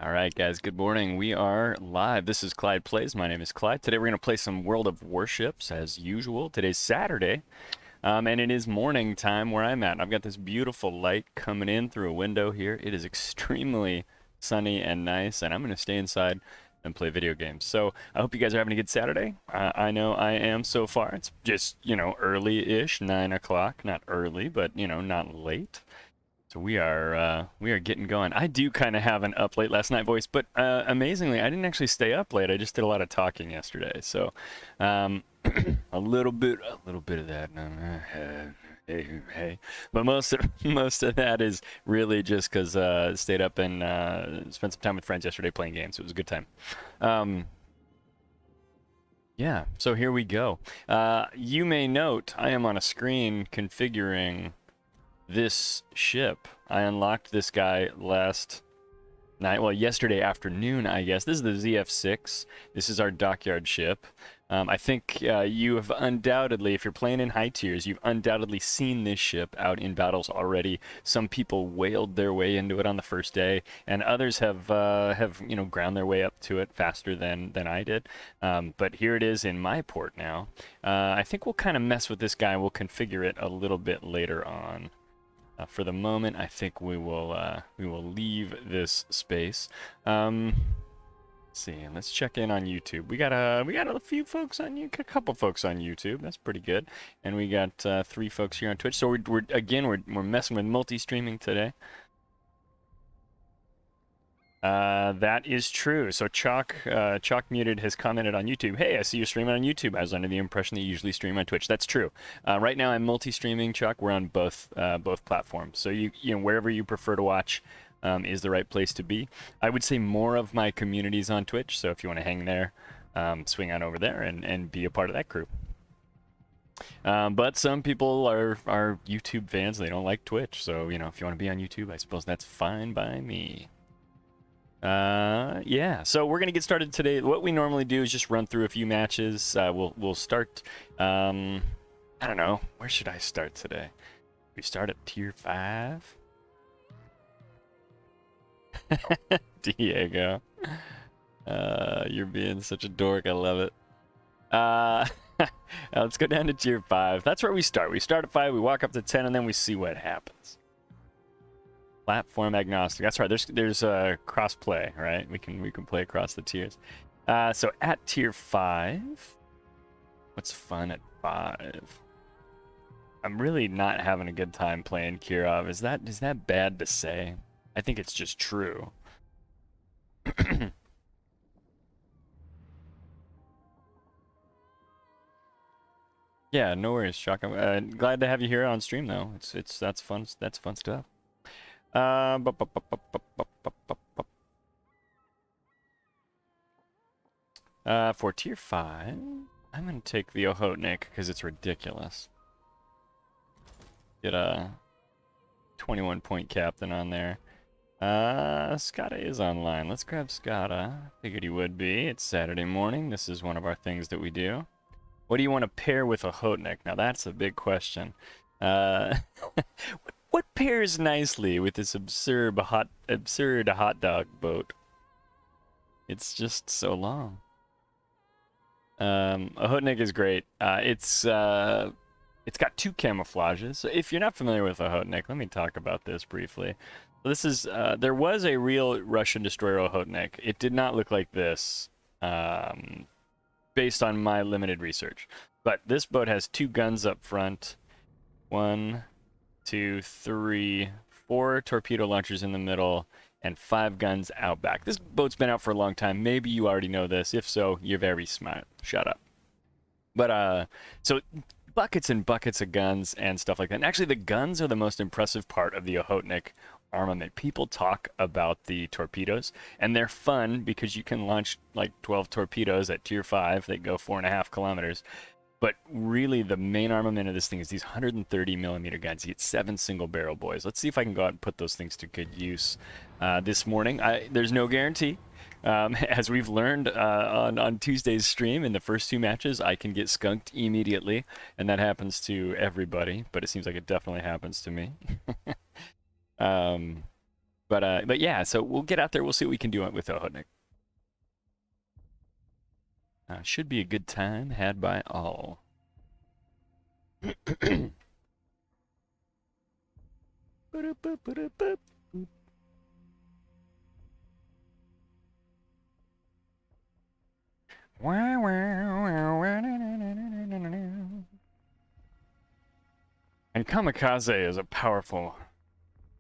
All right, guys, good morning. We are live. This is Clyde Plays. My name is Clyde. Today we're going to play some World of Warships as usual. Today's Saturday, and it is morning time where I'm at. I've got this beautiful light coming in through a window here. It is extremely sunny and nice, and I'm going to stay inside and play video games. So I hope you guys are having a good Saturday. I know I am so far. It's just, early-ish, 9 o'clock. Not early, but, not late. So we are getting going. I do kind of have an up late last night voice, but amazingly, I didn't actually stay up late. I just did a lot of talking yesterday. So a little bit of that. Hey. But most of that is really just because stayed up and spent some time with friends yesterday playing games. It was a good time. Yeah. So here we go. You may note I am on a screen configuring this ship. I unlocked this guy last night, well, yesterday afternoon, I guess. This is the ZF-6. This is our dockyard ship. I think you have undoubtedly, if you're playing in high tiers, you've undoubtedly seen this ship out in battles already. Some people whaled their way into it on the first day, and others have ground their way up to it faster than I did. But here it is in my port now. I think we'll kind of mess with this guy. We'll configure it a little bit later on. For the moment, I think we will leave this space. Let's see, and let's check in on YouTube. We got a few folks on a couple folks on YouTube. That's pretty good. And we got 3 folks here on Twitch. So we're messing with multi-streaming today. That is true. So Chalk Muted has commented on YouTube. Hey, I see you're streaming on YouTube. I was under the impression that you usually stream on Twitch. That's true. Right now I'm multi-streaming, Chalk. We're on both platforms. So you wherever you prefer to watch is the right place to be. I would say more of my community's on Twitch. So if you want to hang there, swing on over there and be a part of that crew. But some people are YouTube fans. They don't like Twitch. So if you want to be on YouTube, I suppose that's fine by me. Yeah, so we're gonna get started today. What we normally do is just run through a few matches. We'll start. I don't know, where should I start today? We start at tier 5. Diego, you're being such a dork. I love it. Let's go down to tier 5. That's where we start. We start at 5. We walk up to 10, and then we see what happens. Platform agnostic. That's right. There's a cross play, right? We can play across the tiers. So at tier 5, what's fun at 5? I'm really not having a good time playing Kirov. Is that bad to say? I think it's just true. Yeah, no worries, Chuck. I'm glad to have you here on stream though. That's fun. That's fun stuff. For tier 5, I'm gonna take the Ohotnik because it's ridiculous. Get a 21-point captain on there. Skata is online. Let's grab Skata. Figured he would be. It's Saturday morning. This is one of our things that we do. What do you want to pair with Ohotnik? Now that's a big question. What pairs nicely with this absurd hot dog boat? It's just so long. Ohotnik is great. It's got 2 camouflages. So if you're not familiar with Ohotnik, let me talk about this briefly. This is there was a real Russian destroyer Ohotnik. It did not look like this, based on my limited research. But this boat has 2 guns up front. 1, 2, 3, 4 torpedo launchers in the middle, and 5 guns out back. This boat's been out for a long time. Maybe you already know this. If so, you're very smart. Shut up. But so buckets and buckets of guns and stuff like that. And actually, the guns are the most impressive part of the Ohotnik armament. People talk about the torpedoes, and they're fun because you can launch like 12 torpedoes at tier 5. They go 4.5 kilometers. But really, the main armament of this thing is these 130 millimeter guns. You get 7 single barrel boys. Let's see if I can go out and put those things to good use this morning. There's no guarantee. As we've learned on Tuesday's stream, in the first 2 matches, I can get skunked immediately, and that happens to everybody. But it seems like it definitely happens to me. But yeah, so we'll get out there. We'll see what we can do with Ohotnik. Should be a good time had by all. And Kamikaze is a powerful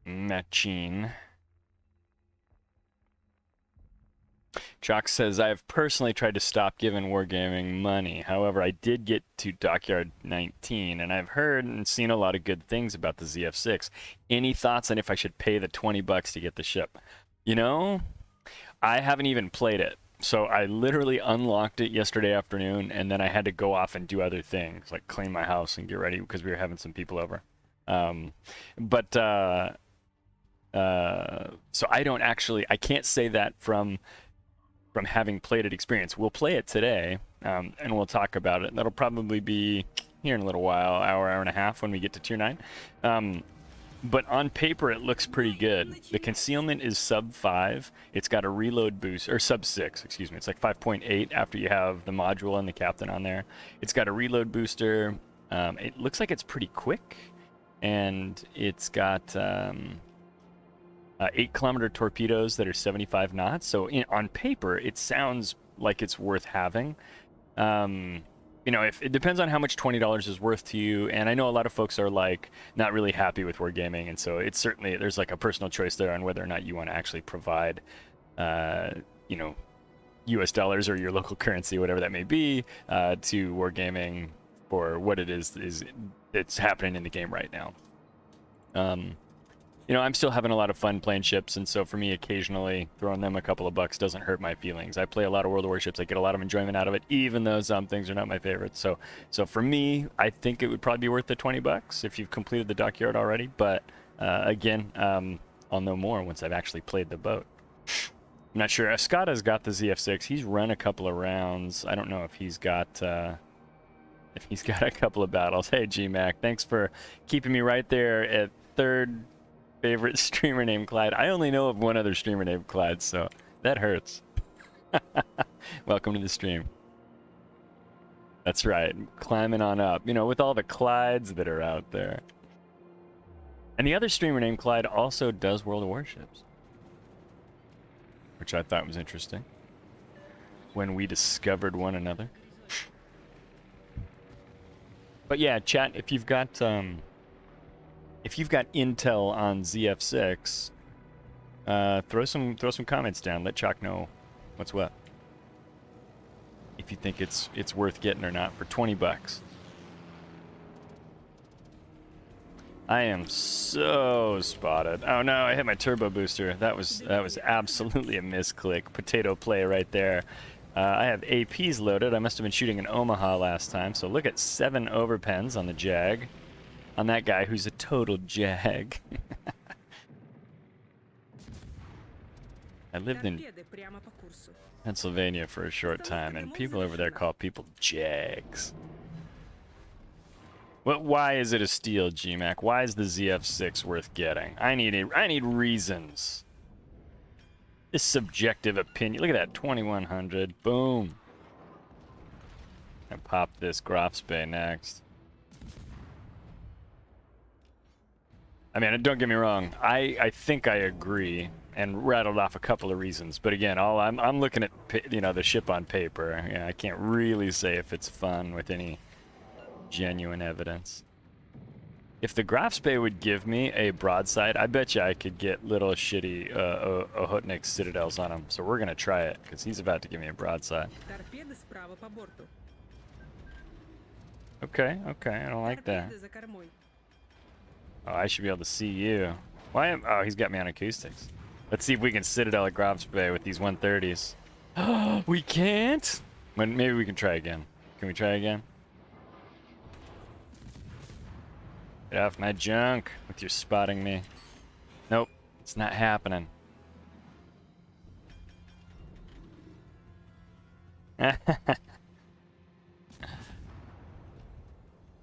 machine. Jock says, I have personally tried to stop giving Wargaming money. However, I did get to Dockyard 19, and I've heard and seen a lot of good things about the ZF6. Any thoughts on if I should pay the $20 to get the ship? You know, I haven't even played it. So I literally unlocked it yesterday afternoon, and then I had to go off and do other things, like clean my house and get ready because we were having some people over. So I don't actually, I can't say that from having played it experience. We'll play it today, and we'll talk about it. That'll probably be here in a little while, hour and a half when we get to tier 9. But on paper, it looks pretty good. The concealment is sub 5. It's got a reload boost, or sub 6, excuse me. It's like 5.8 after you have the module and the captain on there. It's got a reload booster. It looks like it's pretty quick, and it's got 8-kilometer torpedoes that are 75 knots. So on paper, it sounds like it's worth having. You know, if it depends on how much $20 is worth to you, and I know a lot of folks are like not really happy with Wargaming, and so it's certainly, there's like a personal choice there on whether or not you want to actually provide, you know, US dollars or your local currency, whatever that may be, to Wargaming for what it is it's happening in the game right now. You know, I'm still having a lot of fun playing ships, and so for me, occasionally throwing them a couple of bucks doesn't hurt my feelings. I play a lot of World of Warships. I get a lot of enjoyment out of it, even though some things are not my favorites. So for me, I think it would probably be worth the $20 if you've completed the dockyard already. But again, I'll know more once I've actually played the boat. I'm not sure. Escada's got the ZF6. He's run a couple of rounds. I don't know if he's got a couple of battles. Hey, GMAC, thanks for keeping me right there at third favorite streamer named Clyde. I only know of one other streamer named Clyde, so that hurts. Welcome to the stream. That's right, climbing on up, you know, with all the Clydes that are out there. And the other streamer named Clyde also does World of Warships, which I thought was interesting when we discovered one another. But yeah, chat, if you've got intel on ZF6, throw some comments down. Let Chalk know what's what. If you think it's worth getting or not for $20. I am so spotted. Oh no, I hit my turbo booster. That was absolutely a misclick. Potato play right there. I have APs loaded. I must have been shooting an Omaha last time. So look at 7 overpens on the Jag. On that guy who's a total jag. I lived in Pennsylvania for a short time, and people over there call people jags. Well, why is it a steal, GMAC? Why is the ZF6 worth getting? I need reasons. This subjective opinion. Look at that, 2100. Boom. I pop this Grof's Bay next. I mean, don't get me wrong. I think I agree and rattled off a couple of reasons. But again, I'm looking at, you know, the ship on paper. Yeah, I can't really say if it's fun with any genuine evidence. If the Grof's Bay would give me a broadside, I bet you I could get little shitty Ohotnik citadels on him. So we're gonna try it because he's about to give me a broadside. Okay, I don't like that. Oh, I should be able to see you. Why oh, he's got me on acoustics. Let's see if we can citadel at Grof's Bay with these 130s. We can't? Maybe we can try again. Can we try again? Get off my junk with your spotting me. Nope, it's not happening.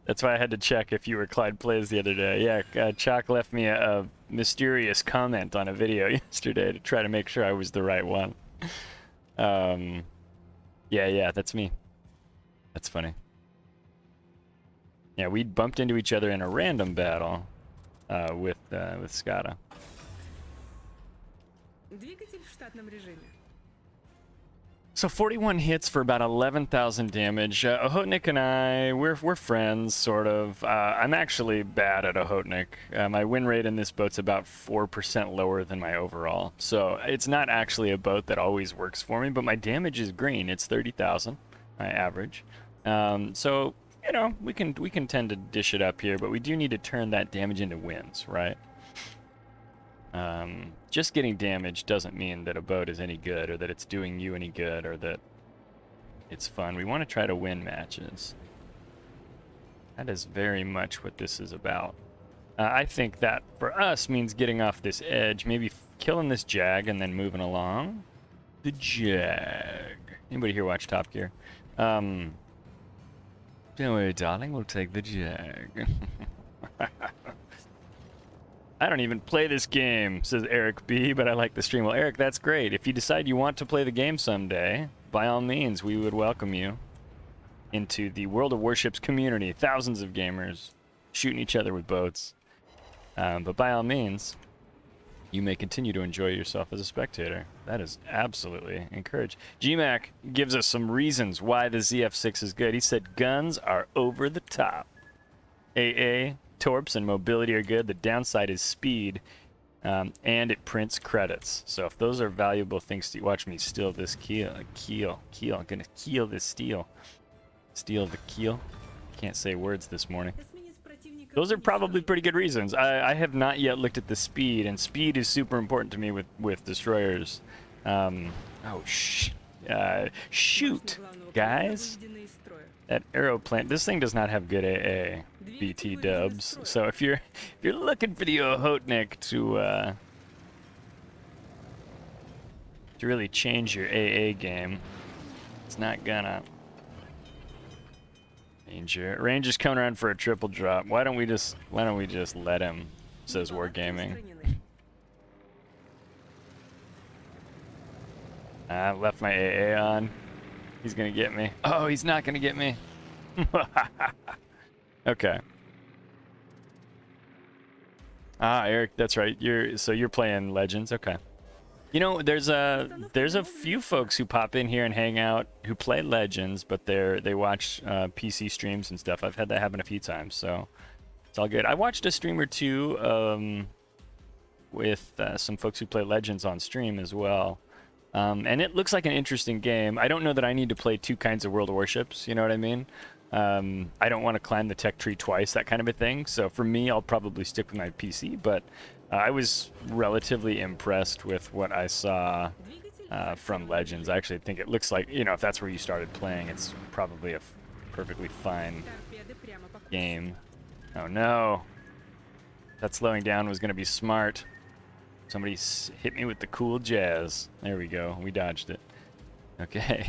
That's why I had to check if you were Clyde Plays the other day. Yeah, Chalk left me a mysterious comment on a video yesterday to try to make sure I was the right one. Yeah, that's me. That's funny. Yeah, we bumped into each other in a random battle with Skada. So 41 hits for about 11,000 damage. Ohotnik and I, we're friends, sort of. I'm actually bad at Ohotnik. My win rate in this boat's about 4% lower than my overall. So it's not actually a boat that always works for me, but my damage is green. It's 30,000, my average. So, you know, we can tend to dish it up here, but we do need to turn that damage into wins, right? Just getting damage doesn't mean that a boat is any good, or that it's doing you any good, or that it's fun. We want to try to win matches. That is very much what this is about. I think that for us means getting off this edge, maybe killing this Jag and then moving along. The Jag. Anybody here watch Top Gear? Don't worry, darling, we'll take the Jag. I don't even play this game, says Eric B, but I like the stream. Well, Eric, that's great. If you decide you want to play the game someday, by all means, we would welcome you into the World of Warships community. Thousands of gamers shooting each other with boats. But by all means, you may continue to enjoy yourself as a spectator. That is absolutely encouraged. GMAC gives us some reasons why the ZF6 is good. He said guns are over the top. AA, torps, and mobility are good. The downside is speed, and it prints credits. So if those are valuable things to watch me steal this keel. I'm gonna keel this steel. Steal the keel. Can't say words this morning. Those are probably pretty good reasons. I have not yet looked at the speed, and speed is super important to me with destroyers. Shoot, guys. That aeroplan. This thing does not have good AA. BT dubs. So if you're looking for the Ohotnik to really change your AA game, it's not gonna. Ranger's coming around for a triple drop. Why don't we just let him? Says Wargaming. I left my AA on. He's gonna get me. Oh, he's not gonna get me. Okay. Eric, that's right. You're playing Legends. Okay. You know, there's a few folks who pop in here and hang out who play Legends, but they watch PC streams and stuff. I've had that happen a few times, so it's all good. I watched a stream or two with some folks who play Legends on stream as well. And it looks like an interesting game. I don't know that I need to play two kinds of World of Warships, you know what I mean? I don't want to climb the tech tree twice, that kind of a thing. So for me, I'll probably stick with my PC, but I was relatively impressed with what I saw from Legends. I actually think it looks like, you know, if that's where you started playing, it's probably a perfectly fine game. Oh no. That slowing down was going to be smart. Somebody hit me with the cool jazz. There we go. We dodged it. Okay.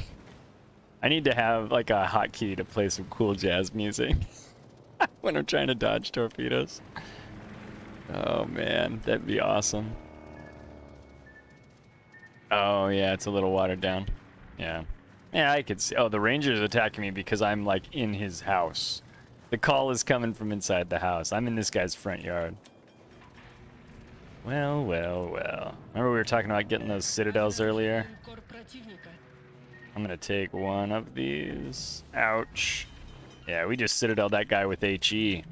I need to have like a hotkey to play some cool jazz music when I'm trying to dodge torpedoes. Oh man, that'd be awesome. Oh yeah, it's a little watered down. Yeah. Yeah, I could see. Oh, the Ranger's attacking me because I'm like in his house. The call is coming from inside the house. I'm in this guy's front yard. Well. Remember we were talking about getting those citadels earlier? I'm gonna take one of these. Ouch. Yeah, we just citadel that guy with HE.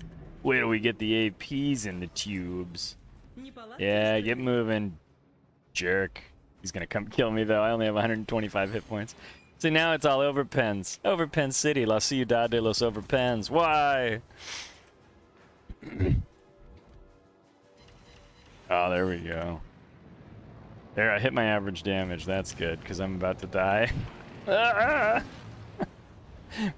Wait till we get the APs in the tubes. Yeah, get moving, jerk. He's gonna come kill me though. I only have 125 hit points. So now it's all Overpens. Overpen City, La Ciudad de los Overpens. Why? Oh, there we go. There, I hit my average damage. That's good, because I'm about to die.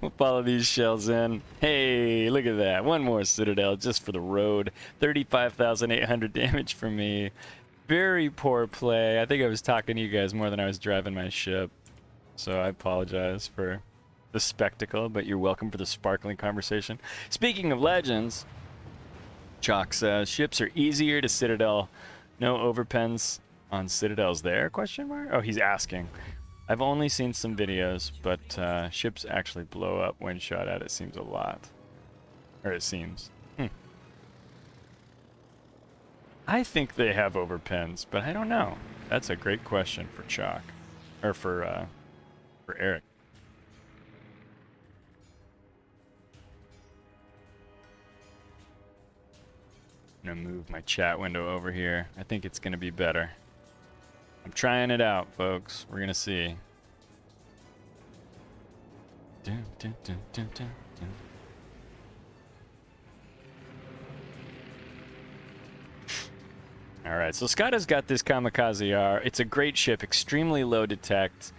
We'll follow these shells in. Hey, look at that. One more Citadel just for the road. 35,800 damage for me. Very poor play. I think I was talking to you guys more than I was driving my ship. So I apologize for the spectacle, but you're welcome for the sparkling conversation. Speaking of legends, Chalk says ships are easier to Citadel. No overpens on Citadels there? Question mark. Oh, he's asking. I've only seen some videos, but ships actually blow up when shot at. It seems a lot, or it seems. I think they have overpens, but I don't know. That's a great question for Chalk, or for Eric. I'm gonna move my chat window over here. I think it's gonna be better. I'm trying it out, folks. We're gonna see. Dun, dun, dun, dun, dun, dun. All right, so Scott has got this Kamikaze R. It's a great ship, extremely low detect,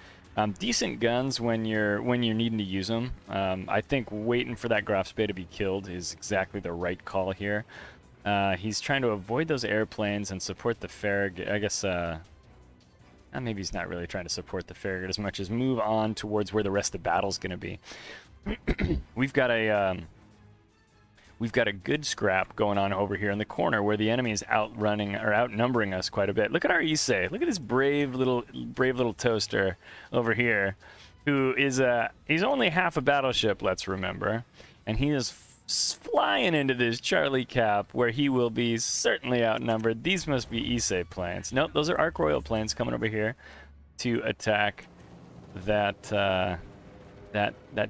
decent guns when you're needing to use them. I think waiting for that Graf Spade to be killed is exactly the right call here. He's trying to avoid those airplanes and support the Farragut. I guess maybe he's not really trying to support the Farragut as much as move on towards where the rest of the battle's going to be. We've got a good scrap going on over here in the corner where the enemy is outrunning or outnumbering us quite a bit. Look at our Issei. Look at this brave little toaster over here, who is he's only half a battleship. Let's remember, and he is flying into this Charlie Cap where he will be certainly outnumbered. These must be Issei planes. Nope, those are Ark Royal planes coming over here to attack that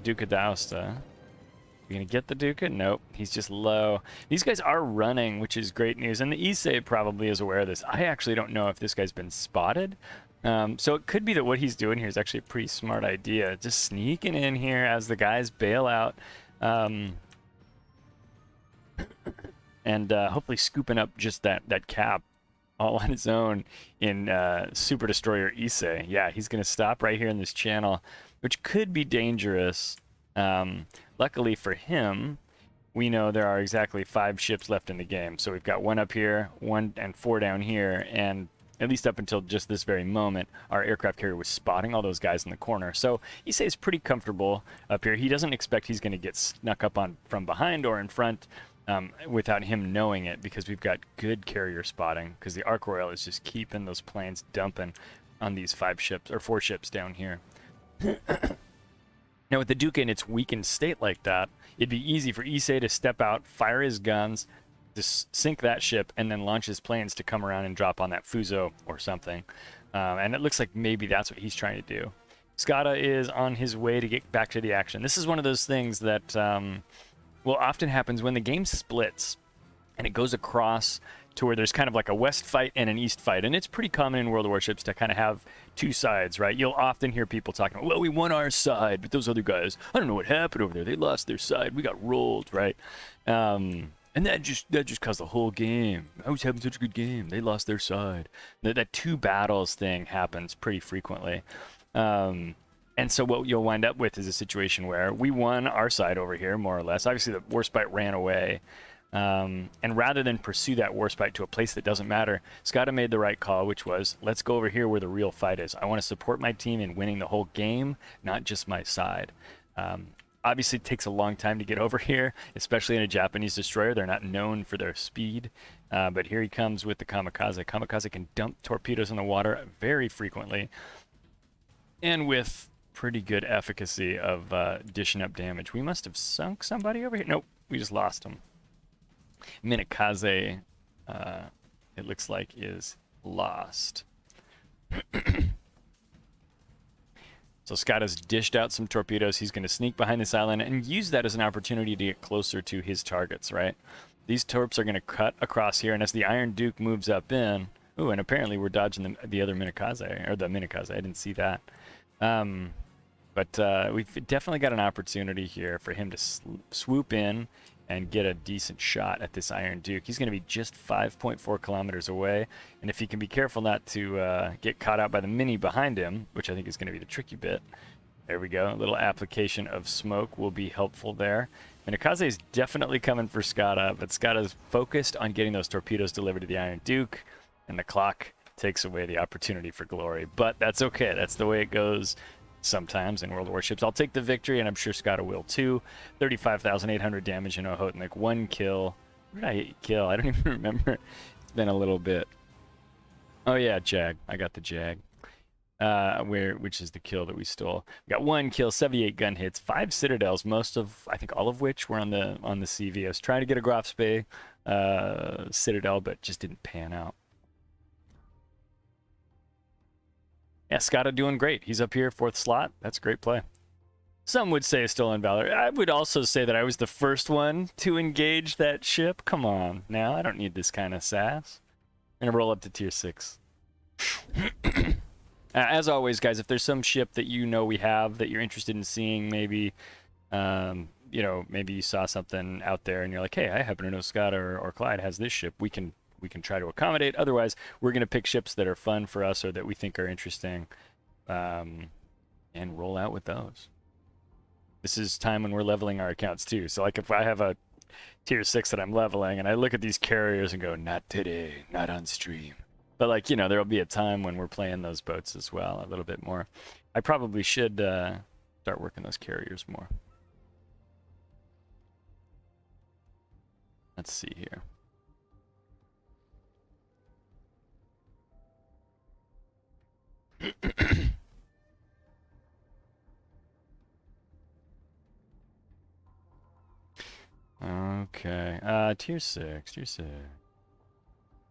Duca d'Aosta. You gonna get the Duca? Nope, he's just low. These guys are running, which is great news, and the Issei probably is aware of this. I actually don't know if this guy's been spotted. So it could be that what he's doing here is actually a pretty smart idea. Just sneaking in here as the guys bail out. And hopefully scooping up just that cap all on its own in Super Destroyer Issei. Yeah, he's going to stop right here in this channel, which could be dangerous. Luckily for him, we know there are exactly 5 ships left in the game. So we've got 1 up here, 1 and 4 down here, and at least up until just this very moment, our aircraft carrier was spotting all those guys in the corner. So Issei is pretty comfortable up here. He doesn't expect he's going to get snuck up on from behind or in front without him knowing it, because we've got good carrier spotting, because the Ark Royal is just keeping those planes dumping on these 5 ships, or 4 ships down here. Now with the Duca in its weakened state like that, it'd be easy for Issei to step out, fire his guns, just sink that ship, and then launch his planes to come around and drop on that Fuso or something. And it looks like maybe that's what he's trying to do. Skada is on his way to get back to the action. This is one of those things that well, often happens when the game splits and it goes across to where there's kind of like a west fight and an east fight. And it's pretty common in World of Warships to kind of have 2 sides, right? You'll often hear people talking about, well, we won our side, but those other guys, I don't know what happened over there. They lost their side. We got rolled, right? And that just caused the whole game. I was having such a good game. They lost their side. That 2 battles thing happens pretty frequently. And so what you'll wind up with is a situation where we won our side over here, more or less. Obviously, the Warspite ran away. And rather than pursue that Warspite to a place that doesn't matter, Skada made the right call, which was, let's go over here where the real fight is. I want to support my team in winning the whole game, not just my side. Obviously, it takes a long time to get over here, especially in a Japanese destroyer. They're not known for their speed. But here he comes with the Kamikaze. Kamikaze can dump torpedoes in the water very frequently, and with pretty good efficacy of dishing up damage. We must have sunk somebody over here. Nope, we just lost him. Minakaze, it looks like, is lost. So Scott has dished out some torpedoes. He's going to sneak behind this island and use that as an opportunity to get closer to his targets, right? These torps are going to cut across here, and as the Iron Duke moves up in... Ooh, and apparently we're dodging the other Minakaze, or the Minakaze. I didn't see that. But we've definitely got an opportunity here for him to swoop in and get a decent shot at this Iron Duke. He's going to be just 5.4 kilometers away, and if he can be careful not to get caught out by the Mini behind him, which I think is going to be the tricky bit. There we go. A little application of smoke will be helpful there. Minakaze is definitely coming for Skada, but Skada's focused on getting those torpedoes delivered to the Iron Duke, and the clock takes away the opportunity for glory. But that's okay. That's the way it goes. sometimes in World Warships. I'll take the victory, and I'm sure Scott will too. 35,800 damage in Ohotnik, 1 kill. Where did I kill? I don't even remember. It's been a little bit. Oh yeah, Jag. I got the Jag. Which is the kill that we stole. We got 1 kill, 78 gun hits, 5 citadels, I think all of which were on the CV. I was trying to get a Graf Spee citadel, but just didn't pan out. Yeah, Scotta doing great. He's up here, 4th slot. That's a great play. Some would say Stolen Valor. I would also say that I was the first one to engage that ship. Come on, now I don't need this kind of sass. I'm gonna roll up to tier 6. As always, guys, if there's some ship that you know we have that you're interested in seeing, maybe, you know, maybe you saw something out there and you're like, hey, I happen to know Scott or Clyde has this ship. We can try to accommodate. Otherwise, we're going to pick ships that are fun for us or that we think are interesting, and roll out with those. This is time when we're leveling our accounts too. So like if I have a tier 6 that I'm leveling and I look at these carriers and go, not today, not on stream. But like, you know, there'll be a time when we're playing those boats as well, a little bit more. I probably should start working those carriers more. Let's see here. Okay, tier 6.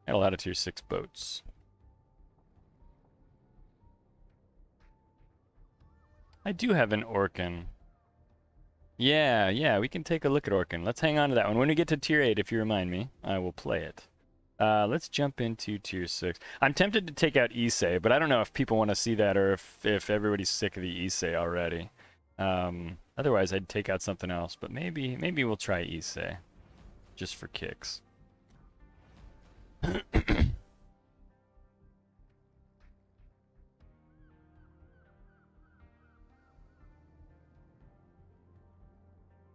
Got a lot of tier 6 boats. I do have an Orkan. Yeah, we can take a look at Orkan. Let's hang on to that one. When we get to tier 8, if you remind me, I will play it. Let's jump into tier 6. I'm tempted to take out Issei, but I don't know if people want to see that or if everybody's sick of the Issei already. Otherwise, I'd take out something else, but maybe we'll try Issei, just for kicks.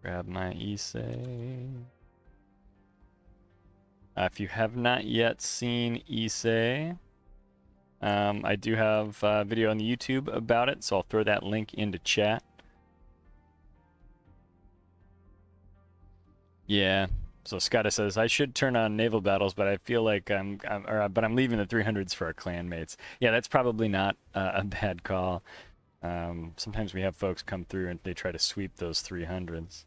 Grab my Issei. If you have not yet seen Issei, I do have a video on the YouTube about it, so I'll throw that link into chat. Yeah. So Scotta says, I should turn on naval battles, but I feel like I'm leaving the 300s for our clanmates. Yeah, that's probably not a bad call. Sometimes we have folks come through and they try to sweep those 300s.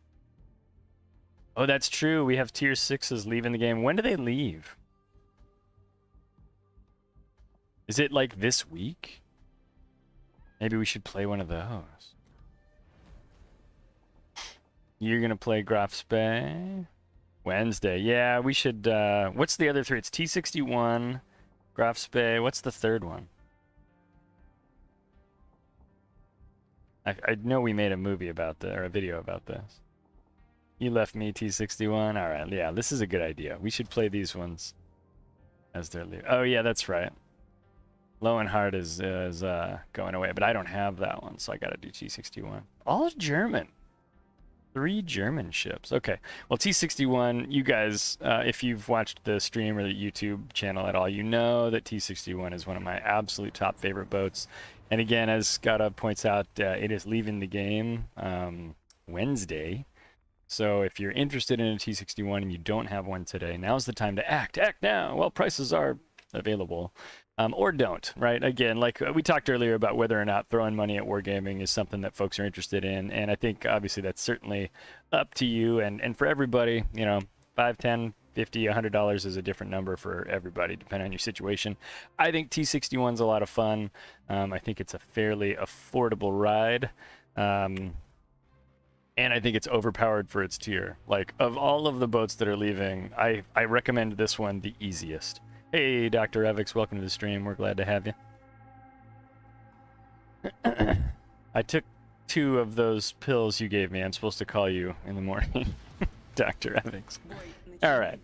Oh, that's true. We have tier 6s leaving the game. When do they leave? Is it like this week? Maybe we should play one of those. You're going to play Graf Spee? Wednesday. Yeah, we should... what's the other 3? It's T61, Graf Spee. What's the third one? I know we made a movie about this, or a video about this. You left me T61. All right, yeah, this is a good idea. We should play these ones as they're leaving. Oh, yeah, that's right. Lowenhart is going away, but I don't have that one, so I got to do T61. All German. 3 German ships. Okay. Well, T61, you guys, if you've watched the stream or the YouTube channel at all, you know that T61 is one of my absolute top favorite boats. And again, as Scotta points out, it is leaving the game Wednesday. So if you're interested in a T61 and you don't have one today, now's the time to act. Act now. Well, prices are available. Or don't, right? Again, like we talked earlier about whether or not throwing money at wargaming is something that folks are interested in. And I think obviously that's certainly up to you. And for everybody, you know, $5, $10, $50, $100 is a different number for everybody, depending on your situation. I think T61's a lot of fun. I think it's a fairly affordable ride. And I think it's overpowered for its tier. Like, of all of the boats that are leaving, I recommend this one the easiest. Hey, Dr. Evix, welcome to the stream. We're glad to have you. I took 2 of those pills you gave me. I'm supposed to call you in the morning, Dr. Evix. All right.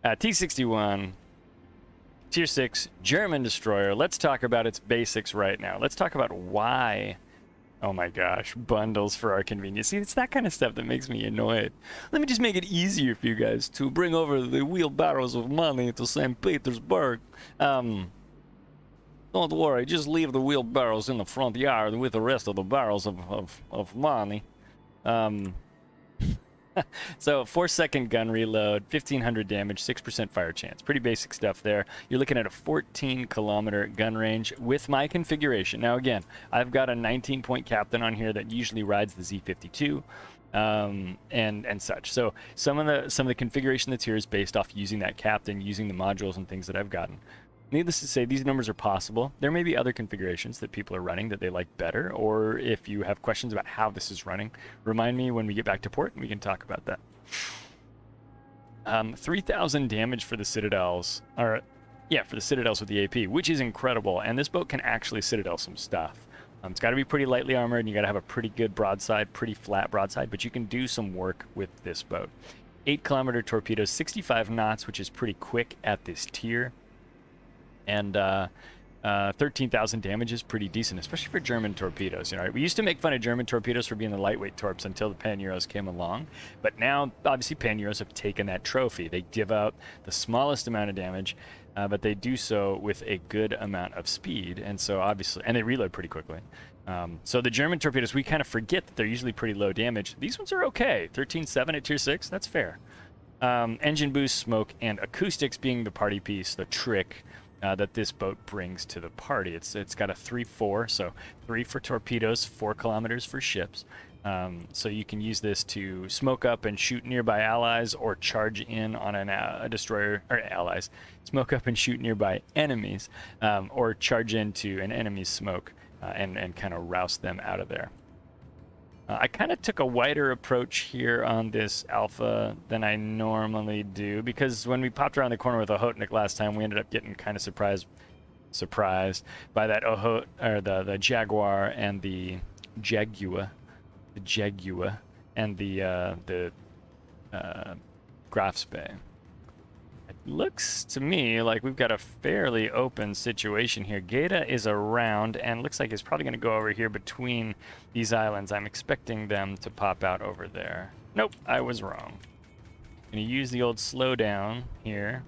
T61, Tier 6, German destroyer. Let's talk about its basics right now. Let's talk about why. Oh my gosh, bundles for our convenience. See, it's that kind of stuff that makes me annoyed. Let me just make it easier for you guys to bring over the wheelbarrows of money to St. Petersburg. Let Don't worry, just leave the wheelbarrows in the front yard with the rest of the barrels of money. So 4-second gun reload, 1500 damage, 6% fire chance. Pretty basic stuff there. You're looking at a 14-kilometer gun range with my configuration. Now again, I've got a 19-point captain on here that usually rides the Z52. And such. So some of the configuration that's here is based off using that captain, using the modules and things that I've gotten. Needless to say, these numbers are possible. There may be other configurations that people are running that they like better, or if you have questions about how this is running, remind me when we get back to port and we can talk about that. 3,000 damage for the Citadels, or yeah, for the Citadels with the AP, which is incredible, and this boat can actually Citadel some stuff. It's got to be pretty lightly armored, and you got to have a pretty good broadside, pretty flat broadside, but you can do some work with this boat. 8-kilometer torpedoes, 65 knots, which is pretty quick at this tier. And 13,000 damage is pretty decent, especially for German torpedoes. You know, we used to make fun of German torpedoes for being the lightweight torps until the Pan-Euros came along. But now, obviously, Pan-Euros have taken that trophy. They give out the smallest amount of damage, but they do so with a good amount of speed. And so, obviously, and they reload pretty quickly. So the German torpedoes, we kind of forget that they're usually pretty low damage. These ones are okay. 13.7 at tier 6, that's fair. Engine boost, smoke, and acoustics being the party piece, the trick that this boat brings to the party. It's got a 3-4, so 3 for torpedoes, 4 kilometers for ships. So you can use this to smoke up and shoot nearby allies, or charge in on a destroyer, or allies. Smoke up and shoot nearby enemies, or charge into an enemy's smoke and kind of roust them out of there. I kind of took a wider approach here on this alpha than I normally do, because when we popped around the corner with Ohotnik last time, we ended up getting kind of surprised by that the Jaguar and the Jaguar, and the Grafspay. It looks to me like we've got a fairly open situation here. Gaeta is around, and looks like it's probably going to go over here between these islands. I'm expecting them to pop out over there. Nope, I was wrong. Going to use the old slowdown here.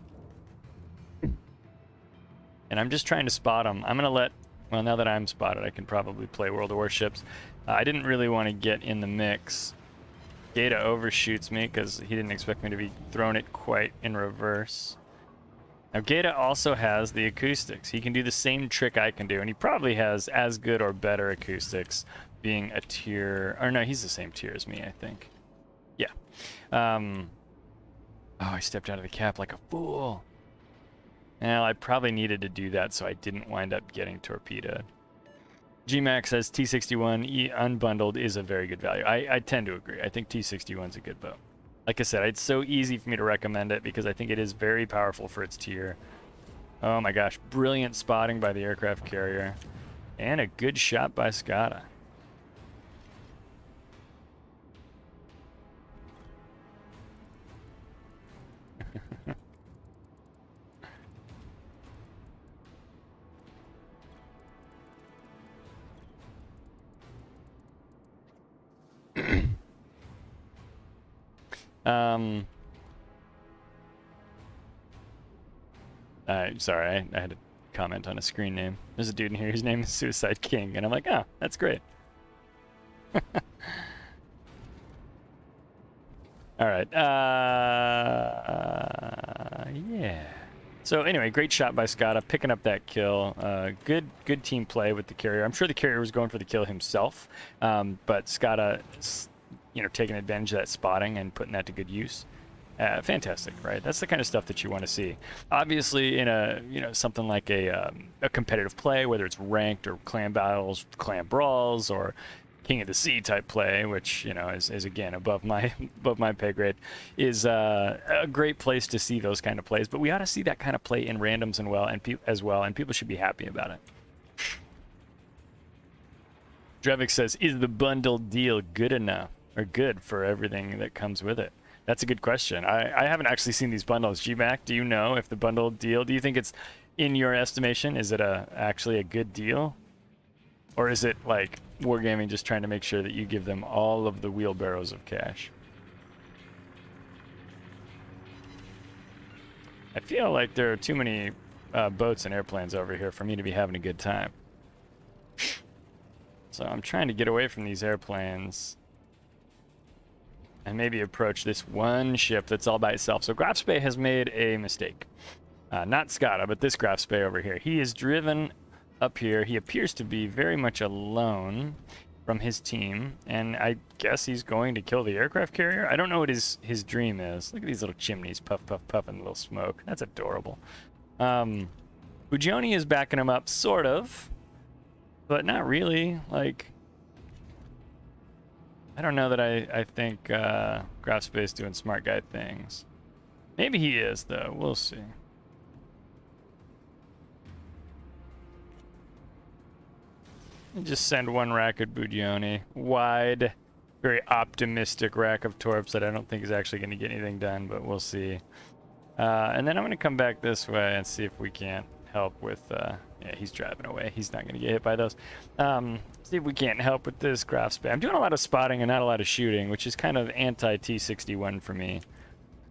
And I'm just trying to spot them. I'm going to let, well, now that I'm spotted, I can probably play World of Warships. I didn't really want to get in the mix. Gaeta overshoots me because he didn't expect me to be throwing it quite in reverse. Now Gaeta also has the acoustics. He can do the same trick I can do, and he probably has as good or better acoustics, being a tier, or no, he's the same tier as me, I think. Yeah. Oh, I stepped out of the cap like a fool. Well, I probably needed to do that so I didn't wind up getting torpedoed. GMAX says T61 unbundled is a very good value. I tend to agree. I think T61's a good boat. Like I said, it's so easy for me to recommend it because I think it is very powerful for its tier. Oh my gosh, brilliant spotting by the aircraft carrier. And a good shot by Skada. Sorry, I had to comment on a screen name. There's a dude in here whose name is Suicide King, and I'm like, oh, that's great. All right. Yeah. So anyway, great shot by Skada, picking up that kill. Good team play with the carrier. I'm sure the carrier was going for the kill himself, but Skada, you know, taking advantage of that spotting and putting that to good use. Fantastic, right? That's the kind of stuff that you want to see. Obviously, in a something like a competitive play, whether it's ranked or clan battles, clan brawls, or King of the Sea type play, which is again above my pay grade, is a great place to see those kind of plays. But we ought to see that kind of play in randoms as well, and people should be happy about it. Drevik says, "Is the bundle deal good enough or good for everything that comes with it?" That's a good question. I haven't actually seen these bundles. GMAC, do you know if the bundle deal, do you think it's, in your estimation, is it actually a good deal? Or is it like Wargaming just trying to make sure that you give them all of the wheelbarrows of cash? I feel like there are too many boats and airplanes over here for me to be having a good time. So I'm trying to get away from these airplanes and maybe approach this one ship that's all by itself. So Graf Spee has made a mistake. Not Skada, but this Graf Spee over here. He is driven up here. He appears to be very much alone from his team, and I guess he's going to kill the aircraft carrier. I don't know what his dream is. Look at these little chimneys, puff, puff, puff, and little smoke. That's adorable. Bugioni is backing him up, sort of, but not really. Like, I don't know that I think Graf Spee is doing smart guy things. Maybe he is, though. We'll see. Just send one rack at Bugioni. Wide, very optimistic rack of torps that I don't think is actually going to get anything done, but we'll see. And then I'm going to come back this way and see if we can't help with... yeah, he's driving away. He's not going to get hit by those. See if we can't help with this Graf Spee. I'm doing a lot of spotting and not a lot of shooting, which is kind of anti-T61 for me.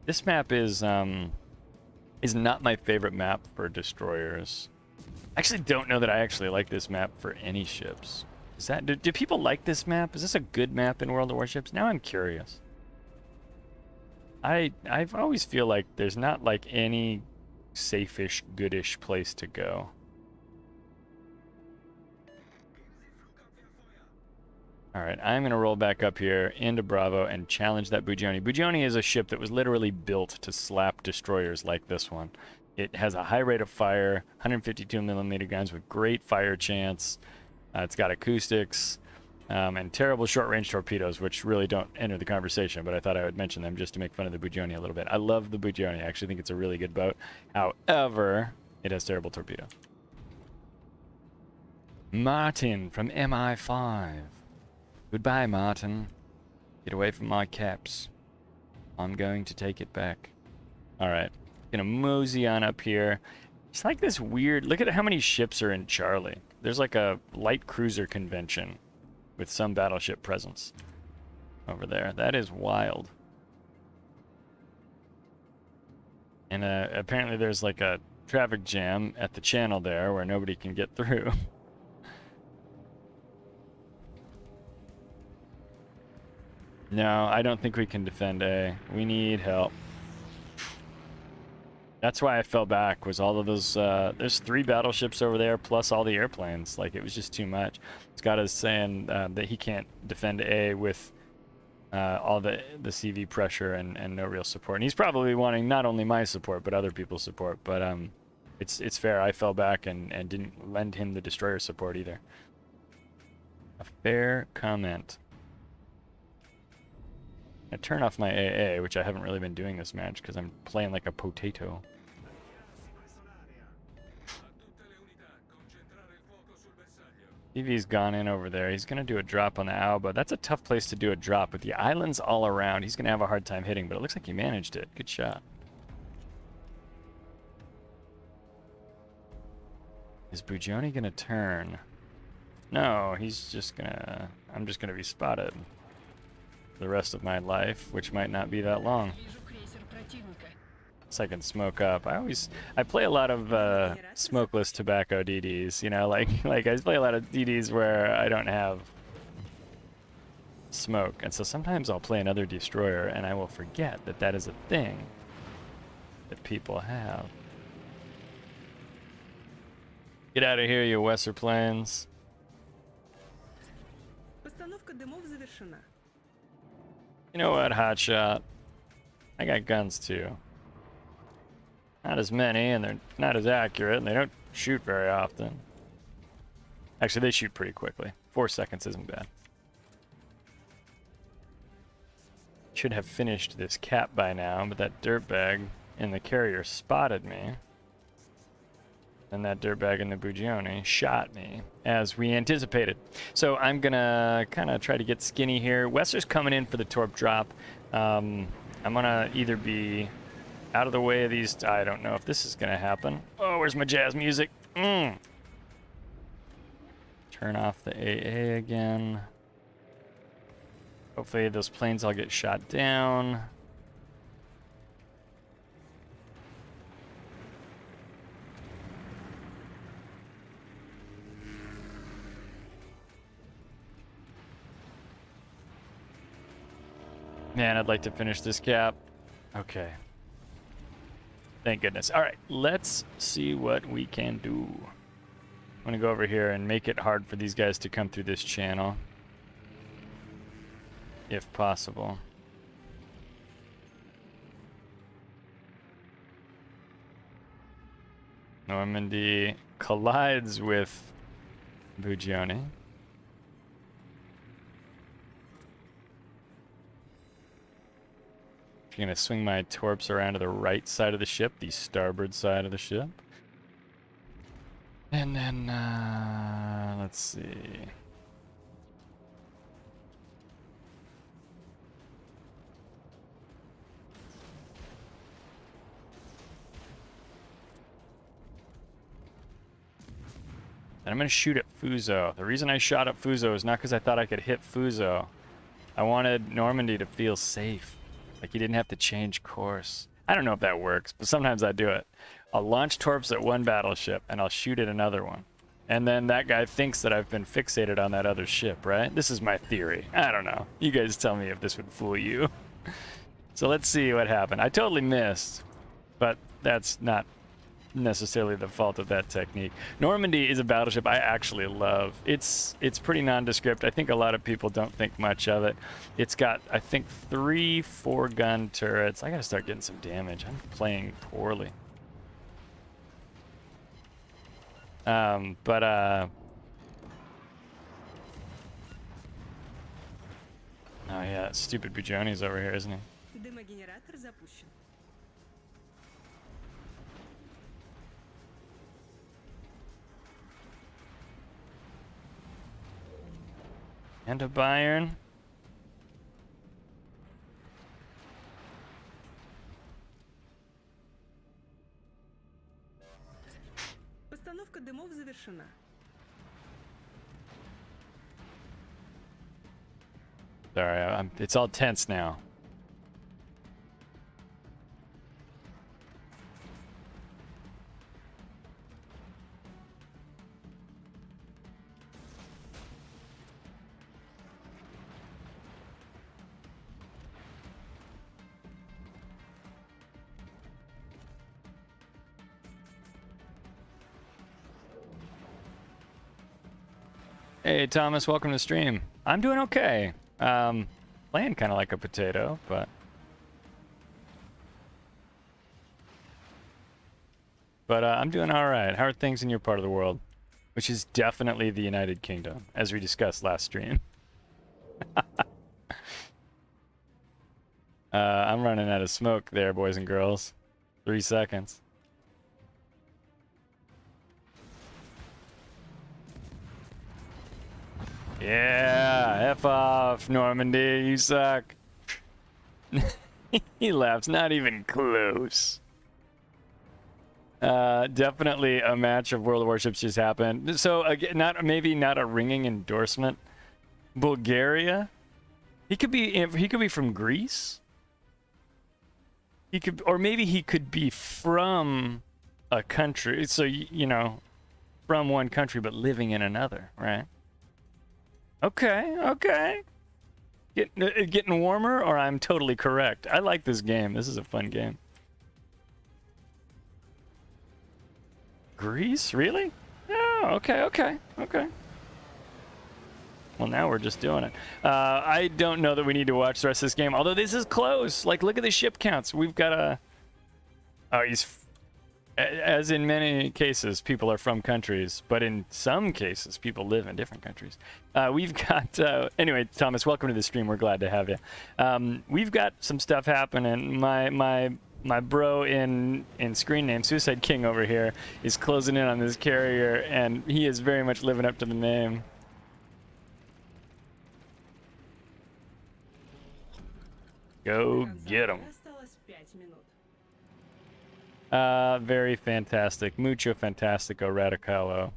This map is not my favorite map for destroyers. I actually don't know that I actually like this map for any ships. Is that do people like this map? Is this a good map in World of Warships? Now I'm curious. I always feel like there's not like any safe-ish, goodish place to go. Alright, I'm going to roll back up here into Bravo and challenge that Bugioni. Bugioni is a ship that was literally built to slap destroyers like this one. It has a high rate of fire, 152mm guns with great fire chance. It's got acoustics and terrible short-range torpedoes, which really don't enter the conversation, but I thought I would mention them just to make fun of the Bugioni a little bit. I love the Bugioni. I actually think it's a really good boat. However, it has terrible torpedo. Martin from MI5. Goodbye, Martin. Get away from my caps. I'm going to take it back. All right. Gonna mosey on up here. It's like this weird... Look at how many ships are in Charlie. There's like a light cruiser convention with some battleship presence over there. That is wild. And apparently there's like a traffic jam at the channel there where nobody can get through. No, I don't think we can defend A. We need help. That's why I fell back, was all of those, there's 3 battleships over there, plus all the airplanes. Like, it was just too much. Scott saying that he can't defend A with all the CV pressure and no real support. And he's probably wanting not only my support, but other people's support. But it's fair. I fell back and didn't lend him the destroyer support either. A fair comment. I turn off my AA, which I haven't really been doing this match because I'm playing like a potato. TV's gone in over there. He's going to do a drop on the Alba. That's a tough place to do a drop with the islands all around. He's going to have a hard time hitting, but it looks like he managed it. Good shot. Is Bugioni going to turn? No, he's just going to... I'm just going to be spotted the rest of my life, which might not be that long. So I can smoke up. I play a lot of smokeless tobacco DDs, you know, like I play a lot of DDs where I don't have smoke, and so sometimes I'll play another destroyer and I will forget that that is a thing that people have. Get out of here, you Western planes. You know what, hotshot? I got guns too. Not as many, and they're not as accurate, and they don't shoot very often. Actually, they shoot pretty quickly. 4 seconds isn't bad. Should have finished this cap by now, but that dirtbag in the carrier spotted me. And that dirtbag in the Bugioni shot me, as we anticipated. So I'm gonna kind of try to get skinny here. Wester's coming in for the torp drop. I'm gonna either be out of the way of these... I don't know if this is gonna happen. Oh, where's my jazz music? Turn off the AA again. Hopefully those planes all get shot down. Man, I'd like to finish this cap. Okay. Thank goodness. All right, let's see what we can do. I'm gonna go over here and make it hard for these guys to come through this channel, if possible. Normandy collides with Bugioni. I'm gonna swing my torps around to the right side of the ship, the starboard side of the ship. And then, let's see. And I'm gonna shoot at Fuso. The reason I shot at Fuso is not because I thought I could hit Fuso. I wanted Normandy to feel safe. Like he didn't have to change course. I don't know if that works, but sometimes I do it. I'll launch torps at one battleship and I'll shoot at another one. And then that guy thinks that I've been fixated on that other ship, right? This is my theory. I don't know. You guys tell me if this would fool you. So let's see what happened. I totally missed, but that's not necessarily the fault of that technique. Normandy is a battleship I actually love. It's pretty nondescript. I think a lot of people don't think much of it. It's got, I think, 3 4-gun turrets. I gotta start getting some damage. I'm playing poorly. Oh yeah, stupid Bugioni's over here, isn't he? And a Bayern. Постановка дымов завершена. Sorry, it's all tense now. Hey Thomas, welcome to the stream. I'm doing okay. Playing kind of like a potato, but I'm doing all right. How are things in your part of the world? Which is definitely the United Kingdom, as we discussed last stream. I'm running out of smoke there, boys and girls. 3 seconds. Yeah, F off, Normandy, you suck. He laughs, not even close. Definitely a match of World of Warships just happened. So again, maybe not a ringing endorsement. Bulgaria? He could be from Greece. He could, or maybe he could be from a country. So you know, from one country but living in another, right? Okay. Getting warmer, or I'm totally correct. I like this game. This is a fun game. Greece? Really? Oh, okay. Well, now we're just doing it. I don't know that we need to watch the rest of this game, although this is close. Like, look at the ship counts. We've got a... Oh, as in many cases, people are from countries, but in some cases, people live in different countries. We've got... anyway, Thomas, welcome to the stream. We're glad to have you. We've got some stuff happening. My bro in screen name, Suicide King over here, is closing in on this carrier, and he is very much living up to the name. Go get him. Very fantastic. Mucho fantastico radicalo.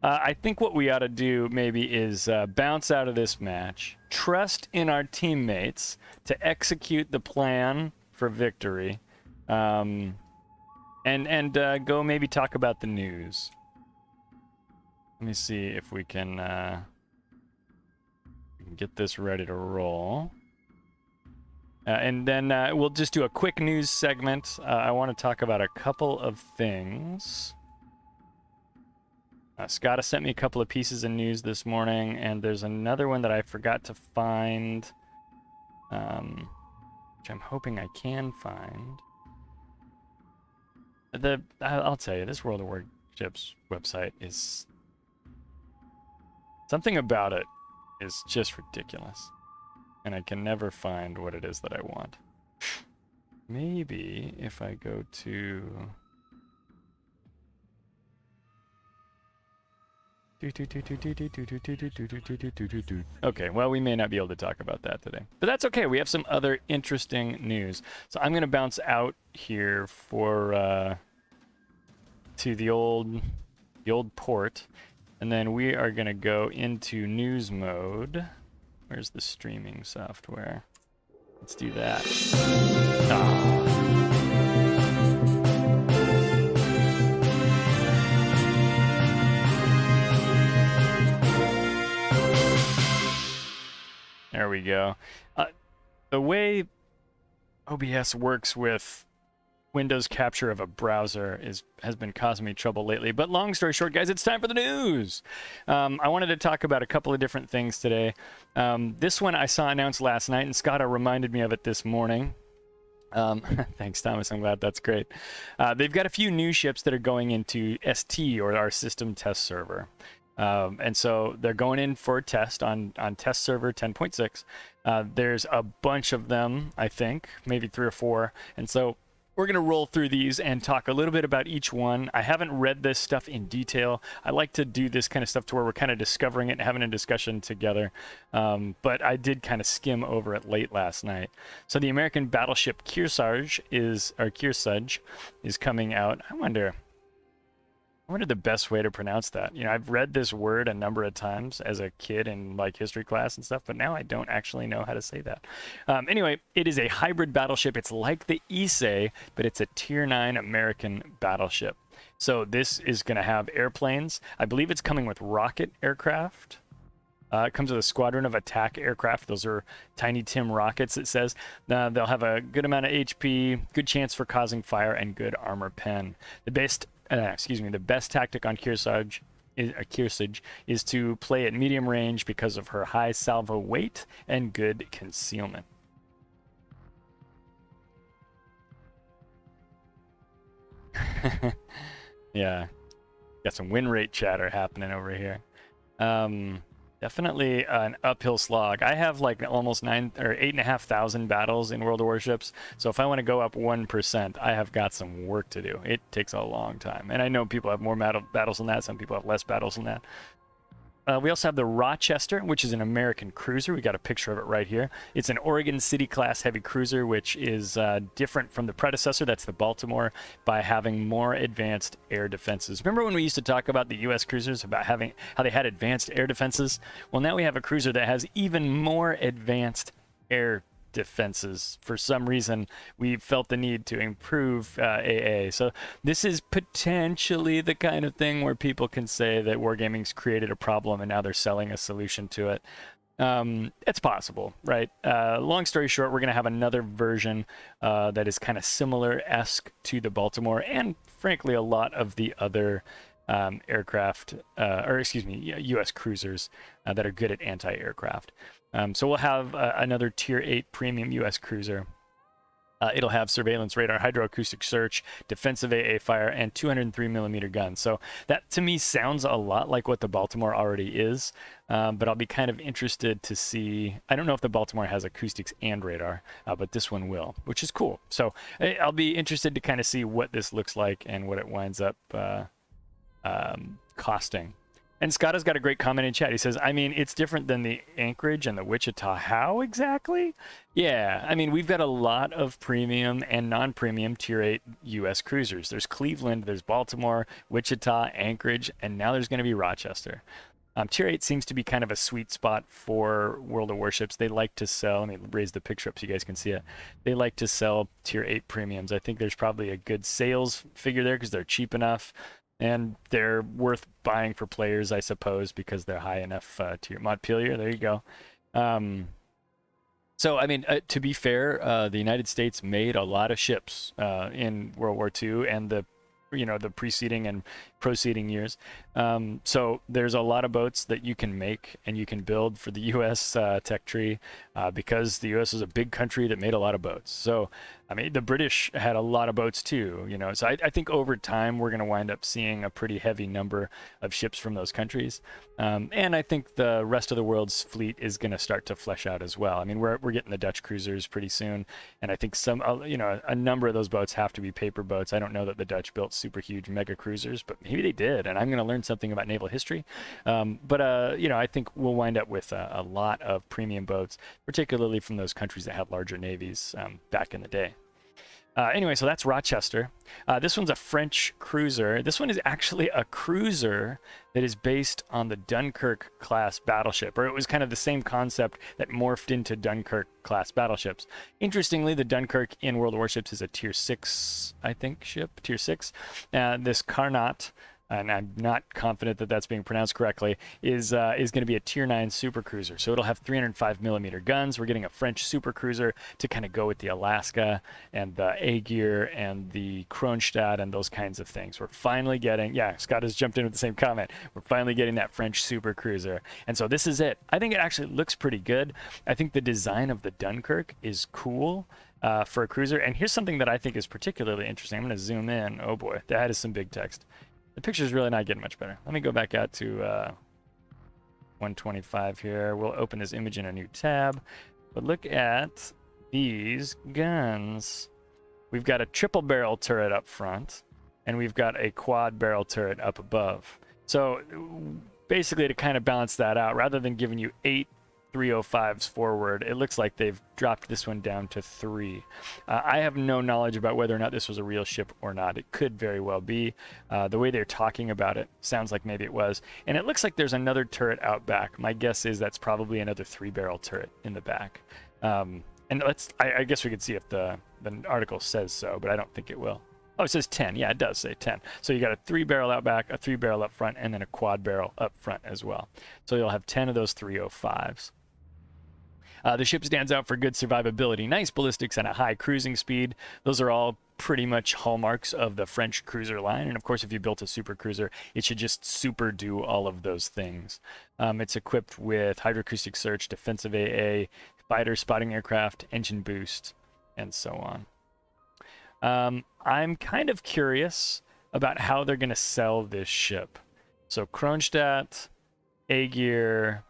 I think what we ought to do maybe is bounce out of this match, trust in our teammates to execute the plan for victory, and go maybe talk about the news. Let me see if we can get this ready to roll. And then we'll just do a quick news segment. I want to talk about a couple of things. Scott has sent me a couple of pieces of news this morning, and there's another one that I forgot to find, which I'm hoping I can find. I'll tell you, this World of Warships website is... something about it is just ridiculous. And I can never find what it is that I want. Maybe if I go to... Okay, well, we may not be able to talk about that today. But that's okay, we have some other interesting news. So I'm going to bounce out here for... to the old port. And then we are going to go into news mode. Where's the streaming software? Let's do that. There we go. The way OBS works with Windows capture of a browser has been causing me trouble lately. But long story short, guys, it's time for the news. I wanted to talk about a couple of different things today. This one I saw announced last night, and Scott reminded me of it this morning. Thanks, Thomas. I'm glad. That's great. They've got a few new ships that are going into ST, or our system test server. And so they're going in for a test on test server 10.6. There's a bunch of them, I think, maybe 3 or 4. And so we're going to roll through these and talk a little bit about each one. I haven't read this stuff in detail. I like to do this kind of stuff to where we're kind of discovering it and having a discussion together. But I did kind of skim over it late last night. So the American battleship Kearsarge is coming out. I wonder the best way to pronounce that. You know, I've read this word a number of times as a kid in like history class and stuff, but now I don't actually know how to say that. Anyway, it is a hybrid battleship. It's like the Issei, but it's a Tier 9 American battleship. So this is going to have airplanes. I believe it's coming with rocket aircraft. It comes with a squadron of attack aircraft. Those are Tiny Tim rockets, it says. They'll have a good amount of HP, good chance for causing fire, and good armor pen. The best tactic on Kearsarge is to play at medium range because of her high salvo weight and good concealment. Yeah, got some win rate chatter happening over here. Definitely an uphill slog. I have like almost 8,500 battles in World of Warships. So if I want to go up 1%, I have got some work to do. It takes a long time. And I know people have more battles than that. Some people have less battles than that. We also have the Rochester, which is an American cruiser. We got a picture of it right here. It's an Oregon City class heavy cruiser, which is different from the predecessor. That's the Baltimore, by having more advanced air defenses. Remember when we used to talk about the U.S. cruisers, about how they had advanced air defenses? Well, now we have a cruiser that has even more advanced air defenses. For some reason, we felt the need to improve AA. So this is potentially the kind of thing where people can say that Wargaming's created a problem and now they're selling a solution to it. It's possible, right? Long story short, we're going to have another version that is kind of similar-esque to the Baltimore, and frankly, a lot of the other U.S. cruisers that are good at anti-aircraft. So we'll have another Tier 8 premium U.S. cruiser. It'll have surveillance radar, hydroacoustic search, defensive AA fire, and 203mm guns. So that, to me, sounds a lot like what the Baltimore already is. But I'll be kind of interested to see. I don't know if the Baltimore has acoustics and radar, but this one will, which is cool. So I'll be interested to kind of see what this looks like and what it winds up costing. And Scott has got a great comment in chat. He says, I mean, it's different than the Anchorage and the Wichita. How exactly? Yeah, I mean, we've got a lot of premium and non-premium Tier 8 U.S. cruisers. There's Cleveland, there's Baltimore, Wichita, Anchorage, and now there's going to be Rochester. Tier 8 seems to be kind of a sweet spot for World of Warships. They like to sell, let me raise the picture up so you guys can see it. They like to sell Tier 8 premiums. I think there's probably a good sales figure there because they're cheap enough. And they're worth buying for players, I suppose, because they're high enough tier. Montpelier, there you go. So, I mean, to be fair, the United States made a lot of ships in World War II and the preceding and proceeding years. So there's a lot of boats that you can make and you can build for the U.S. Tech tree because the U.S. is a big country that made a lot of boats. So, I mean, the British had a lot of boats too, So I think over time we're going to wind up seeing a pretty heavy number of ships from those countries. And I think the rest of the world's fleet is going to start to flesh out as well. I mean, we're getting the Dutch cruisers pretty soon. And I think a number of those boats have to be paper boats. I don't know that the Dutch built super huge mega cruisers, but maybe they did. And I'm going to learn something about naval history. I think we'll wind up with a lot of premium boats, particularly from those countries that had larger navies back in the day. Anyway, so that's Rochester. This one's a French cruiser. This one is actually a cruiser that is based on the Dunkirk class battleship, or it was kind of the same concept that morphed into Dunkirk class battleships. Interestingly, the Dunkirk in World Warships is a tier 6, I think, ship, tier 6. This Carnot, and I'm not confident that that's being pronounced correctly, is going to be a tier 9 super cruiser. So it'll have 305 millimeter guns. We're getting a French super cruiser to kind of go with the Alaska and the Aegir and the Kronstadt and those kinds of things. We're finally getting, Scott has jumped in with the same comment. We're finally getting that French super cruiser. And so this is it. I think it actually looks pretty good. I think the design of the Dunkirk is cool. For a cruiser. And here's something that I think is particularly interesting. I'm going to zoom in. Oh boy, that is some big text. The picture's really not getting much better. Let me go back out to 125 here. We'll open this image in a new tab. But look at these guns. We've got a triple barrel turret up front, and we've got a quad barrel turret up above. So basically to kind of balance that out, rather than giving you 8 305s forward, it looks like they've dropped this one down to 3. I have no knowledge about whether or not this was a real ship or not. It could very well be. The way they're talking about it sounds like maybe it was. And it looks like there's another turret out back. My guess is that's probably another 3-barrel turret in the back. And I guess we could see if the article says so, but I don't think it will. Oh, it says 10. Yeah, it does say 10. So you got a 3-barrel out back, a 3-barrel up front, and then a quad barrel up front as well. So you'll have 10 of those 305s. The ship stands out for good survivability, nice ballistics, and a high cruising speed. Those are all pretty much hallmarks of the French cruiser line. And of course, if you built a super cruiser, it should just super do all of those things. It's equipped with hydroacoustic search, defensive AA, fighter spotting aircraft, engine boost, and so on. I'm kind of curious about how they're going to sell this ship. So Kronstadt, Aegir,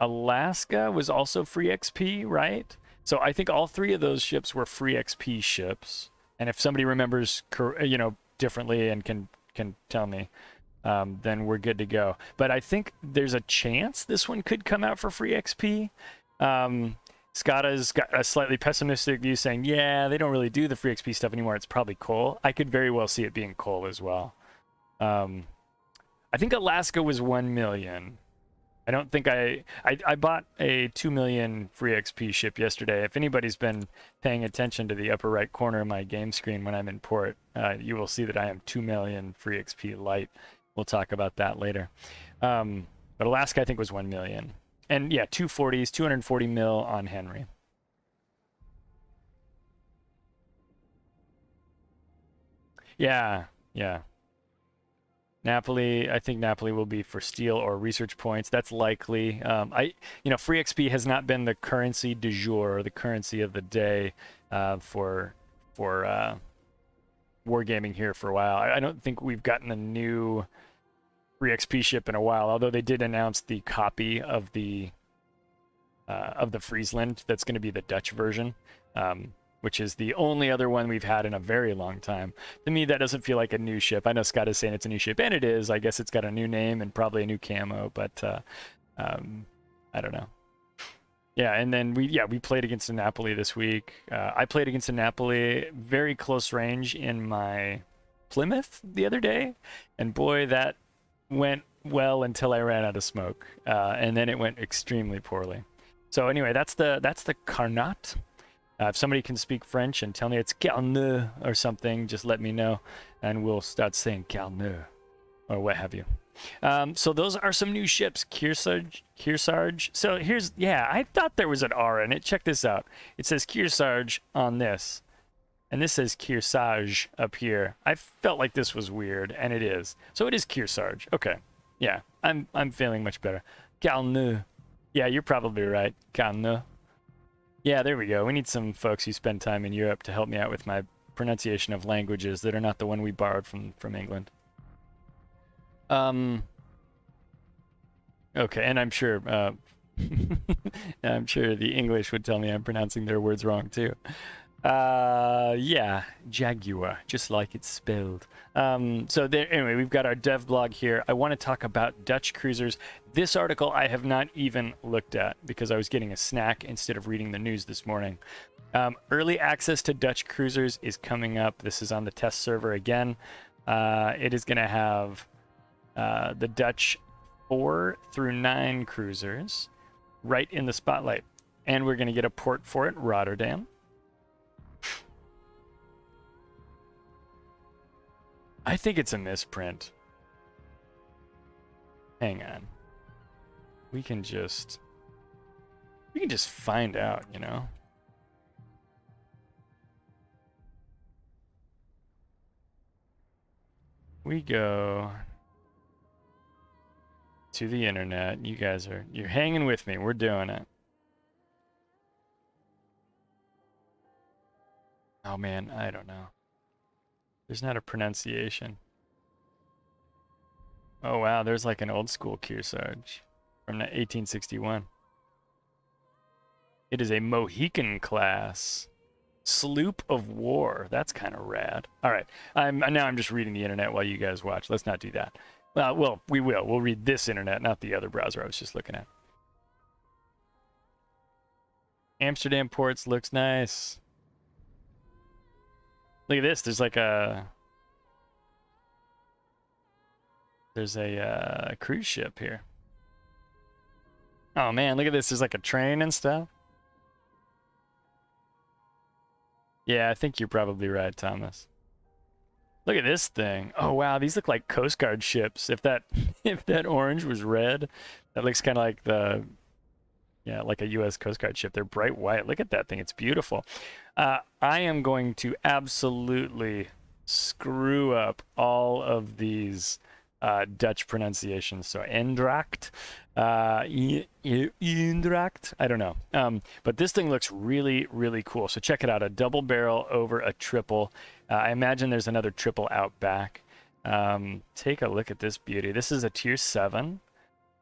Alaska was also free XP, right? So I think all 3 of those ships were free XP ships. And if somebody remembers, differently and can tell me, then we're good to go. But I think there's a chance this one could come out for free XP. Scotta's got a slightly pessimistic view saying, yeah, they don't really do the free XP stuff anymore. It's probably coal. I could very well see it being coal as well. I think Alaska was 1 million. I don't think I bought a 2 million free XP ship yesterday. If anybody's been paying attention to the upper right corner of my game screen when I'm in port, you will see that I am 2 million free XP light. We'll talk about that later. But Alaska, I think, was 1 million. And yeah, 240s, 240 mil on Henry. Yeah. Napoli, I think Napoli will be for steel or research points. That's likely. Free XP has not been the currency du jour, the currency of the day for wargaming here for a while. I don't think we've gotten a new free XP ship in a while, although they did announce the copy of the Friesland that's going to be the Dutch version. Which is the only other one we've had in a very long time. To me, that doesn't feel like a new ship. I know Scott is saying it's a new ship, and it is. I guess it's got a new name and probably a new camo, but I don't know. Yeah, and then we played against Napoli this week. I played against Napoli very close range in my Plymouth the other day, and boy, that went well until I ran out of smoke, and then it went extremely poorly. So anyway, that's the Carnot. If somebody can speak French and tell me it's Carnot or something, just let me know, and we'll start saying Carnot. or what have you. So those are some new ships. Kearsarge. So here's, yeah, I thought there was an R in it. Check this out. It says Kearsarge on this. And this says Kearsarge up here. I felt like this was weird, and it is. So it is Kearsarge. Okay. Yeah, I'm feeling much better. Calneux. Yeah, you're probably right. Calneux. Yeah, there we go. We need some folks who spend time in Europe to help me out with my pronunciation of languages that are not the one we borrowed from England. Okay, and I'm sure I'm sure the English would tell me I'm pronouncing their words wrong too. Yeah, Jaguar, just like it's spelled. So there, anyway, we've got our dev blog here. I want to talk about Dutch cruisers. This article I have not even looked at because I was getting a snack instead of reading the news this morning. Early access to Dutch cruisers is coming up. This is on the test server again. It is going to have the Dutch 4 through 9 cruisers right in the spotlight. And we're going to get a port for it, Rotterdam. I think it's a misprint. Hang on. We can just find out, you know? We go to the internet. You guys you're hanging with me. We're doing it. Oh man, I don't know. There's not a pronunciation. Oh wow, there's like an old school Kearsarge from 1861. It is a Mohican class sloop of war. That's kind of rad. All right, I'm just reading the internet while you guys watch. Let's not do that. Well, we will. We'll read this internet, not the other browser I was just looking at. Amsterdam ports looks nice. Look at this. There's like a cruise ship here. Oh man, look at this. There's like a train and stuff. Yeah, I think you're probably right, Thomas. Look at this thing. Oh wow, these look like Coast Guard ships. If that orange was red, that looks kind of like like a U.S. Coast Guard ship. They're bright white. Look at that thing. It's beautiful. I am going to absolutely screw up all of these Dutch pronunciations. So Eendracht, Eendracht, I don't know. But this thing looks really, really cool. So check it out. A double barrel over a triple. I imagine there's another triple out back. Take a look at this beauty. This is a tier 7.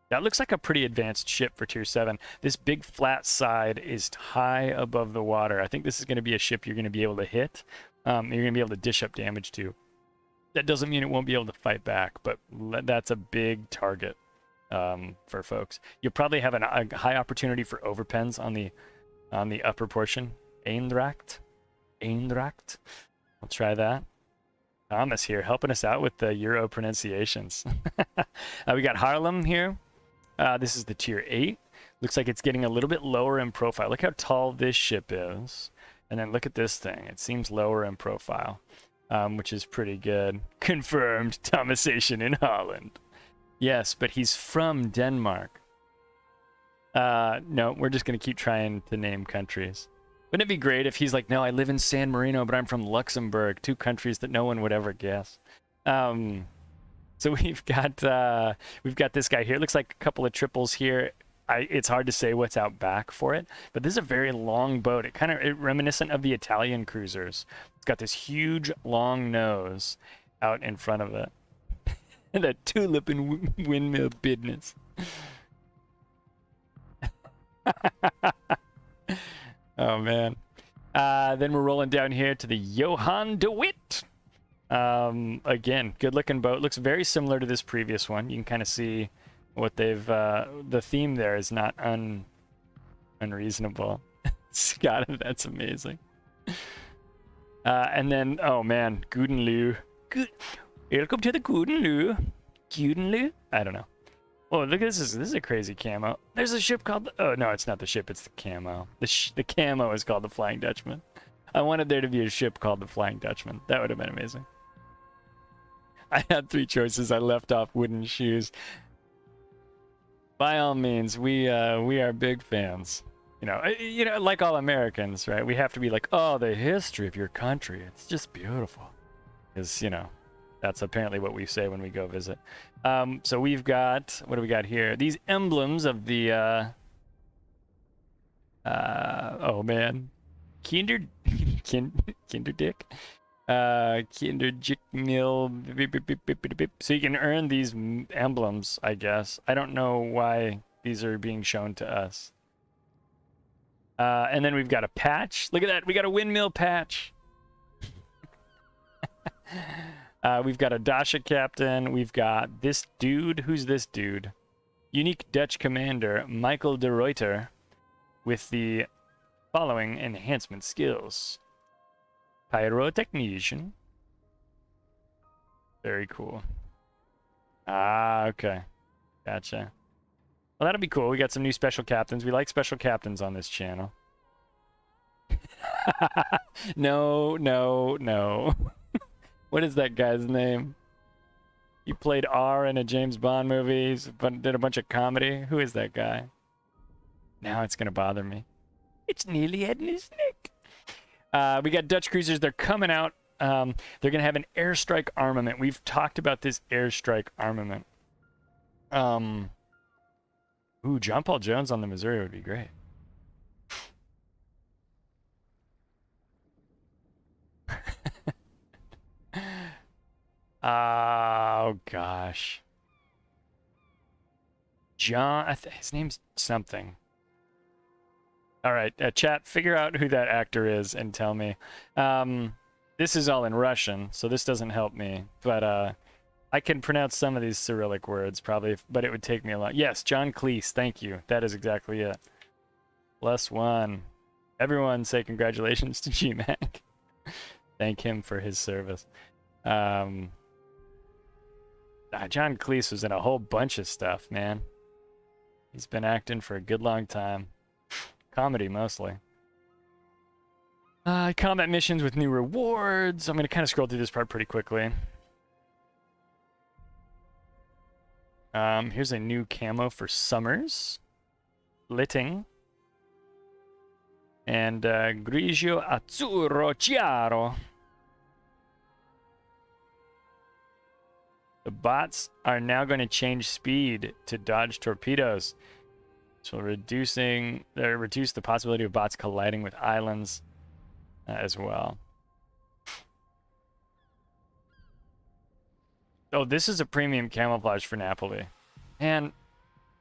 That looks like a pretty advanced ship for tier 7. This big flat side is high above the water. I think this is going to be a ship you're going to be able to hit. You're going to be able to dish up damage to. That doesn't mean it won't be able to fight back, but that's a big target for folks. You'll probably have a high opportunity for overpens on the upper portion. Eendracht. I'll try that. Thomas here helping us out with the Euro pronunciations. We got Haarlem here. This is the tier 8. Looks like it's getting a little bit lower in profile. Look how tall this ship is. And then look at this thing. It seems lower in profile, which is pretty good. Confirmed Thomasation in Holland. Yes, but he's from Denmark. No, we're just going to keep trying to name countries. Wouldn't it be great if he's like, no, I live in San Marino, but I'm from Luxembourg, 2 countries that no one would ever guess. So we've got this guy here. It looks like a couple of triples here. It's hard to say what's out back for it, but this is a very long boat. It kind of reminiscent of the Italian cruisers. It's got this huge long nose out in front of it. And that tulip and windmill business. Oh man. Then we're rolling down here to the Johan de Witt. Again, good looking boat. Looks very similar to this previous one. You can kind of see what they've the theme there is not unreasonable. Scott, that's amazing. And then, oh man, Gudenlu. Welcome to the Gudenlu. I don't know. Oh, look at this. This is a crazy camo. There's a ship called... Oh, no, it's not the ship. It's the camo. The camo is called the Flying Dutchman. I wanted there to be a ship called the Flying Dutchman. That would have been amazing. I had three choices. I left off wooden shoes. By all means, we are big fans. Like all Americans, right? We have to be like, oh, the history of your country. It's just beautiful. Because, that's apparently what we say when we go visit. So we've got, what do we got here? These emblems of the, oh man, Kinderdick, Kinderdick Mill. So you can earn these emblems, I guess. I don't know why these are being shown to us. And then we've got a patch. Look at that. We got a windmill patch. We've got a Dasha captain. We've got this dude. Who's this dude? Unique Dutch commander, Michael de Ruyter, with the following enhancement skills. Pyrotechnician. Very cool. Ah, okay. Gotcha. Well, that'll be cool. We got some new special captains. We like special captains on this channel. No, no, no. What is that guy's name? He played R in a James Bond movie, but did a bunch of comedy. Who is that guy? Now it's going to bother me. It's nearly heading his neck. We got Dutch cruisers. They're coming out. They're going to have an airstrike armament. We've talked about this airstrike armament. Ooh, John Paul Jones on the Missouri would be great. Oh, gosh. John, his name's something. All right, chat, figure out who that actor is and tell me. This is all in Russian, so this doesn't help me. But I can pronounce some of these Cyrillic words, probably, but it would take me a lot. Yes, John Cleese, thank you. That is exactly it. +1. Everyone say congratulations to G-Mac. Thank him for his service. John Cleese was in a whole bunch of stuff, man. He's been acting for a good long time. Comedy, mostly. Combat missions with new rewards. I'm going to kind of scroll through this part pretty quickly. Here's a new camo for Summers. Litting. And Grigio Azzurro Chiaro. The bots are now going to change speed to dodge torpedoes. So reduce the possibility of bots colliding with islands as well. Oh, this is a premium camouflage for Napoli. And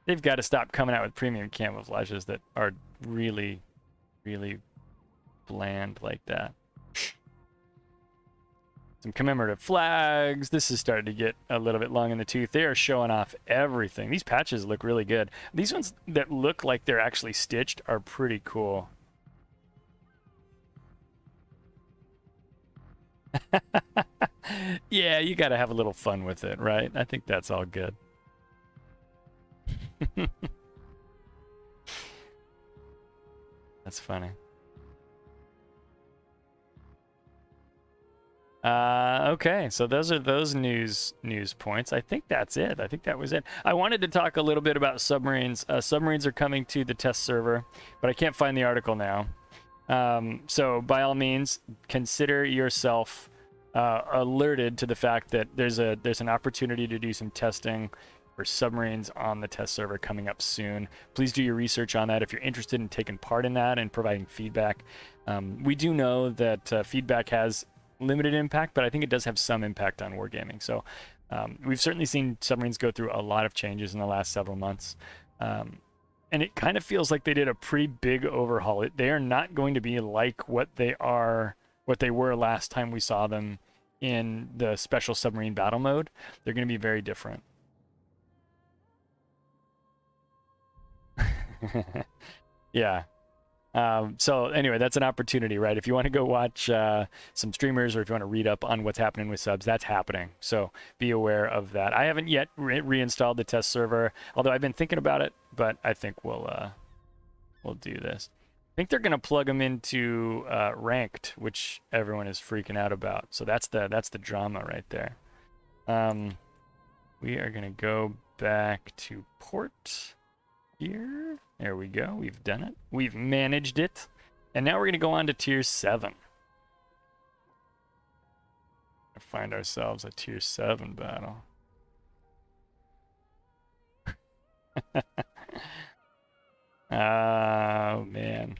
they've got to stop coming out with premium camouflages that are really, really bland like that. Some commemorative flags. This is starting to get a little bit long in the tooth. They are showing off everything. These patches look really good. These ones that look like they're actually stitched are pretty cool. Yeah, you got to have a little fun with it, right? I think that's all good. That's funny. Okay, so those are those news points. I think that's it. I think that was it. I wanted to talk a little bit about submarines. Submarines are coming to the test server, but I can't find the article now. So by all means, consider yourself alerted to the fact that there's an opportunity to do some testing for submarines on the test server coming up soon. Please do your research on that if you're interested in taking part in that and providing feedback. We do know that feedback has limited impact, but I think it does have some impact on wargaming. So we've certainly seen submarines go through a lot of changes in the last several months. And it kind of feels like they did a pretty big overhaul. They are not going to be like what they were last time we saw them in the special submarine battle mode. They're going to be very different. Yeah. So anyway, that's an opportunity, right? If you want to go watch some streamers, or if you want to read up on what's happening with subs, that's happening. So be aware of that. I haven't yet reinstalled the test server, although I've been thinking about it, but I think we'll do this. I think they're going to plug them into ranked, which everyone is freaking out about. So that's the drama right there. We are going to go back to port here. There we go. We've done it. We've managed it. And now we're going to go on to tier 7. Find ourselves a tier 7 battle. Oh, man.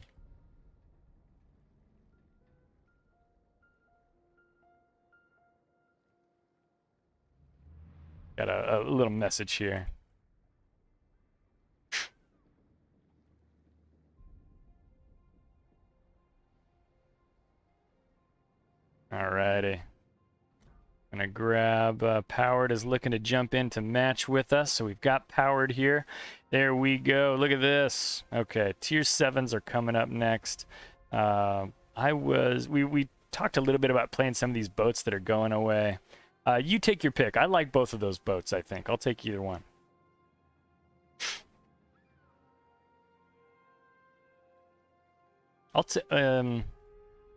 Got a little message here. Alrighty. Gonna grab Powered is looking to jump in to match with us. So we've got Powered here. There we go. Look at this. Okay, tier 7s are coming up next. We talked a little bit about playing some of these boats that are going away. You take your pick. I like both of those boats, I think. I'll take either one.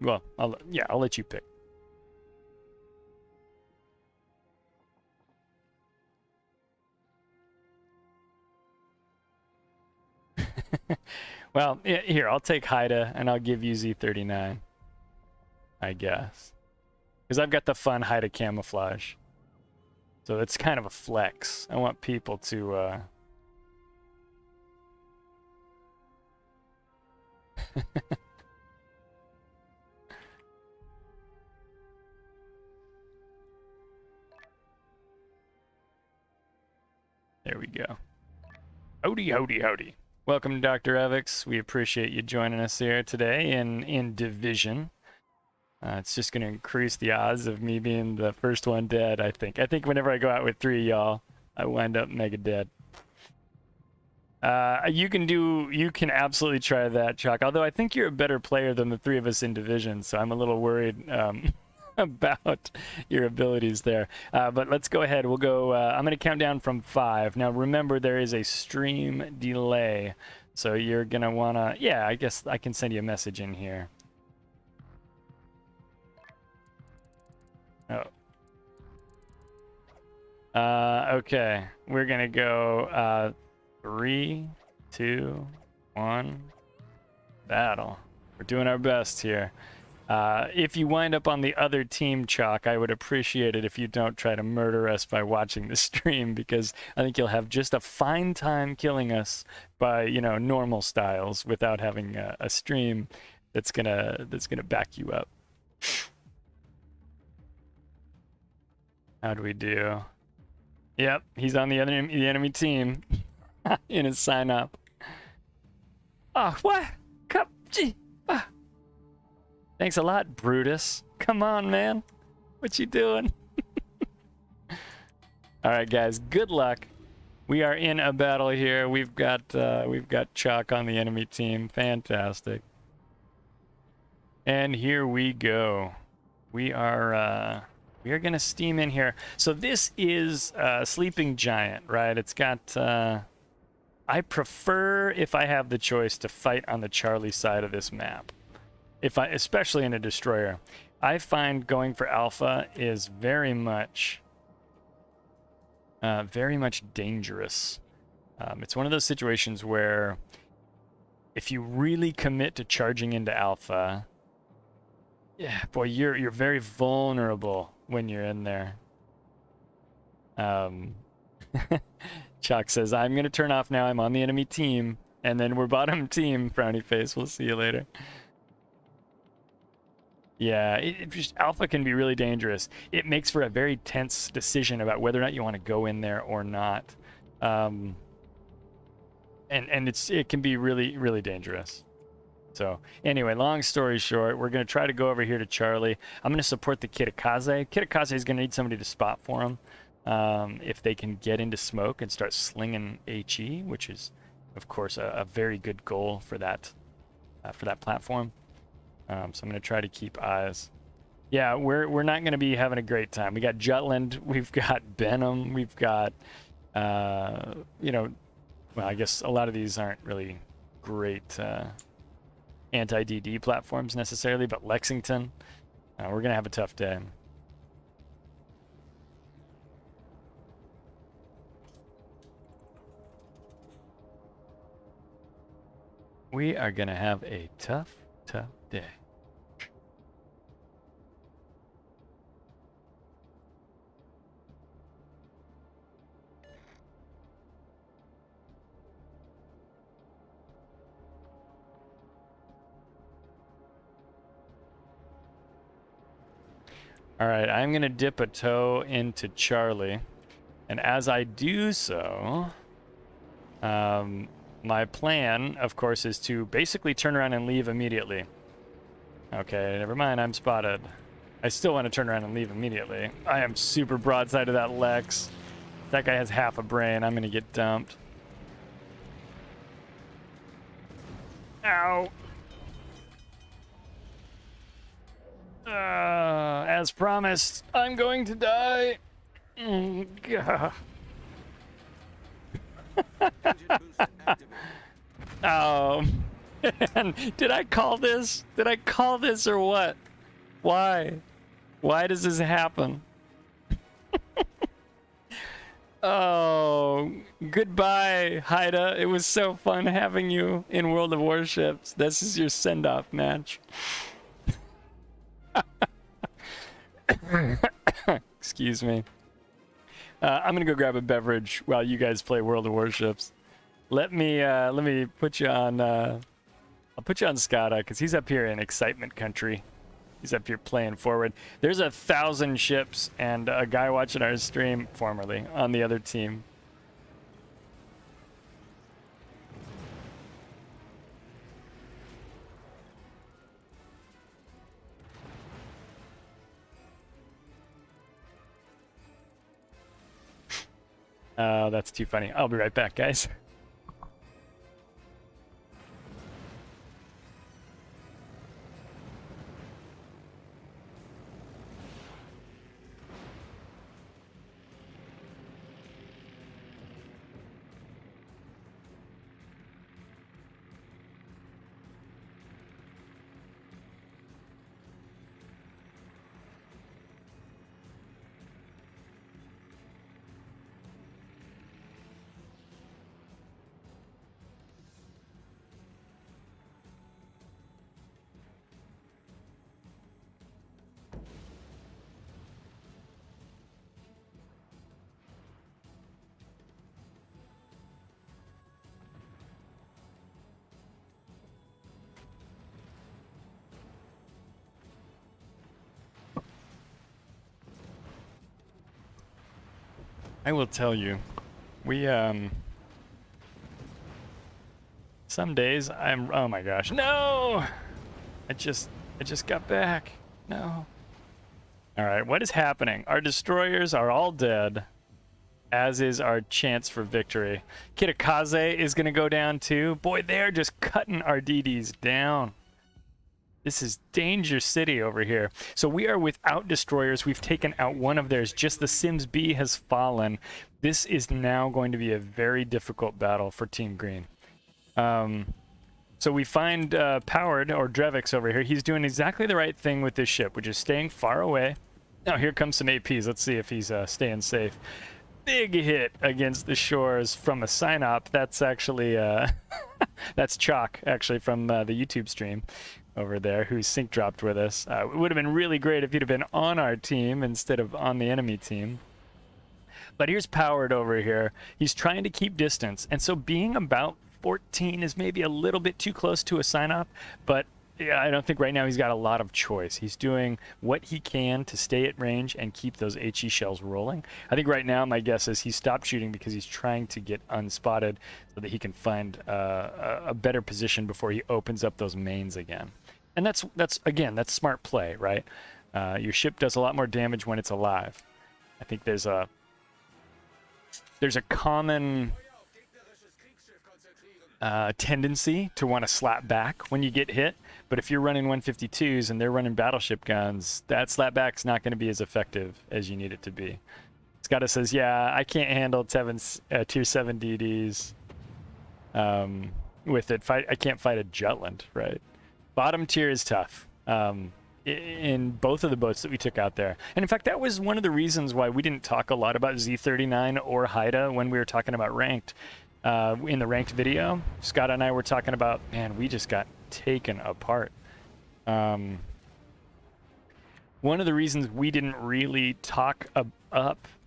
Well, I'll let you pick. Well, here, I'll take Haida, and I'll give you Z39, I guess. Because I've got the fun Haida camouflage. So it's kind of a flex. I want people to... There we go. Howdy, howdy, howdy. Welcome, Dr. Evix. We appreciate you joining us here today in Division. It's just going to increase the odds of me being the first one dead, I think. I think whenever I go out with 3 y'all, I wind up mega dead. You can absolutely try that, Chuck. Although I think you're a better player than the 3 of us in Division, so I'm a little worried about your abilities there. But let's go ahead. We'll go, I'm going to count down from 5. Now remember, there is a stream delay. So you're going to want to, yeah, I guess I can send you a message in here. Oh. Okay. We're going to go 3, 2, 1, battle. We're doing our best here. If you wind up on the other team, Chalk, I would appreciate it if you don't try to murder us by watching the stream, because I think you'll have just a fine time killing us by, you know, normal styles without having a stream that's gonna back you up. How do we do? Yep, he's on the enemy team in his sign up. Oh, what? Cup G. Thanks a lot, Brutus. Come on, man. What you doing? All right, guys. Good luck. We are in a battle here. We've got Chalk on the enemy team. Fantastic. And here we go. We are gonna steam in here. So this is Sleeping Giant, right? It's got. I prefer, if I have the choice, to fight on the Charlie side of this map. Especially in a destroyer, I find going for alpha is very much dangerous. It's one of those situations where if you really commit to charging into alpha, yeah, boy, you're very vulnerable when you're in there. Chuck says, I'm gonna turn off now. I'm on the enemy team, and then we're bottom team. Frowny face. We'll see you later. Yeah, just alpha can be really dangerous. It makes for a very tense decision about whether or not you want to go in there or not, and it can be really, really dangerous. So anyway, long story short, we're going to try to go over here to Charlie. I'm going to support the Kitakaze. Kitakaze is going to need somebody to spot for him. If they can get into smoke and start slinging HE, which is, of course, a very good goal for that platform. So I'm going to try to keep eyes. Yeah, we're not going to be having a great time. We got Jutland, we've got Benham, we've got, you know, well, I guess a lot of these aren't really great anti-DD platforms necessarily, but Lexington, we're going to have a tough day. We are gonna have a tough day. All right, I'm gonna dip a toe into Charlie, and as I do so, my plan, of course, is to basically turn around and leave immediately. Okay, never mind, I'm spotted. I still want to turn around and leave immediately. I am super broadside of that Lex. That guy has half a brain. I'm gonna get dumped. Ow. As promised, I'm going to die. Gah. Oh, man. Did I call this? Did I call this or what? Why? Why does this happen? Oh, goodbye, Haida. It was so fun having you in World of Warships. This is your send-off match. Excuse me. I'm gonna go grab a beverage while you guys play World of Warships. Let me put you on. I'll put you on Skada because he's up here in excitement country. He's up here playing forward. There's 1,000 ships and a guy watching our stream, formerly on the other team. Oh, that's too funny. I'll be right back, guys. I will tell you, we some days I'm, oh my gosh, no! I just got back. No. All right, what is happening? Our destroyers are all dead, as is our chance for victory. Kitakaze is gonna go down too. Boy, they're just cutting our DDs down. This is Danger City over here. So we are without destroyers. We've taken out one of theirs. Just the Sims B has fallen. This is now going to be a very difficult battle for Team Green. So we find Powered, or Drevix over here. He's doing exactly the right thing with this ship, which is staying far away. Now here comes some APs. Let's see if he's staying safe. Big hit against the shores from a sign-op. That's actually, that's Chalk, actually, from the YouTube stream over there, who sync dropped with us. It would have been really great if he'd have been on our team instead of on the enemy team. But here's Powered over here. He's trying to keep distance, and so being about 14 is maybe a little bit too close to a sign-up, but yeah, I don't think right now he's got a lot of choice. He's doing what he can to stay at range and keep those HE shells rolling. I think right now my guess is he stopped shooting because he's trying to get unspotted so that he can find a better position before he opens up those mains again. And that's smart play, right? Your ship does a lot more damage when it's alive. I think there's a common tendency to want to slap back when you get hit, but if you're running 152s and they're running battleship guns, that slap back's not going to be as effective as you need it to be. Skada says, yeah, I can't handle tier 7 DDs with it. I can't fight a Jutland, right? Bottom tier is tough in both of the boats that we took out there. And in fact, that was one of the reasons why we didn't talk a lot about Z39 or Haida when we were talking about ranked. in the ranked video. Scott and I were talking about, man, we just got taken apart. One of the reasons we didn't really talk up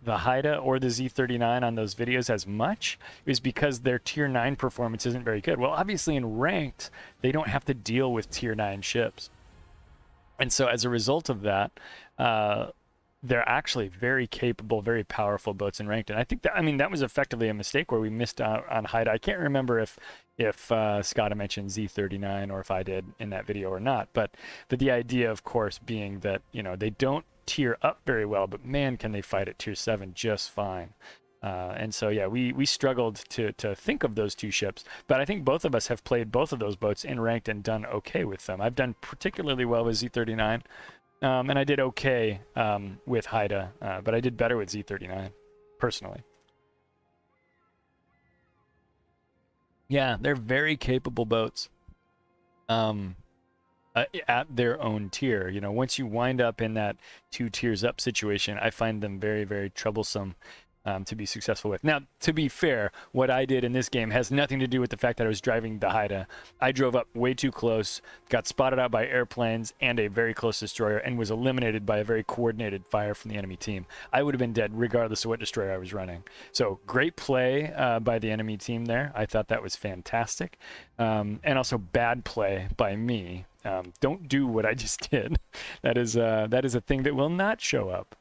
the Haida or the Z39 on those videos as much is because their tier 9 performance isn't very good. Well, obviously in ranked, they don't have to deal with tier 9 ships. And so as a result of that, they're actually very capable, very powerful boats in ranked. And I think that, I mean, that was effectively a mistake where we missed out on Haida. I can't remember if Scott mentioned Z39 or if I did in that video or not. But the idea, of course, being that, you know, they don't tier up very well, but man, can they fight at tier 7 just fine. And so, yeah, we struggled to think of those two ships, but I think both of us have played both of those boats in ranked and done okay with them. I've done particularly well with Z39, and I did okay with Haida, but I did better with Z39, personally. Yeah, they're very capable boats at their own tier. You know, once you wind up in that 2 tiers up situation, I find them very, very troublesome to be successful with. Now, to be fair, what I did in this game has nothing to do with the fact that I was driving the Haida. I drove up way too close, got spotted out by airplanes and a very close destroyer, and was eliminated by a very coordinated fire from the enemy team. I would have been dead regardless of what destroyer I was running. So great play by the enemy team there. I thought that was fantastic. And also bad play by me. Don't do what I just did. That is a thing that will not show up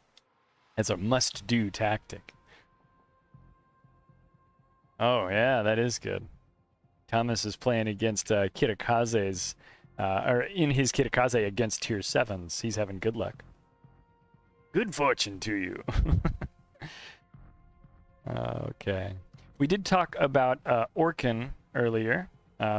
as a must-do tactic. Oh, yeah, that is good. Thomas is playing against Kitakaze's, or in his Kitakaze against tier 7s. He's having good luck. Good fortune to you. Okay. We did talk about Orkin earlier.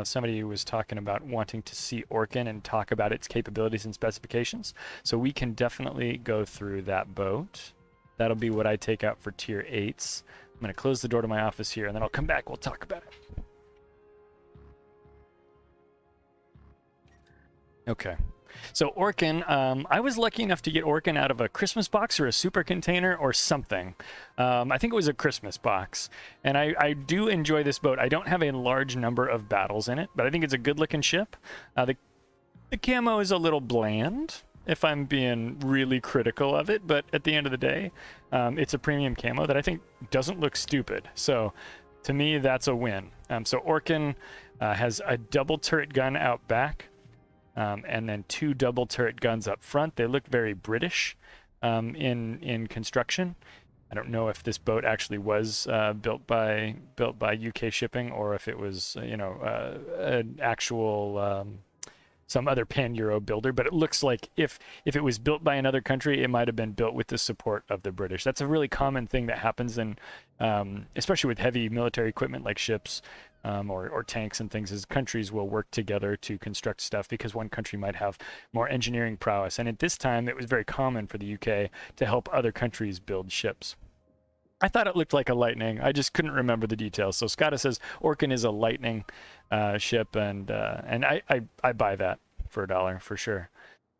Somebody was talking about wanting to see Orkin and talk about its capabilities and specifications. So we can definitely go through that boat. That'll be what I take out for tier 8s. I'm going to close the door to my office here, and then I'll come back. We'll talk about it. Okay. So Orkin, I was lucky enough to get Orkin out of a Christmas box or a super container or something. I think it was a Christmas box. And I do enjoy this boat. I don't have a large number of battles in it, but I think it's a good-looking ship. The camo is a little bland, if I'm being really critical of it, but at the end of the day, it's a premium camo that I think doesn't look stupid. So to me, that's a win. So Orkin has a double turret gun out back, and then 2 double turret guns up front. They look very British in construction. I don't know if this boat actually was built by UK shipping, or if it was an actual some other pan-Euro builder, but it looks like if it was built by another country, it might have been built with the support of the British. That's a really common thing that happens in, especially with heavy military equipment like ships or tanks and things, is countries will work together to construct stuff because one country might have more engineering prowess. And at this time, it was very common for the UK to help other countries build ships. I thought it looked like a Lightning. I just couldn't remember the details. So Scotta says Orkin is a Lightning ship, and I buy that for $1 for sure.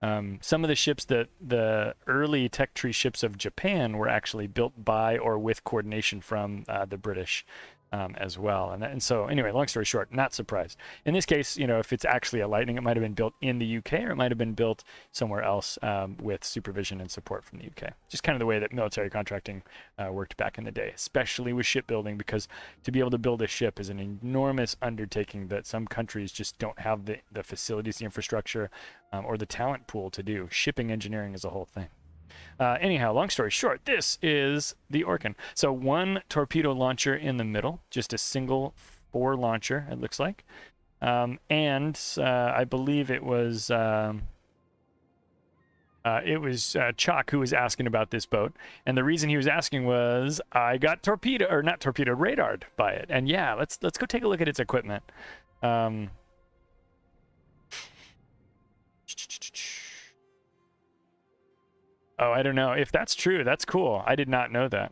Some of the ships that the early tech tree ships of Japan were actually built by or with coordination from the British as well. And so anyway, long story short, not surprised. In this case, you know, if it's actually a Lightning, it might have been built in the UK, or it might have been built somewhere else with supervision and support from the UK. Just kind of the way that military contracting worked back in the day, especially with shipbuilding, because to be able to build a ship is an enormous undertaking that some countries just don't have the facilities, the infrastructure, or the talent pool to do. Shipping engineering is a whole thing. Anyhow, long story short, this is the Orkin. So 1 torpedo launcher in the middle, just a single 4 launcher, it looks like. And I believe it was Chalk who was asking about this boat. And the reason he was asking was, I got radared by it. And yeah, let's go take a look at its equipment. Oh, I don't know. If that's true, that's cool. I did not know that.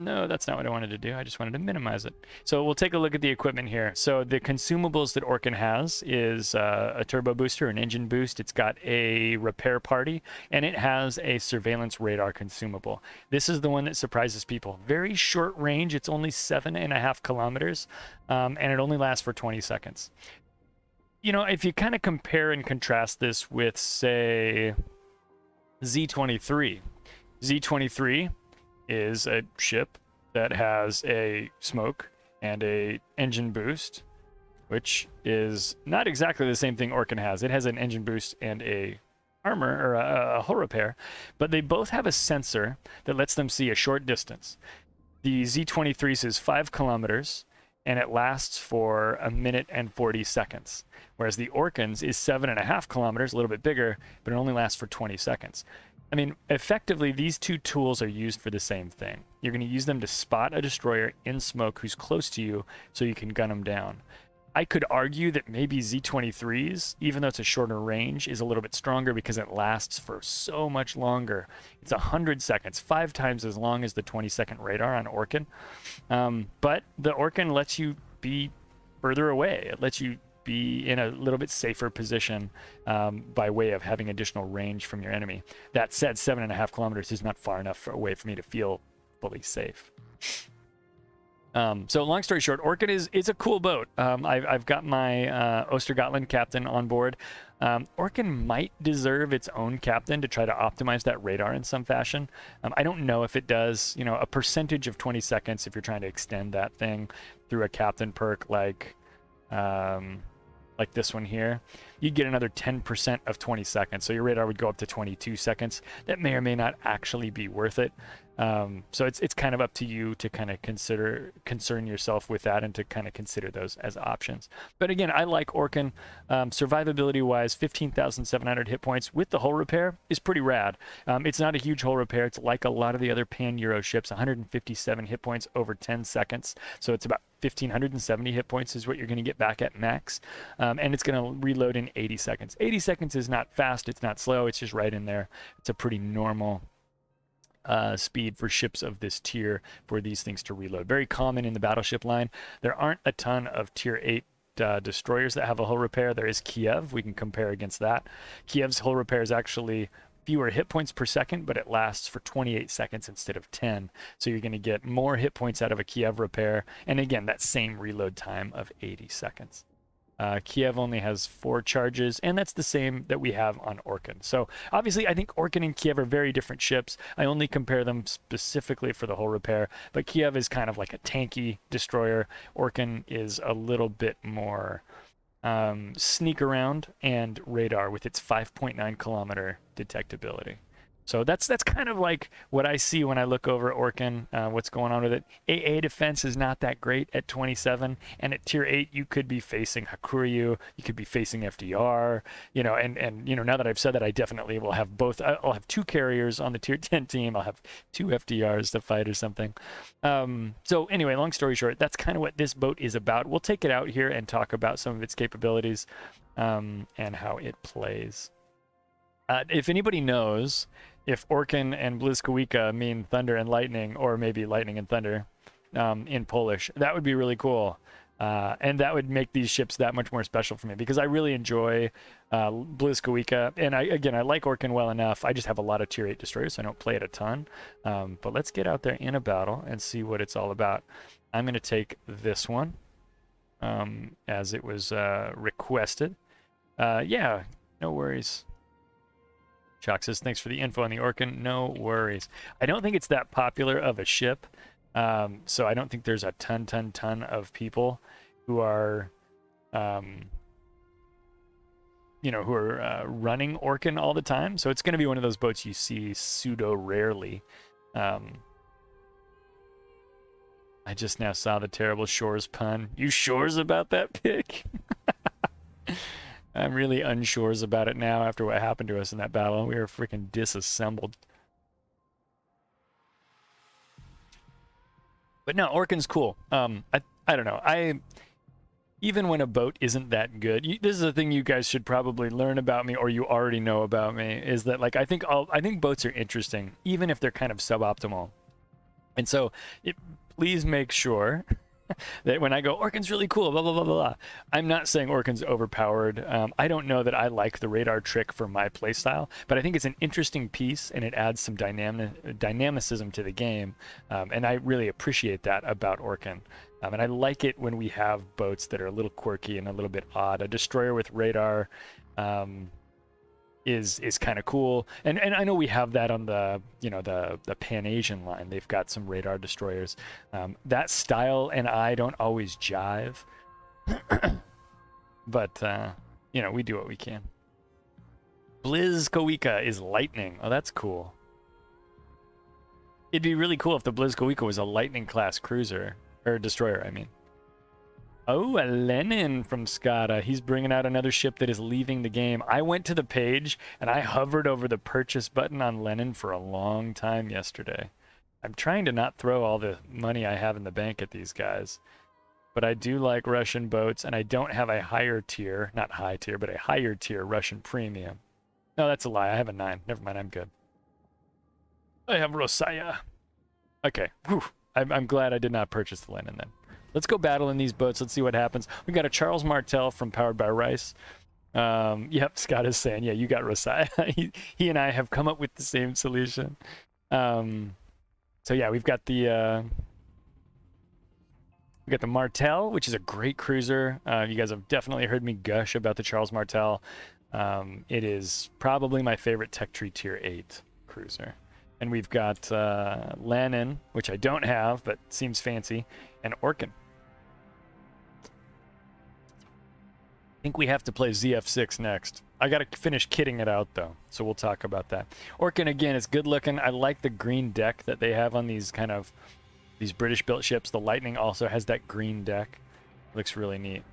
No, that's not what I wanted to do. I just wanted to minimize it. So we'll take a look at the equipment here. So the consumables that Orkin has is a turbo booster, an engine boost. It's got a repair party, and it has a surveillance radar consumable. This is the one that surprises people. Very short range. It's only 7.5 kilometers, and it only lasts for 20 seconds. You know, if you kind of compare and contrast this with, say, Z-23. Z-23 is a ship that has a smoke and a engine boost, which is not exactly the same thing Orkin has. It has an engine boost and a armor or a hull repair, but they both have a sensor that lets them see a short distance. The Z-23's is 5 kilometers and it lasts for 1 minute and 40 seconds, whereas the Orkin's is 7.5 kilometers, a little bit bigger, but it only lasts for 20 seconds. I mean, effectively, these two tools are used for the same thing. You're going to use them to spot a destroyer in smoke who's close to you so you can gun them down. I could argue that maybe Z-23's, even though it's a shorter range, is a little bit stronger because it lasts for so much longer. It's 100 seconds, 5 times as long as the 20-second radar on Orkin. But the Orkin lets you be further away. It lets you be in a little bit safer position by way of having additional range from your enemy. That said, 7.5 kilometers is not far enough away for me to feel fully safe. So long story short, Orkin is a cool boat. I've got my Ostergotland captain on board. Orkin might deserve its own captain to try to optimize that radar in some fashion. I don't know if it does. You know, a percentage of 20 seconds if you're trying to extend that thing through a captain perk like this one here, you'd get another 10% of 20 seconds. So your radar would go up to 22 seconds. That may or may not actually be worth it. So it's kind of up to you to kind of concern yourself with that and to kind of consider those as options. But again, I like Orkin. Survivability wise, 15,700 hit points with the hull repair is pretty rad. It's not a huge hull repair. It's like a lot of the other pan-Euro ships, 157 hit points over 10 seconds. So it's about 1,570 hit points is what you're going to get back at max. And it's going to reload in 80 seconds. 80 seconds is not fast. It's not slow. It's just right in there. It's a pretty normal speed for ships of this tier for these things to reload. Very common in the battleship line. There aren't a ton of tier 8 destroyers that have a hull repair. There is Kiev. We can compare against that. Kiev's hull repair is actually fewer hit points per second, but it lasts for 28 seconds instead of 10. So you're going to get more hit points out of a Kiev repair. And again, that same reload time of 80 seconds. Kiev only has 4 charges, and that's the same that we have on Orkin. So obviously, I think Orkin and Kiev are very different ships. I only compare them specifically for the hull repair, but Kiev is kind of like a tanky destroyer. Orkin is a little bit more sneak around and radar with its 5.9 kilometer detectability. So that's kind of like what I see when I look over Orkin, what's going on with it. AA defense is not that great at 27, and at tier 8 you could be facing Hakuryu, you could be facing FDR, you know, and you know, now that I've said that, I definitely will have both. I'll have 2 carriers on the tier 10 team. I'll have 2 FDRs to fight or something. So anyway, long story short, that's kind of what this boat is about. We'll take it out here and talk about some of its capabilities and how it plays. If anybody knows if Orkin and Bliskowica mean thunder and lightning, or maybe lightning and thunder in Polish, that would be really cool. And that would make these ships that much more special for me, because I really enjoy Bliskowica. And I like Orkin well enough. I just have a lot of tier 8 destroyers, so I don't play it a ton. But let's get out there in a battle and see what it's all about. I'm going to take this one as it was requested. Yeah, no worries. Chalk says, thanks for the info on the Orkin. No worries. I don't think it's that popular of a ship. So I don't think there's a ton of people who are, you know, who are running Orkin all the time. So it's going to be one of those boats you see pseudo rarely. I just now saw the terrible Shores pun. You Shores about that pick? I'm really unshores about it now after what happened to us in that battle. We were freaking disassembled. But no, Orkin's cool. I don't know. Even when a boat isn't that good, this is a thing you guys should probably learn about me, or you already know about me, is that like I think boats are interesting, even if they're kind of suboptimal. And so please make sure that when I go, Orkin's really cool, blah, blah, blah, blah, blah, I'm not saying Orkin's overpowered. I don't know that I like the radar trick for my playstyle, but I think it's an interesting piece and it adds some dynamicism to the game. And I really appreciate that about Orkin. And I like it when we have boats that are a little quirky and a little bit odd. A destroyer with radar is kind of cool, and I know we have that on the the Pan Asian line. They've got some radar destroyers. That style and I don't always jive, but we do what we can. Blizkowika is lightning. Oh, that's cool. It'd be really cool if the Blizkowika was a lightning class cruiser or destroyer, I mean. Oh, a Lenin from Skada. He's bringing out another ship that is leaving the game. I went to the page and I hovered over the purchase button on Lenin for a long time yesterday. I'm trying to not throw all the money I have in the bank at these guys. But I do like Russian boats, and I don't have a higher tier, not high tier, but a higher tier Russian premium. No, that's a lie. I have a 9. Never mind, I'm good. I have Rosaya. Okay. Whew. I'm glad I did not purchase the Lenin then. Let's go battle in these boats. Let's see what happens. We got a Charles Martel from Powered by Rice. Yep, Scott is saying, yeah, you got Rosai. he and I have come up with the same solution. So yeah, we've got the Martel, which is a great cruiser. You guys have definitely heard me gush about the Charles Martel. It is probably my favorite Tech Tree Tier 8 cruiser. And we've got Lenin, which I don't have, but seems fancy, and Orkin. I think we have to play ZF6 next. I got to finish kitting it out, though, so we'll talk about that. Orkin, again, is good looking. I like the green deck that they have on these these British-built ships. The Lightning also has that green deck. Looks really neat.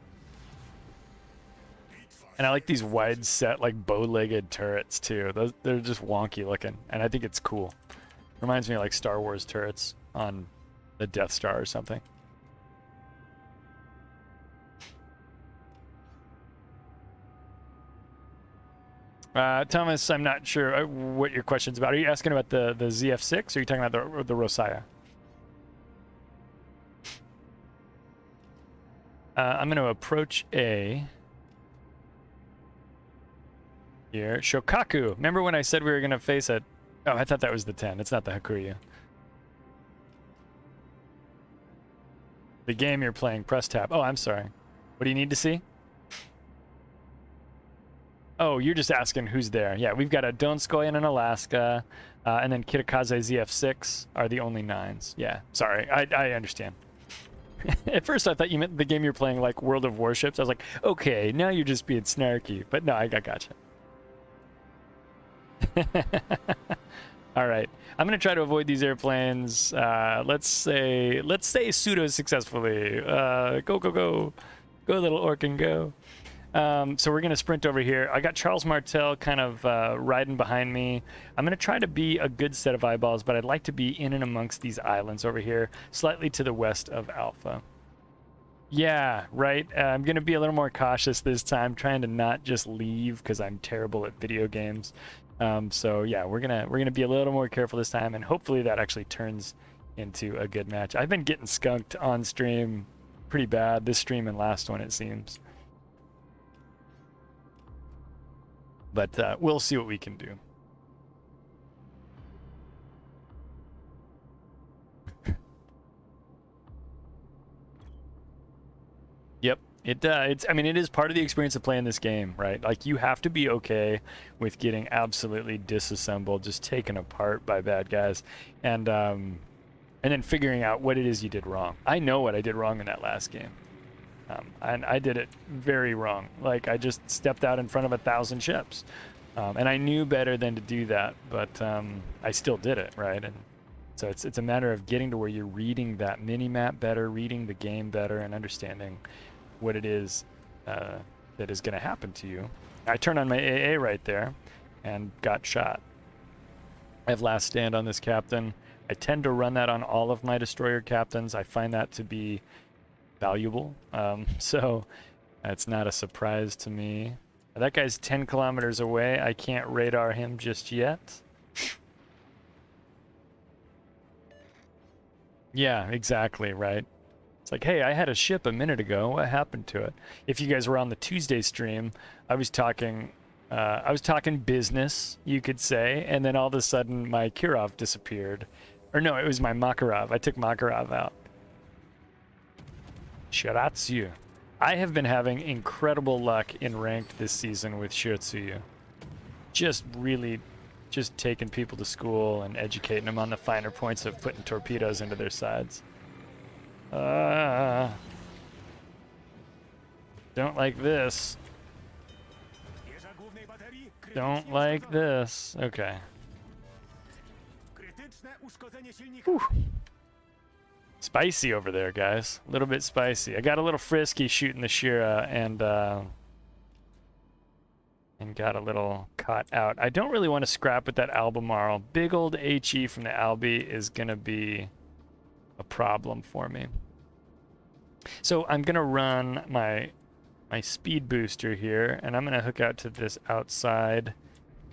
And I like these wide-set, like, bow-legged turrets, too. They're just wonky looking, and I think it's cool. Reminds me of, like, Star Wars turrets on the Death Star or something. Thomas, I'm not sure what your question's about. Are you asking about the ZF6, or are you talking about the Rosaya? I'm going to approach A. Here. Shokaku. Remember when I said we were going to face it? Oh, I thought that was the 10. It's not the Hakuya. The game you're playing, press tab. Oh, I'm sorry. What do you need to see? Oh, you're just asking who's there. Yeah, we've got a Donskoy in Alaska, and then Kitakaze ZF6 are the only 9s. Yeah, sorry. I understand. At first, I thought you meant the game you're playing, like World of Warships. I was like, okay, now you're just being snarky. But no, I gotcha. All right, I'm gonna try to avoid these airplanes. Let's say pseudo successfully. Go, little Orkin, go. So we're gonna sprint over here. I got Charles Martel kind of riding behind me. I'm gonna try to be a good set of eyeballs, but I'd like to be in and amongst these islands over here, slightly to the west of Alpha. Yeah, right. I'm gonna be a little more cautious this time, trying to not just leave because I'm terrible at video games. So yeah, we're gonna be a little more careful this time, and hopefully that actually turns into a good match. I've been getting skunked on stream pretty bad this stream and last one, it seems. But we'll see what we can do. Yep, I mean, it is part of the experience of playing this game, right? Like, you have to be okay with getting absolutely disassembled, just taken apart by bad guys, and then figuring out what it is you did wrong. I know what I did wrong in that last game. And I did it very wrong. Like, I just stepped out in front of 1,000 ships. And I knew better than to do that, but I still did it, right? And so it's a matter of getting to where you're reading that mini-map better, reading the game better, and understanding what it is that is going to happen to you. I turned on my AA right there and got shot. I have last stand on this captain. I tend to run that on all of my destroyer captains. I find that to be valuable, so it's not a surprise to me. That guy's 10 kilometers away. I can't radar him just yet. Yeah, exactly, right. It's like, hey, I had a ship a minute ago. What happened to it? If you guys were on the Tuesday stream, I was talking business, you could say, and then all of a sudden my Kirov disappeared. Or no, it was my Makarov. I took Makarov out. Shiratsuyu. I have been having incredible luck in ranked this season with Shiratsuyu. Just really just taking people to school and educating them on the finer points of putting torpedoes into their sides. Don't like this. Don't like this. Okay. Whew. Spicy over there, guys. A little bit spicy. I got a little frisky shooting the Shira and got a little caught out. I don't really want to scrap with that Albemarle. Big old HE from the Albi is going to be a problem for me. So I'm going to run my speed booster here, and I'm going to hook out to this outside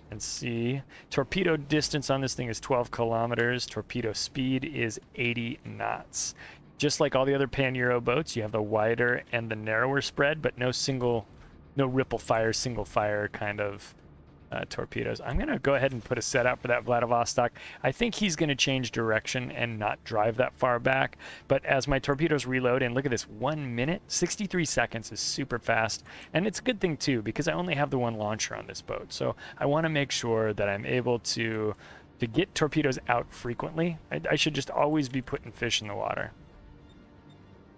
and see. Torpedo distance on this thing is 12 kilometers. Torpedo speed is 80 knots. Just like all the other Pan-Euro boats, you have the wider and the narrower spread, but no ripple fire, single fire kind of torpedoes. I'm going to go ahead and put a set out for that Vladivostok. I think he's going to change direction and not drive that far back. But as my torpedoes reload, and look at this, 1 minute, 63 seconds is super fast. And it's a good thing too, because I only have the one launcher on this boat. So I want to make sure that I'm able to get torpedoes out frequently. I should just always be putting fish in the water.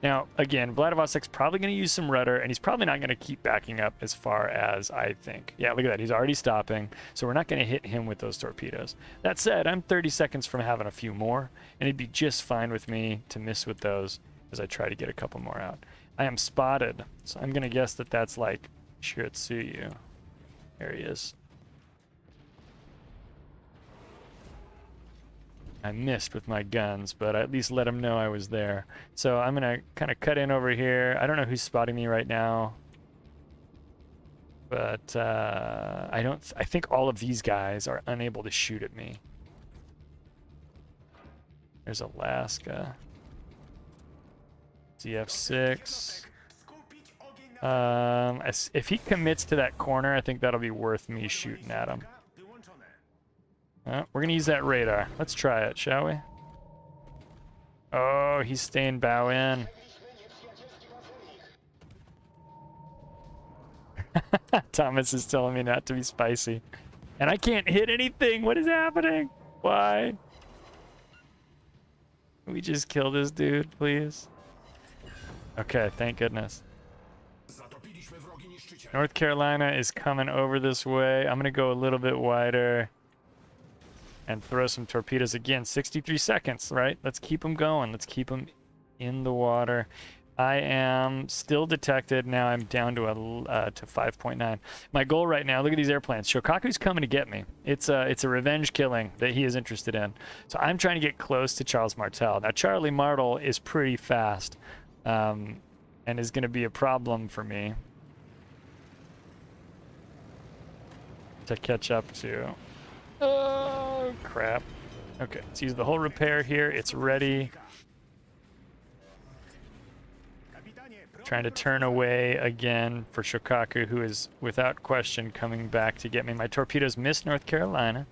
Now, again, Vladivostok's probably going to use some rudder, and he's probably not going to keep backing up as far as I think. Yeah, look at that. He's already stopping, so we're not going to hit him with those torpedoes. That said, I'm 30 seconds from having a few more, and it'd be just fine with me to miss with those as I try to get a couple more out. I am spotted, so I'm going to guess that that's like Shiratsuyu. There he is. I missed with my guns, but I at least let him know I was there. So I'm going to kind of cut in over here. I don't know who's spotting me right now. But I think all of these guys are unable to shoot at me. There's Alaska. ZF6. If he commits to that corner, I think that'll be worth me shooting at him. We're going to use that radar. Let's try it, shall we? Oh, he's staying bow in. Thomas is telling me not to be spicy. And I can't hit anything. What is happening? Why? Can we just kill this dude, please? Okay, thank goodness. North Carolina is coming over this way. I'm going to go a little bit wider and throw some torpedoes again. 63 seconds, right? Let's keep them going. Let's keep them in the water. I am still detected. Now I'm down to 5.9. My goal right now, look at these airplanes. Shokaku's coming to get me. It's a revenge killing that he is interested in. So I'm trying to get close to Charles Martel. Now Charlie Martel is pretty fast and is going to be a problem for me to catch up to. Oh, crap. Okay, let's use the hull repair here. It's ready. Trying to turn away again for Shokaku, who is without question coming back to get me. My torpedoes missed North Carolina.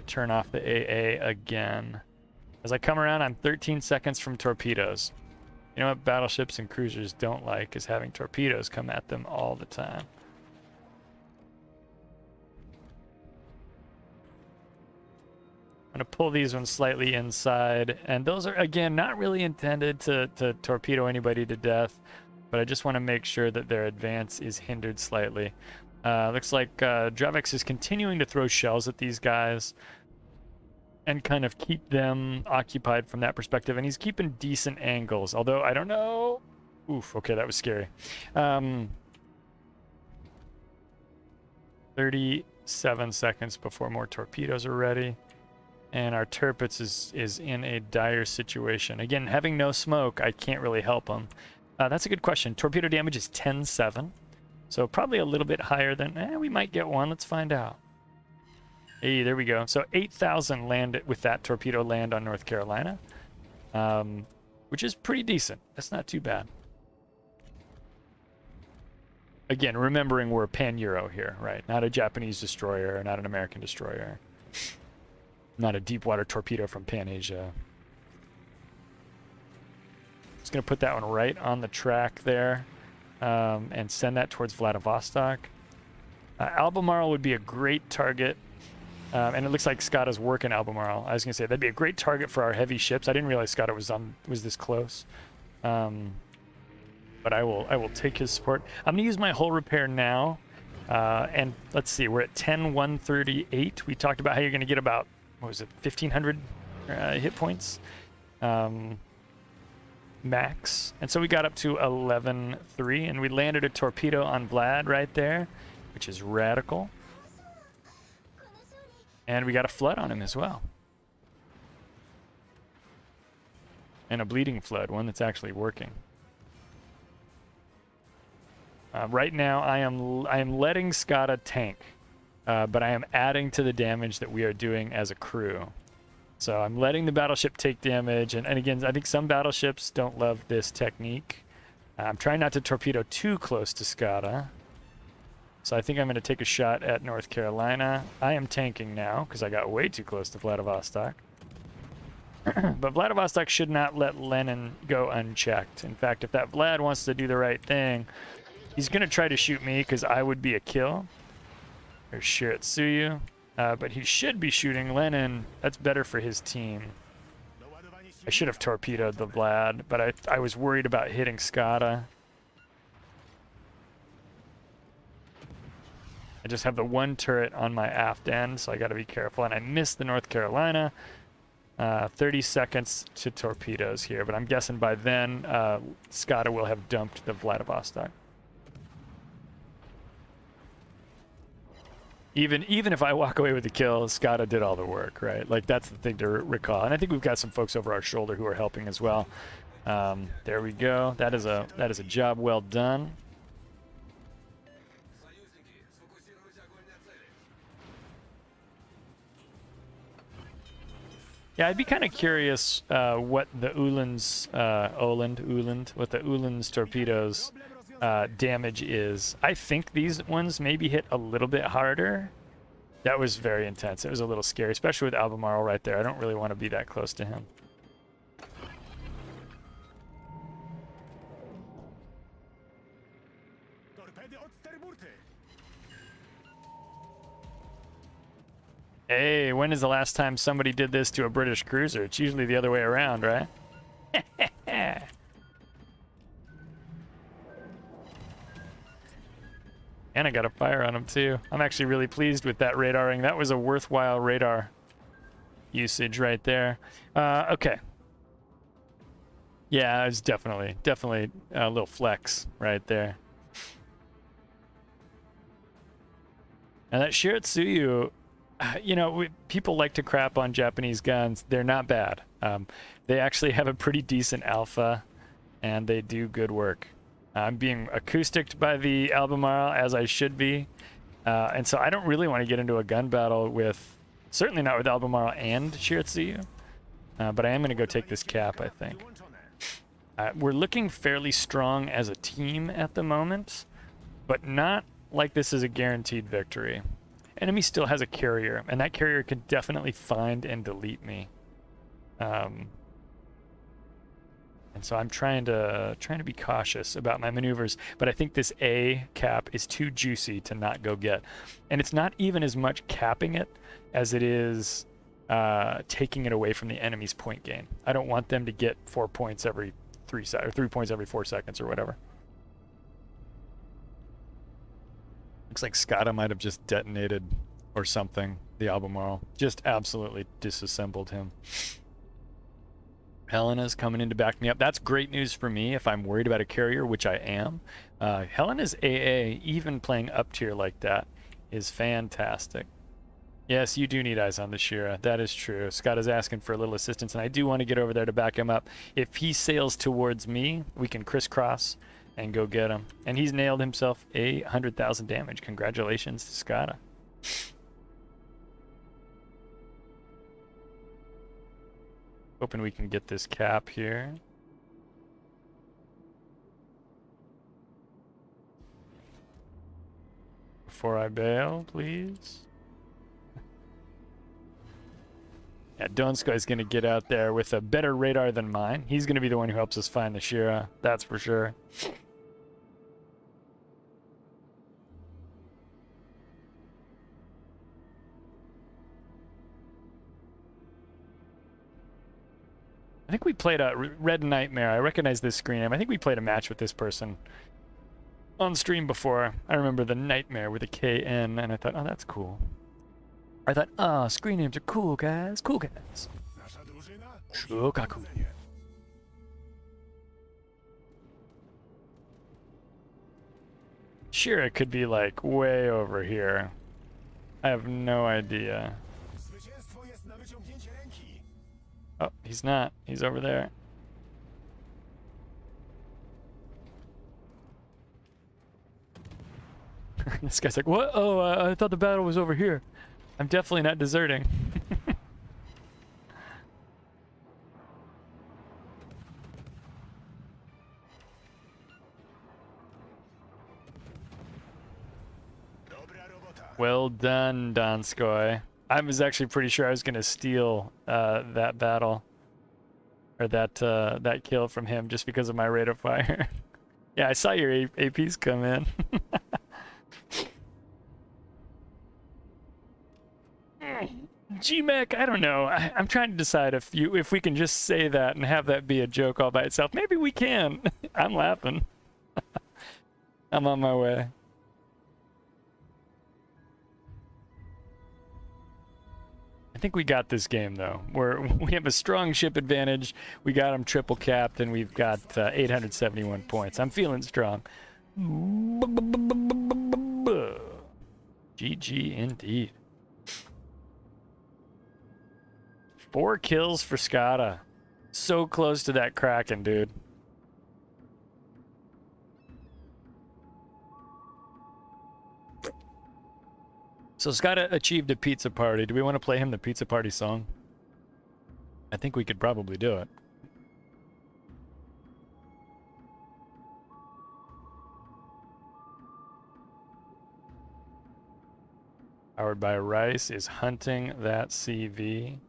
Turn off the AA again. As I come around, I'm 13 seconds from torpedoes. You know what battleships and cruisers don't like is having torpedoes come at them all the time. I'm going to pull these ones slightly inside, and those are, again, not really intended to torpedo anybody to death, but I just want to make sure that their advance is hindered slightly. Looks like Dravex is continuing to throw shells at these guys and kind of keep them occupied from that perspective, and he's keeping decent angles, although I don't know. Oof, okay, that was scary. 37 seconds before more torpedoes are ready. And our Tirpitz is in a dire situation. Again, having no smoke, I can't really help him. That's a good question. Torpedo damage is 10-7. So probably a little bit higher than... we might get one. Let's find out. Hey, there we go. So 8,000 land with that torpedo land on North Carolina, which is pretty decent. That's not too bad. Again, remembering we're pan-Euro here, right? Not a Japanese destroyer, not an American destroyer. Not a deep water torpedo from Pan-Asia. Just going to put that one right on the track there and send that towards Vladivostok. Albemarle would be a great target. And it looks like Skada's working Albemarle. I was going to say, that'd be a great target for our heavy ships. I didn't realize Skada was this close. But I will take his support. I'm going to use my hull repair now. And let's see, we're at 10,138. We talked about how you're going to get about, what was it, 1,500 hit points max. And so we got up to 11,3, and we landed a torpedo on Vlad right there, which is radical. And we got a flood on him as well. And a bleeding flood, one that's actually working. Right now, I am letting Skada tank, but I am adding to the damage that we are doing as a crew. So I'm letting the battleship take damage, and again, I think some battleships don't love this technique. I'm trying not to torpedo too close to Skada. So I think I'm going to take a shot at North Carolina. I am tanking now because I got way too close to Vladivostok. But Vladivostok should not let Lenin go unchecked. In fact, if that Vlad wants to do the right thing, he's going to try to shoot me because I would be a kill. There's Shiratsuyu. But he should be shooting Lenin. That's better for his team. I should have torpedoed the Vlad, but I was worried about hitting Skada. I just have the one turret on my aft end, so I got to be careful. And I missed the North Carolina. 30 seconds to torpedoes here, but I'm guessing by then Skada will have dumped the Vladivostok. Even if I walk away with the kill, Skada did all the work, right? Like, that's the thing to recall. And I think we've got some folks over our shoulder who are helping as well. There we go. That is a job well done. Yeah, I'd be kind of curious what the Uland's what the Uland's torpedoes damage is. I think these ones maybe hit a little bit harder. That was very intense. It was a little scary, especially with Albemarle right there. I don't really want to be that close to him. Hey, when is the last time somebody did this to a British cruiser? It's usually the other way around, right? And I got a fire on him too. I'm actually really pleased with that radaring. That was a worthwhile radar usage right there. Okay. Yeah, it's definitely a little flex right there. And that Shiratsuyu, you know, people like to crap on Japanese guns. They're not bad. They actually have a pretty decent alpha, and they do good work. I'm being acousticed by the Albemarle, as I should be. And so I don't really want to get into a gun battle with, certainly not with Albemarle and Shiratsuyu. But I am going to go take this cap, I think. We're looking fairly strong as a team at the moment, but not like this is a guaranteed victory. Enemy still has a carrier, and that carrier can definitely find and delete me. And so I'm trying to be cautious about my maneuvers, but I think this A cap is too juicy to not go get. And it's not even as much capping it as it is taking it away from the enemy's point gain. I don't want them to get 4 points every 3 seconds, or 3 points every 4 seconds, or whatever. Looks like Skada might have just detonated or something, the Albemarle. Just absolutely disassembled him. Helena's coming in to back me up. That's great news for me if I'm worried about a carrier, which I am. Helena's AA, even playing up tier like that, is fantastic. Yes, you do need eyes on the Shira. That is true. Scott is asking for a little assistance, and I do want to get over there to back him up. If he sails towards me, we can crisscross and go get him. And he's nailed himself 100,000 damage. Congratulations to Skada. Hoping we can get this cap here. Before I bail, please. Yeah, Donskoy's gonna get out there with a better radar than mine. He's gonna be the one who helps us find the Shira, that's for sure. I think we played a Red Nightmare. I recognize this screen name. I think we played a match with this person on stream before. I remember the Nightmare with a KN, and I thought, oh, that's cool. I thought, oh, screen names are cool, guys. Cool, guys. Shokaku. Shira could be, like, way over here. I have no idea. Oh, he's not. He's over there. This guy's like, what? Oh, I thought the battle was over here. I'm definitely not deserting. Well done, Donskoy. I was actually pretty sure I was going to steal that battle. Or that kill from him just because of my rate of fire. Yeah, I saw your APs come in. GMAC, I don't know. I'm trying to decide if we can just say that and have that be a joke all by itself. Maybe we can. I'm laughing. I'm on my way. I think we got this game though. We have a strong ship advantage. We got them triple capped, and we've got 871 points. I'm feeling strong. GG indeed. 4 kills for Skada. So close to that Kraken, dude. So Skada achieved a pizza party. Do we want to play him the pizza party song? I think we could probably do it. Powered by Rice is hunting that CV.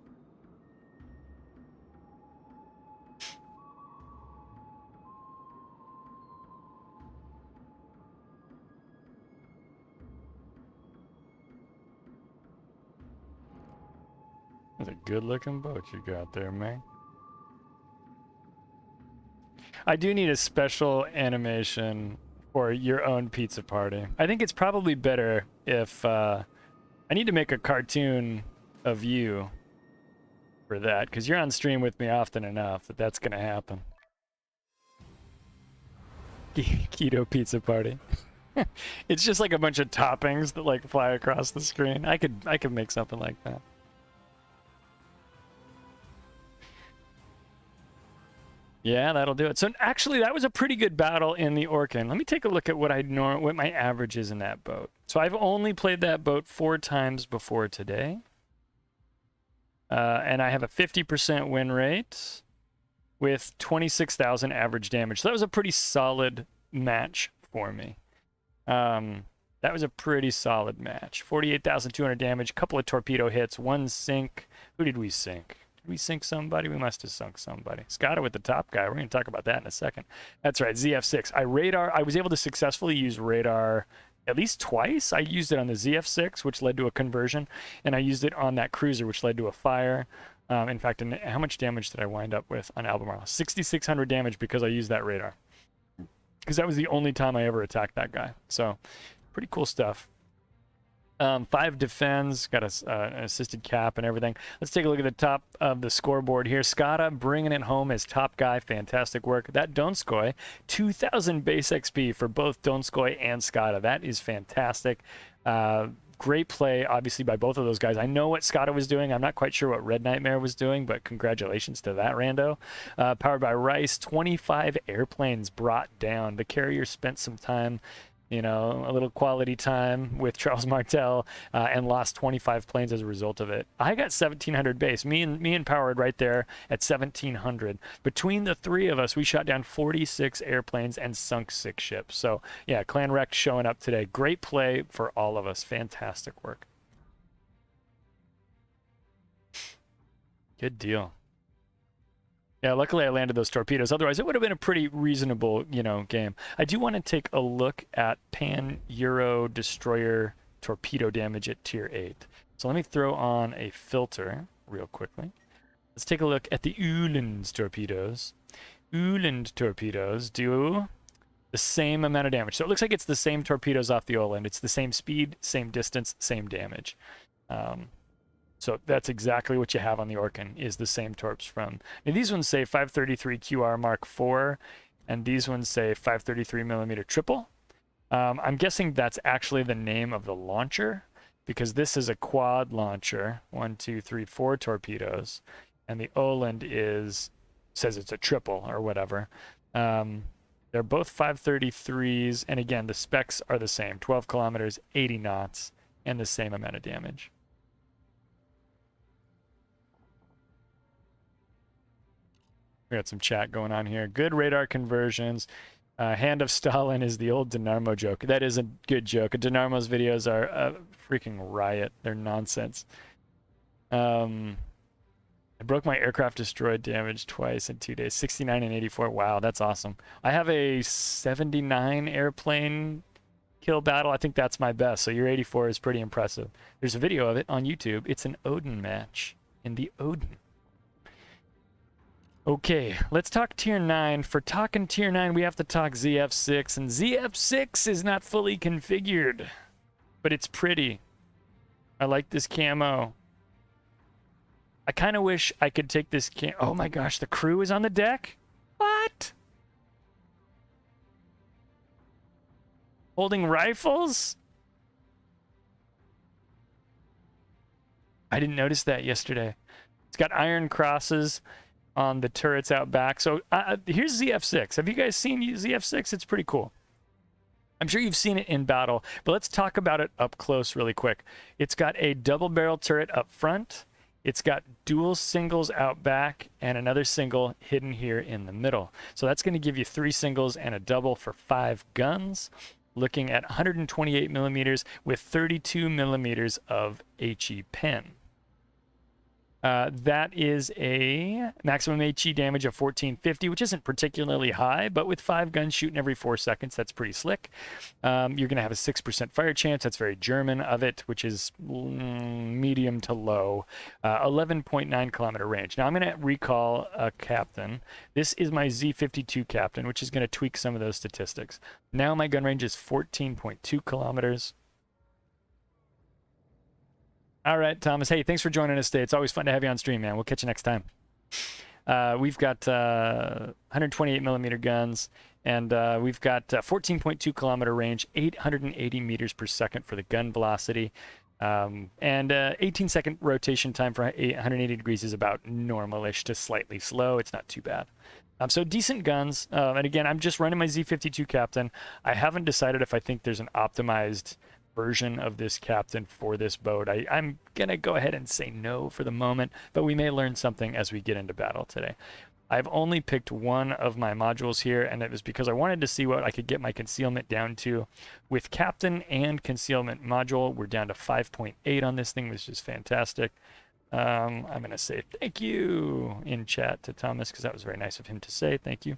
That's a good looking boat you got there, man. I do need a special animation for your own pizza party. I think it's probably better if I need to make a cartoon of you for that, because you're on stream with me often enough that that's gonna happen. Keto pizza party. It's just like a bunch of toppings that like fly across the screen. I could make something like that. Yeah, that'll do it. So actually, that was a pretty good battle in the Orkan. Let me take a look at what my average is in that boat. So I've only played that boat 4 times before today, and I have a 50% win rate with 26,000 average damage. So that was a pretty solid match for me. That was a pretty solid match. 48,200 damage, a couple of torpedo hits, 1 sink. Who did we sink? Did we sink somebody? We must have sunk somebody. Skada with the top guy. We're going to talk about that in a second. That's right, ZF6. I was able to successfully use radar at least twice. I used it on the ZF6, which led to a conversion, and I used it on that cruiser, which led to a fire. In fact, how much damage did I wind up with on Albemarle? 6,600 damage because I used that radar. Because that was the only time I ever attacked that guy. So, pretty cool stuff. 5 defends, got an assisted cap and everything. Let's take a look at the top of the scoreboard here. Skada bringing it home as top guy. Fantastic work. That Donskoy, 2,000 base XP for both Donskoy and Skada. That is fantastic. Great play, obviously, by both of those guys. I know what Skada was doing. I'm not quite sure what Red Nightmare was doing, but congratulations to that rando. Powered by Rice, 25 airplanes brought down. The carrier spent some time you know, a little quality time with Charles Martel, and lost 25 planes as a result of it. I got 1,700 base. Me and Powered right there at 1,700. Between the three of us, we shot down 46 airplanes and sunk 6 ships. So yeah, Clan Wrecked showing up today. Great play for all of us. Fantastic work. Good deal. Yeah, luckily I landed those torpedoes. Otherwise, it would have been a pretty reasonable, you know, game. I do want to take a look at Pan-Euro destroyer torpedo damage at tier 8. So let me throw on a filter real quickly. Let's take a look at the Uland torpedoes. Uland torpedoes do the same amount of damage. So it looks like it's the same torpedoes off the Oland. It's the same speed, same distance, same damage. So that's exactly what you have on the Orkan, is the same torps from. Now these ones say 533 QR Mark IV, and these ones say 533 millimeter triple. I'm guessing that's actually the name of the launcher, because this is a quad launcher, 1, 2, 3, 4 torpedoes, and the Oland says it's a triple or whatever. They're both 533s, and again, the specs are the same, 12 kilometers, 80 knots, and the same amount of damage. We got some chat going on here. Good radar conversions. Hand of Stalin is the old Dynamo joke. That is a good joke. Dynarmo's videos are a freaking riot. They're nonsense. I broke my aircraft destroyed damage twice in 2 days. 69 and 84. Wow, that's awesome. I have a 79 airplane kill battle. I think that's my best. So your 84 is pretty impressive. There's a video of it on YouTube. It's an Odin match in the Odin. Okay, let's talk tier 9. For talking tier 9, we have to talk ZF6, and ZF6 is not fully configured, but it's pretty. I like this camo. I kind of wish I could take this oh my gosh, the crew is on the deck? What? Holding rifles? I didn't notice that yesterday. It's got iron crosses on the turrets out back. So here's ZF6. Have you guys seen ZF6? It's pretty cool. I'm sure you've seen it in battle, but let's talk about it up close really quick. It's got a double barrel turret up front. It's got dual singles out back and another single hidden here in the middle. So that's going to give you 3 singles and a double for 5 guns, looking at 128 millimeters with 32 millimeters of HE pen. That is a maximum HE damage of 1450, which isn't particularly high, but with 5 guns shooting every 4 seconds, that's pretty slick. You're going to have a 6% fire chance. That's very German of it, which is medium to low. 11.9 kilometer range. Now I'm going to recall a captain. This is my Z52 captain, which is going to tweak some of those statistics. Now my gun range is 14.2 kilometers. All right, Thomas. Hey, thanks for joining us today. It's always fun to have you on stream, man. We'll catch you next time. We've got 128 millimeter guns, and we've got 14.2 kilometer range, 880 meters per second for the gun velocity, and 18-second rotation time for 180 degrees is about normal-ish to slightly slow. It's not too bad. So decent guns. And again, I'm just running my Z52 Captain. I haven't decided if I think there's an optimized version of this captain for this boat. I'm gonna go ahead and say no for the moment, but we may learn something as we get into battle today. I've only picked one of my modules here, and it was because I wanted to see what I could get my concealment down to. With captain and concealment module, we're down to 5.8 on this thing, which is fantastic. I'm gonna say thank you in chat to Thomas, because that was very nice of him to say. Thank you.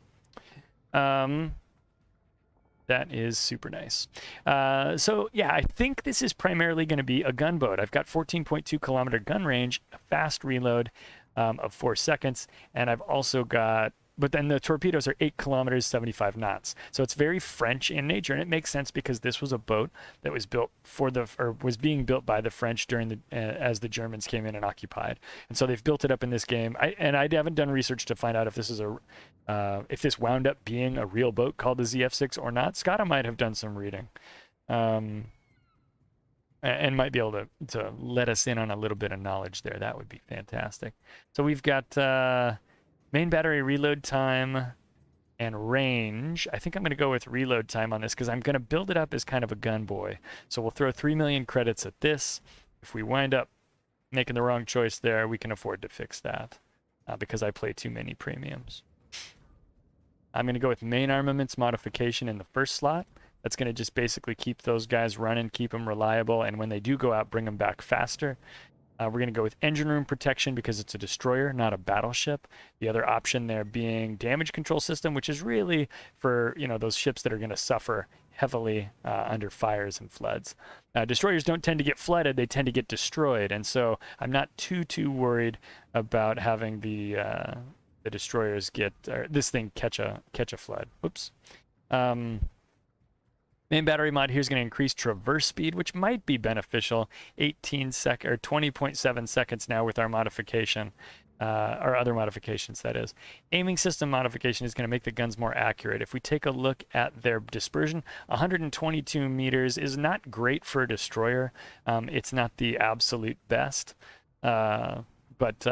That is super nice. So yeah, I think this is primarily going to be a gunboat. I've got 14.2 kilometer gun range, a fast reload of 4 seconds, and I've also got, but then the torpedoes are 8 kilometers, 75 knots. So it's very French in nature, and it makes sense because this was a boat that was built for the, or was being built by the French during the, as the Germans came in and occupied. And so they've built it up in this game. I haven't done research to find out if this is a, if this wound up being a real boat called the ZF6 or not. Scotta might have done some reading, and might be able to let us in on a little bit of knowledge there. That would be fantastic. So we've got main battery reload time And range, I think I'm going to go with reload time on this because I'm going to build it up as kind of a gun boy. So we'll throw 3 million credits at this. If we wind up making the wrong choice there, we can afford to fix that because I play too many premiums. I'm going to go with main armaments modification in the first slot. That's going to just basically keep those guys running, keep them reliable, and when they do go out, bring them back faster. We're going to go with engine room protection because it's a destroyer, not a battleship. The other option there being damage control system, which is really for, you know, those ships that are going to suffer heavily under fires and floods. Destroyers don't tend to get flooded, they tend to get destroyed, and so I'm not too worried about having the destroyers get, or this thing catch a flood. Whoops. Main battery mod here is going to increase traverse speed, which might be beneficial. 20.7 seconds now with our modification, or other modifications, that is. Aiming system modification is going to make the guns more accurate. If we take a look at their dispersion, 122 meters is not great for a destroyer. It's not the absolute best, but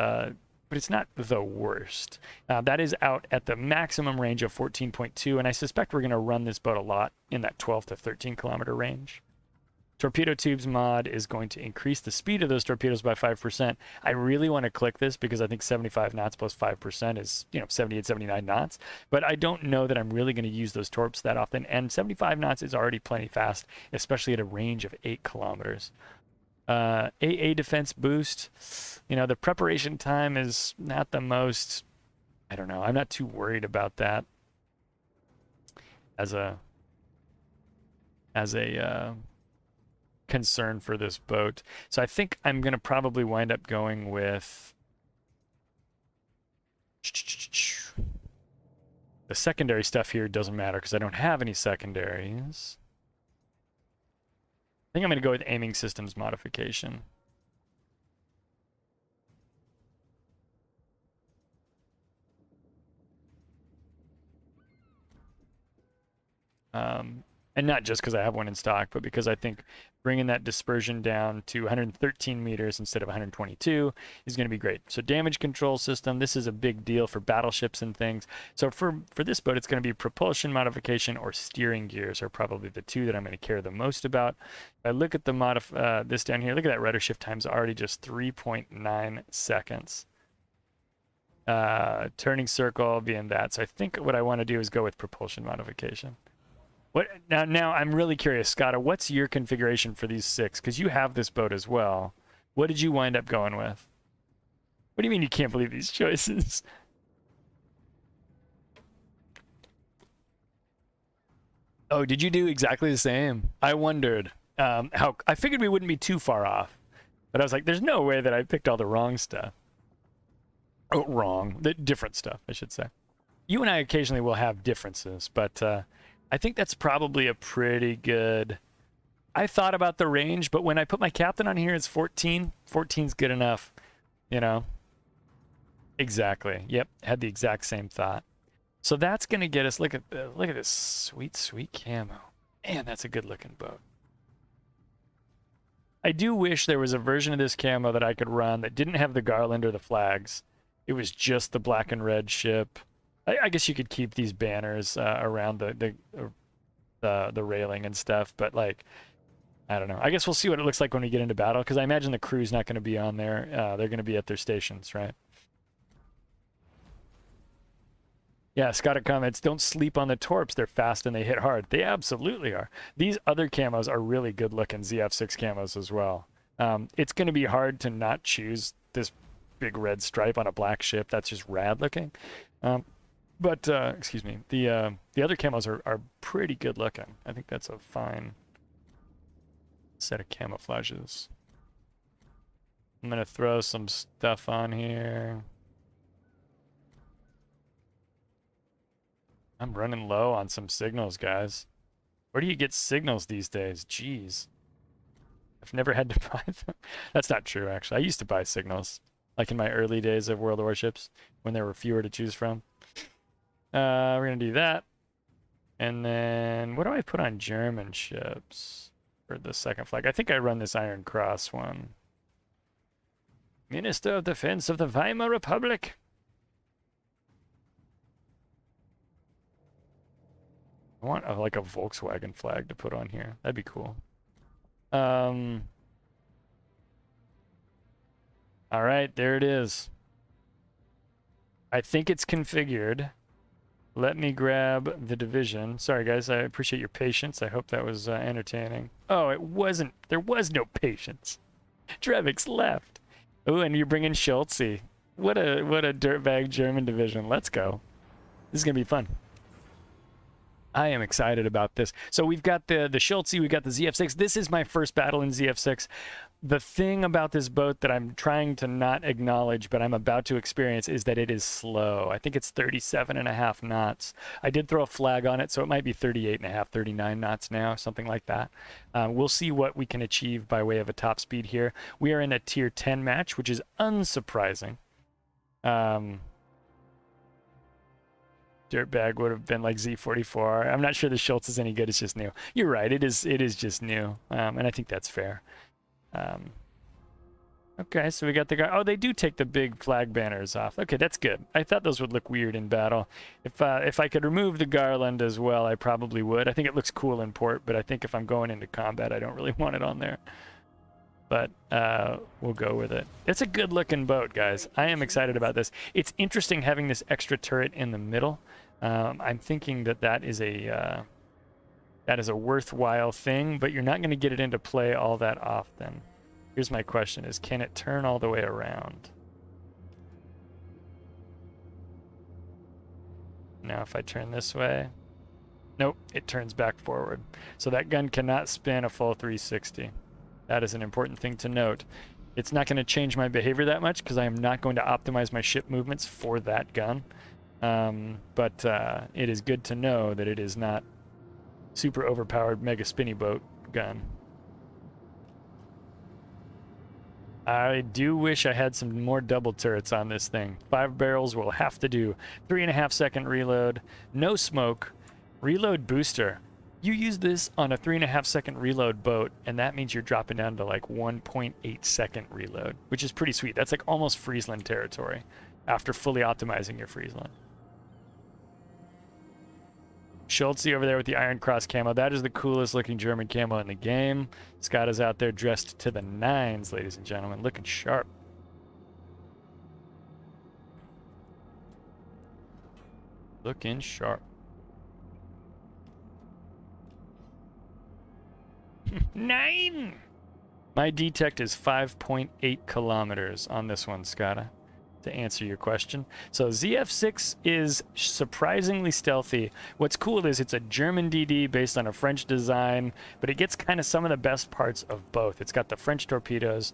it's not the worst. That is out at the maximum range of 14.2, and I suspect we're going to run this boat a lot in that 12 to 13 kilometer range. Torpedo tubes mod is going to increase the speed of those torpedoes by 5%. I really want to click this because I think 75 knots plus 5% is, you know, 78, 79 knots. But I don't know that I'm really going to use those torps that often, and 75 knots is already plenty fast, especially at a range of 8 kilometers. AA defense boost, you know, the preparation time is not the most, I don't know, I'm not too worried about that as a concern for this boat. So I think I'm going to probably wind up going with the secondary stuff here. Doesn't matter because I don't have any secondaries. I think I'm going to go with aiming systems modification. And not just because I have one in stock, but because I think bringing that dispersion down to 113 meters instead of 122 is going to be great. So damage control system, this is a big deal for battleships and things. So for this boat, it's going to be propulsion modification or steering gears are probably the two that I'm going to care the most about. If I look at the this down here, look at that rudder shift time's already just 3.9 seconds. Turning circle being that. So I think what I want to do is go with propulsion modification. What now I'm really curious, Scotta, what's your configuration for these 6? Because you have this boat as well. What did you wind up going with? What do you mean you can't believe these choices? Oh, did you do exactly the same? I wondered how. I figured we wouldn't be too far off, but I was like, there's no way that I picked all the wrong stuff. Oh, wrong. The different stuff, I should say. You and I occasionally will have differences, but I think that's probably a pretty good... I thought about the range, but when I put my captain on here, it's 14. 14's good enough, you know? Exactly. Yep, had the exact same thought. So that's going to get us... Look at this sweet, sweet camo. Man, that's a good-looking boat. I do wish there was a version of this camo that I could run that didn't have the garland or the flags. It was just the black and red ship. I guess you could keep these banners around the railing and stuff, but like, I don't know. I guess we'll see what it looks like when we get into battle, because I imagine the crew's not going to be on there. They're going to be at their stations, right? Yeah, Scotta comments, don't sleep on the torps. They're fast and they hit hard. They absolutely are. These other camos are really good looking ZF6 camos as well. It's going to be hard to not choose this big red stripe on a black ship. That's just rad looking. But excuse me, the other camos are pretty good looking. I think that's a fine set of camouflages. I'm gonna throw some stuff on here. I'm running low on some signals, guys. Where do you get signals these days? Jeez. I've never had to buy them. That's not true, actually. I used to buy signals, like in my early days of World of Warships, when there were fewer to choose from. We're going to do that. And then, what do I put on German ships for the second flag? I think I run this Iron Cross one. Minister of Defense of the Weimar Republic. I want like a Volkswagen flag to put on here. That'd be cool. All right, there it is. I think it's configured. Let me grab the division. Sorry, guys. I appreciate your patience. I hope that was entertaining. Oh, it wasn't. There was no patience. Drevix left. Oh, and you're bringing Schultze. What a dirtbag German division. Let's go. This is gonna be fun. I am excited about this. So we've got the Schultze, we've got the ZF6. This is my first battle in ZF6. The thing about this boat that I'm trying to not acknowledge, but I'm about to experience, is that it is slow. I think it's 37.5 knots. I did throw a flag on it, so it might be 38.5, 39 knots now, something like that. We'll see what we can achieve by way of a top speed here. We are in a tier 10 match, which is unsurprising. Dirtbag would have been like Z44. I'm not sure the Schultz is any good. It's just new. You're right. It is just new, and I think that's fair. Okay, so we got the guy. Oh, they do take the big flag banners off. Okay, that's good. I thought those would look weird in battle. If I could remove the garland as well, I probably would. I think it looks cool in port, but I think if I'm going into combat, I don't really want it on there. But we'll go with it. It's a good looking boat, guys. I am excited about this. It's interesting having this extra turret in the middle. I'm thinking that is a worthwhile thing, but you're not going to get it into play all that often. Here's my question is, can it turn all the way around? Now if I turn this way, nope, it turns back forward. So that gun cannot spin a full 360. That is an important thing to note. It's not going to change my behavior that much because I am not going to optimize my ship movements for that gun. But it is good to know that it is not super overpowered mega spinny boat gun. I do wish I had some more double turrets on this thing. 5 barrels will have to do. 3.5 second reload, no smoke, reload booster. You use this on a 3.5 second reload boat, and that means you're dropping down to like 1.8 second reload, which is pretty sweet. That's like almost Friesland territory after fully optimizing your Friesland. Schultze over there with the Iron Cross camo. That is the coolest looking German camo in the game. Scott is out there dressed to the nines, ladies and gentlemen, looking sharp. Looking sharp. 9! My detect is 5.8 kilometers on this one, Scotta, to answer your question. So ZF6 is surprisingly stealthy. What's cool is it's a German DD based on a French design, but it gets kind of some of the best parts of both. It's got the French torpedoes,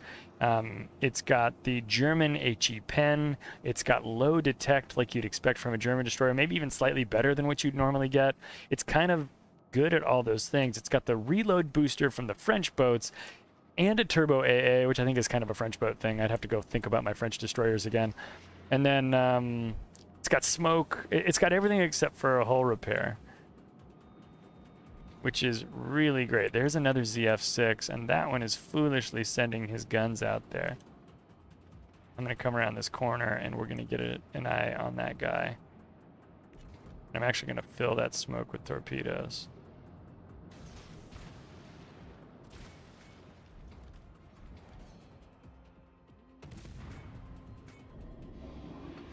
it's got the German HE pen, it's got low detect like you'd expect from a German destroyer, maybe even slightly better than what you'd normally get. It's kind of good at all those things. It's got the reload booster from the French boats, and a turbo AA, which I think is kind of a French boat thing. I'd have to go think about my French destroyers again. And then it's got smoke. It's got everything except for a hull repair, which is really great. There's another ZF6, and that one is foolishly sending his guns out there. I'm going to come around this corner, and we're going to get an eye on that guy. I'm actually going to fill that smoke with torpedoes.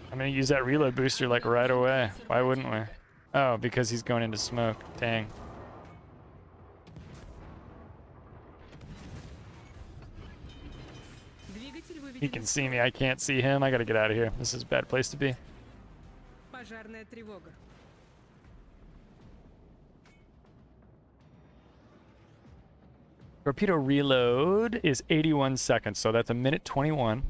I'm gonna use that reload booster like right away. Why wouldn't we? Oh, because he's going into smoke. Dang. He can see me. I can't see him. I gotta get out of here. This is a bad place to be. Пожарная тревога. Torpedo reload is 81 seconds, so that's a minute 21.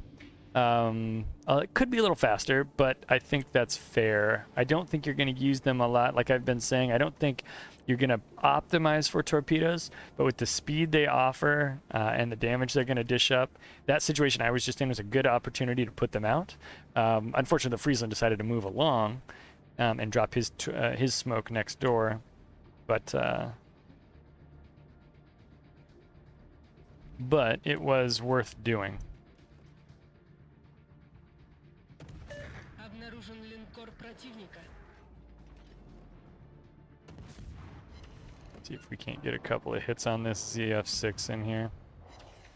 It could be a little faster, but I think that's fair. I don't think you're going to use them a lot. Like I've been saying, I don't think you're going to optimize for torpedoes, but with the speed they offer and the damage they're going to dish up, that situation I was just in was a good opportunity to put them out. Unfortunately, the Friesland decided to move along and drop his smoke next door, but it was worth doing. See if we can't get a couple of hits on this ZF6 in here.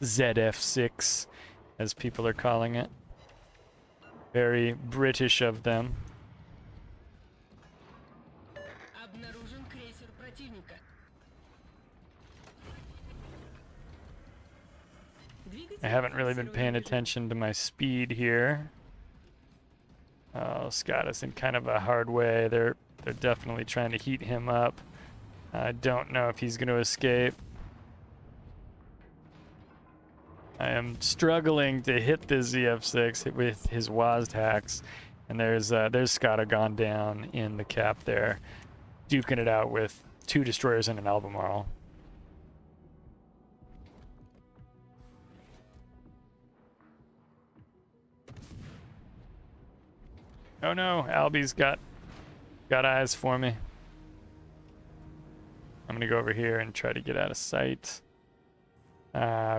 ZF6, as people are calling it. Very British of them. Обнаружен крейсер противника. I haven't really been paying attention to my speed here. Oh, Scott is in kind of a hard way. They're definitely trying to heat him up. I don't know if he's going to escape. I am struggling to hit the ZF6 with his WASD hacks, and there's Scott gone down in the cap there, duking it out with 2 destroyers and an Albemarle. Oh no, Albie's got eyes for me. I'm gonna go over here and try to get out of sight.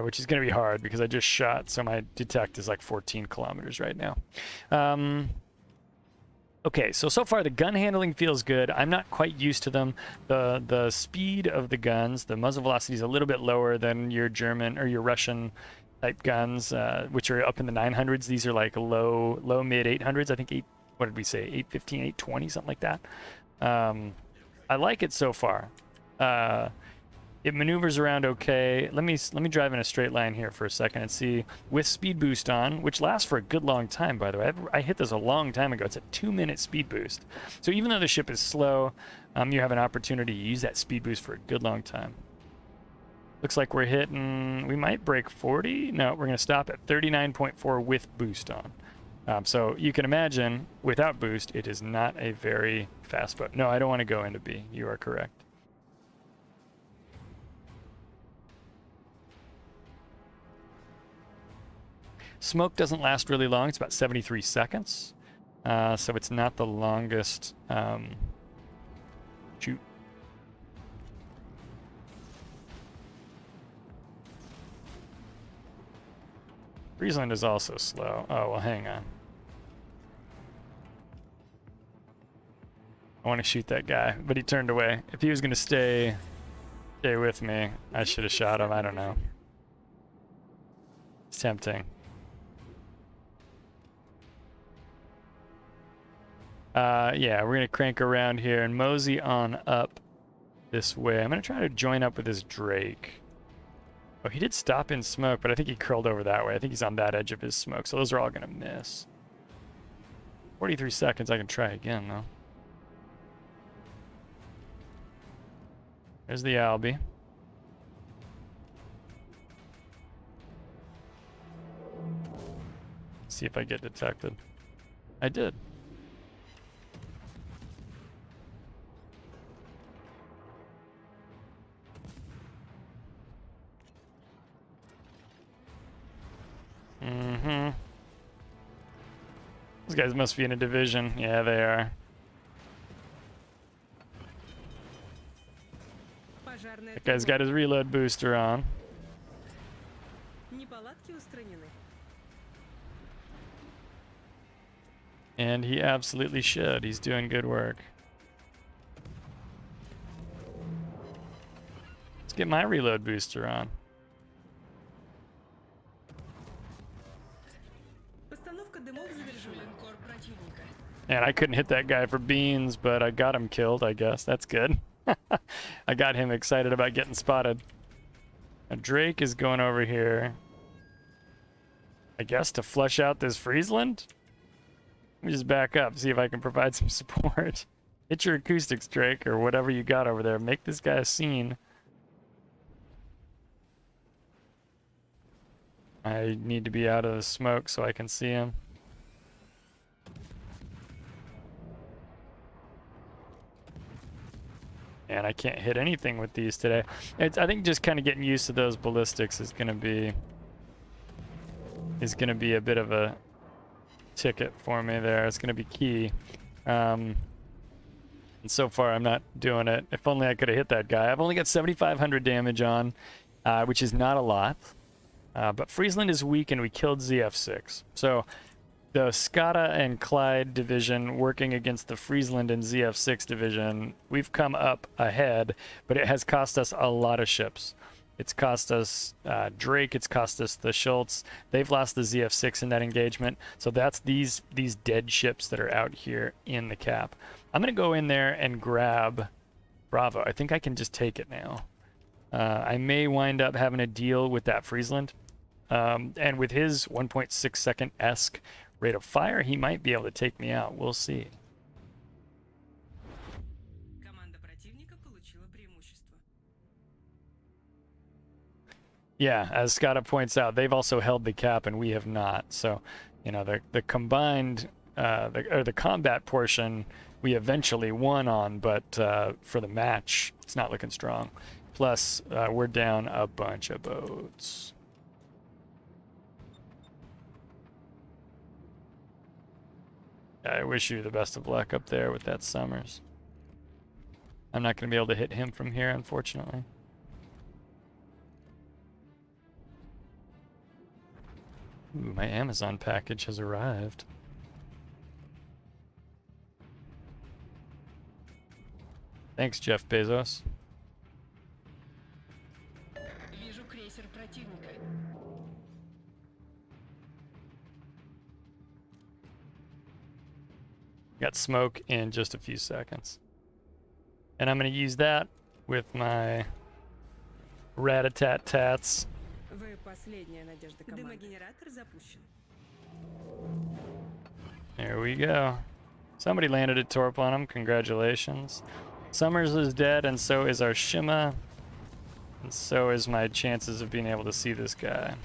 Which is gonna be hard because I just shot, so my detect is like 14 kilometers right now. Okay, so far the gun handling feels good. I'm not quite used to them. The speed of the guns, the muzzle velocity is a little bit lower than your German or your Russian type guns, which are up in the 900s. These are like low mid 800s. I think what did we say? 815, 820, something like that. I like it so far. It maneuvers around okay. Let me drive in a straight line here for a second and see with speed boost on, which lasts for a good long time, by the way. I hit this a long time ago. It's a 2-minute speed boost. So even though the ship is slow, you have an opportunity to use that speed boost for a good long time. Looks like we're hitting, we might break 40. No, we're gonna stop at 39.4 with boost on. So you can imagine without boost, it is not a very fast boat. No, I don't want to go into B. You are correct. Smoke doesn't last really long. It's about 73 seconds. So it's not the longest shoot. Friesland is also slow. Oh, well, hang on. I want to shoot that guy, but he turned away. If he was going to stay with me, I should have shot him. I don't know. It's tempting. Yeah, we're going to crank around here and mosey on up this way. I'm going to try to join up with this Drake. Oh, he did stop in smoke, but I think he curled over that way. I think he's on that edge of his smoke, so those are all going to miss. 43 seconds, I can try again, though. There's the Albie. See if I get detected. I did. Those guys must be in a division. Yeah, they are. That guy's got his reload booster on. And he absolutely should. He's doing good work. Let's get my reload booster on. And I couldn't hit that guy for beans, but I got him killed, I guess. That's good. I got him excited about getting spotted. Now Drake is going over here, I guess, to flush out this Friesland. Let me just back up, see if I can provide some support. Hit your acoustics, Drake, or whatever you got over there. Make this guy a scene. I need to be out of the smoke so I can see him. And I can't hit anything with these today. I think just kind of getting used to those ballistics is gonna be a bit of a ticket for me there. It's gonna be key. And so far I'm not doing it. If only I could have hit that guy. I've only got 7,500 damage on, which is not a lot. But Friesland is weak and we killed ZF6. So the Skata and Clyde division working against the Friesland and ZF6 division, we've come up ahead, but it has cost us a lot of ships. It's cost us Drake, it's cost us the Schultz. They've lost the ZF6 in that engagement. So that's these dead ships that are out here in the cap. I'm going to go in there and grab Bravo. I think I can just take it now. I may wind up having a deal with that Friesland. And with his 1.6 second-esque rate of fire, he might be able to take me out. We'll see. Команда противника получила преимущество. Yeah, as Skata points out, they've also held the cap and we have not. So, you know, the combined, the combat portion, we eventually won on, but for the match, it's not looking strong. Plus, we're down a bunch of boats. I wish you the best of luck up there with that Summers. I'm not going to be able to hit him from here, unfortunately. Ooh, my Amazon package has arrived. Thanks, Jeff Bezos. Вижу крейсер противника. Got smoke in just a few seconds. And I'm going to use that with my rat-a-tat-tats. Вы последняя надежда команды. Дымогенератор запущен. There we go. Somebody landed a torp on him. Congratulations. Summers is dead, and so is our Shima. And so is my chances of being able to see this guy.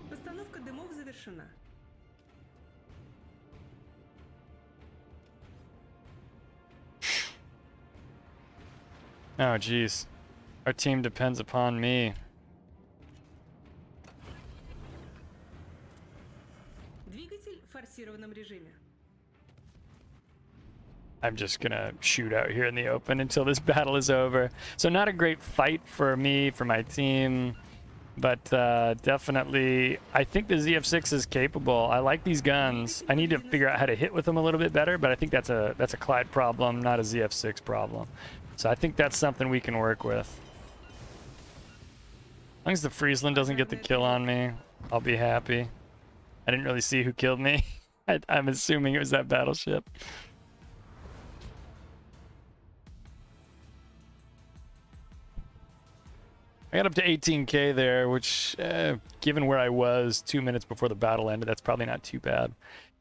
Постановка дымов завершена. Oh, jeez. Our team depends upon me. Двигатель в форсированном режиме. I'm just gonna shoot out here in the open until this battle is over. So not a great fight for me, for my team, but definitely, I think the ZF6 is capable. I like these guns. I need to figure out how to hit with them a little bit better, but I think that's a Clyde problem, not a ZF6 problem. So I think that's something we can work with. As long as the Friesland doesn't get the kill on me, I'll be happy. I didn't really see who killed me. I'm assuming it was that battleship. I got up to 18k there, which, given where I was 2 minutes before the battle ended, that's probably not too bad.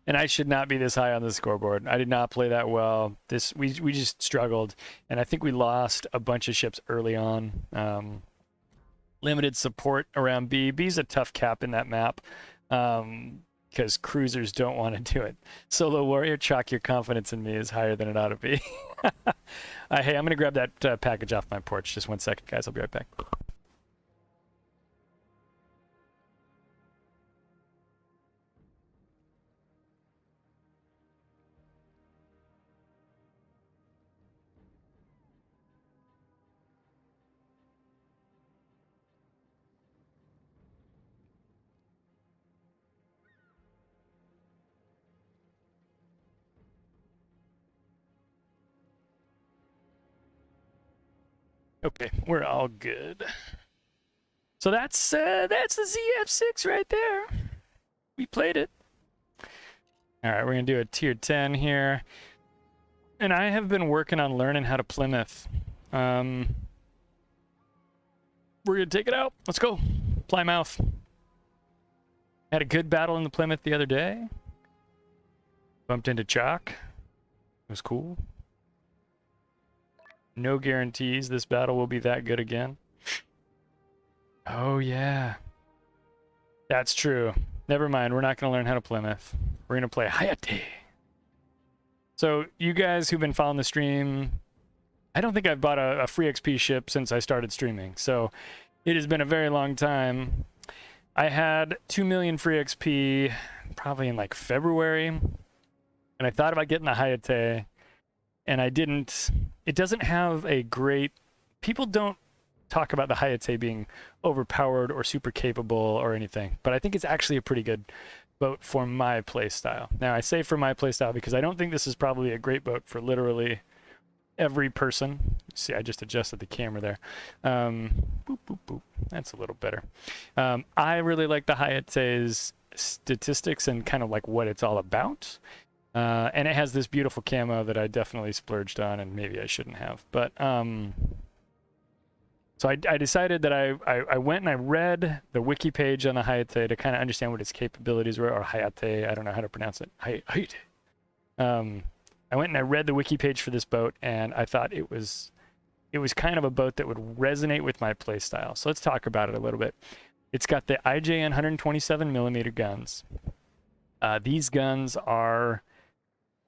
And I should not be this high on the scoreboard. I did not play that well. We just struggled, and I think we lost a bunch of ships early on. Limited support around B. B's a tough cap in that map, because cruisers don't want to do it. Solo Warrior, chalk your confidence in me is higher than it ought to be. Hey, I'm going to grab that package off my porch. Just 1 second, guys. I'll be right back. Okay, we're all good. So that's the ZF6 right there. We played it. All right, we're gonna do a tier 10 here, and I have been working on learning how to Plymouth. We're gonna take it out. Let's go. Plymouth. Had a good battle in the Plymouth the other day. Bumped into Chalk. It was cool. No guarantees this battle will be that good again. Oh, yeah. That's true. Never mind. We're not going to learn how to Plymouth. We're going to play Hittin. So, you guys who've been following the stream, I don't think I've bought a free XP ship since I started streaming. So, it has been a very long time. I had 2 million free XP probably in like February. And I thought about getting the Hittin. And I didn't. It doesn't have a great. People don't talk about the Hayate being overpowered or super capable or anything, but I think it's actually a pretty good boat for my play style. Now, I say for my play style because I don't think this is probably a great boat for literally every person. See, I just adjusted the camera there. Boop, boop, boop. That's a little better. I really like the Hayate's statistics and kind of like what it's all about. And it has this beautiful camo that I definitely splurged on, and maybe I shouldn't have. But so I decided that I went and I read the wiki page on the Hayate to kind of understand what its capabilities were, or Hayate, I don't know how to pronounce it. Hayate. I went and I read the wiki page for this boat, and I thought it was kind of a boat that would resonate with my play style. So let's talk about it a little bit. It's got the IJN 127mm guns. These guns are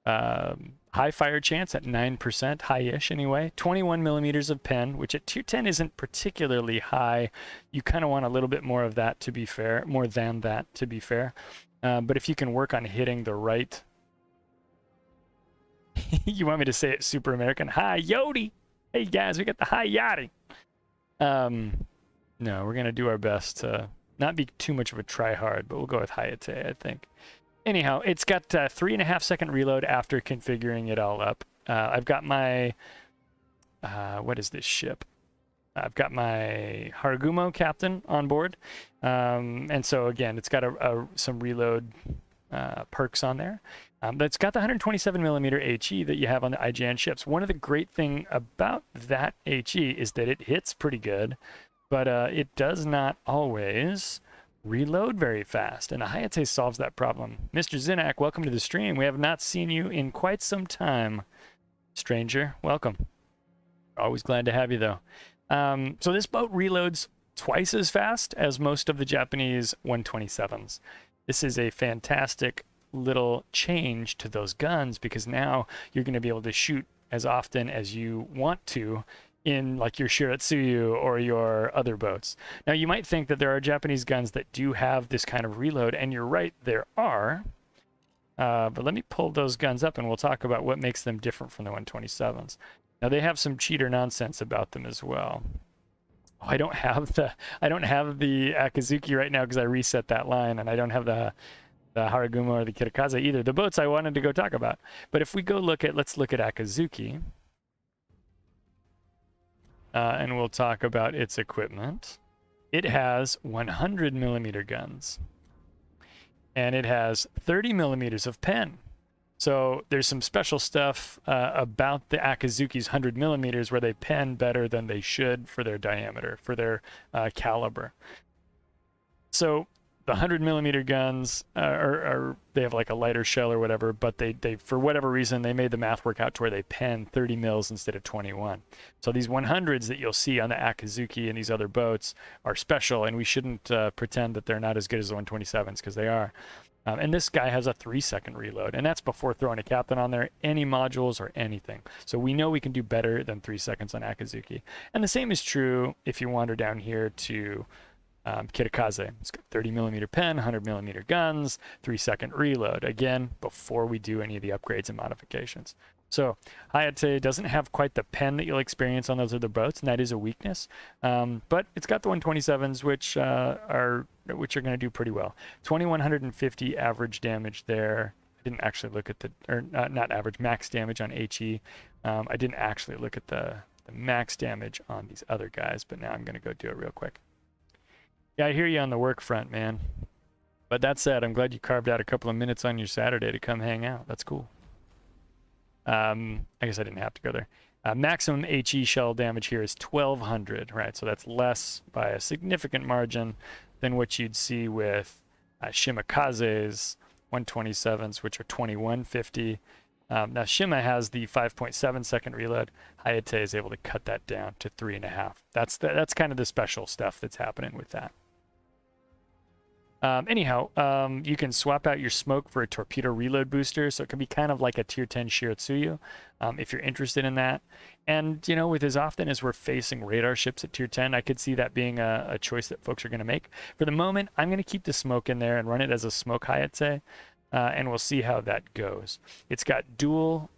high fire chance at 9%, high-ish anyway. 21mm of pen, which at tier 10 isn't particularly high. You kind of want a little bit more of that to be fair, more than that to be fair. But if you can work on hitting the right... You want me to say it super American? Hi, Yodi! Hey guys, we got the hi Yachty! No, we're going to do our best to not be too much of a try-hard, but we'll go with Hayate, I think. Anyhow, it's got 3.5 second reload after configuring it all up. I've got my... what is this ship? I've got my Haragumo captain on board. And so, again, it's got some reload perks on there. But it's got the 127mm HE that you have on the IGN ships. One of the great thing about that HE is that it hits pretty good, but it does not always reload very fast, and the Hayate solves that problem. Mr. Zinak, welcome to the stream. We have not seen you in quite some time. Stranger, welcome. Always glad to have you, though. So this boat reloads twice as fast as most of the Japanese 127s. This is a fantastic little change to those guns, because now you're going to be able to shoot as often as you want to in like your Shiratsuyu or your other boats. Now you might think that there are Japanese guns that do have this kind of reload, and you're right, there are. But let me pull those guns up and we'll talk about what makes them different from the 127s. Now they have some cheater nonsense about them as well. Oh, I don't have the Akazuki right now because I reset that line, and I don't have the Haragumo or the Kirikaze either, the boats I wanted to go talk about. But if we go let's look at Akazuki. And we'll talk about its equipment. It has 100mm guns. And it has 30mm of pen. So there's some special stuff about the Akazuki's 100mm where they pen better than they should for their diameter, for their caliber. So the 100mm guns they have like a lighter shell or whatever, but they for whatever reason they made the math work out to where they pen 30 mils instead of 21. So these 100s that you'll see on the Akazuki and these other boats are special, and we shouldn't pretend that they're not as good as the 127s, because they are. And this guy has a 3-second reload, and that's before throwing a captain on there, any modules or anything. So we know we can do better than 3 seconds on Akazuki. And the same is true if you wander down here to Kirikaze. It's got 30mm pen, 100mm guns, 3-second reload. Again, before we do any of the upgrades and modifications. So Hayate doesn't have quite the pen that you'll experience on those other boats, and that is a weakness. But it's got the 127s, which are going to do pretty well. 2150 average damage there. I didn't actually look at not average, max damage on HE. I didn't actually look at the max damage on these other guys, but now I'm going to go do it real quick. Yeah, I hear you on the work front, man. But that said, I'm glad you carved out a couple of minutes on your Saturday to come hang out. That's cool. I guess I didn't have to go there. Maximum HE shell damage here is 1200, right? So that's less by a significant margin than what you'd see with Shimakaze's 127s, which are 2150. Now Shima has the 5.7 second reload. Hayate is able to cut that down to 3.5. That's kind of the special stuff that's happening with that. Anyhow, you can swap out your smoke for a torpedo reload booster, so it can be kind of like a tier 10 Shiratsuyu if you're interested in that. And, you know, with as often as we're facing radar ships at tier 10, I could see that being a choice that folks are going to make. For the moment, I'm going to keep the smoke in there and run it as a smoke Hayate, and we'll see how that goes. It's got dual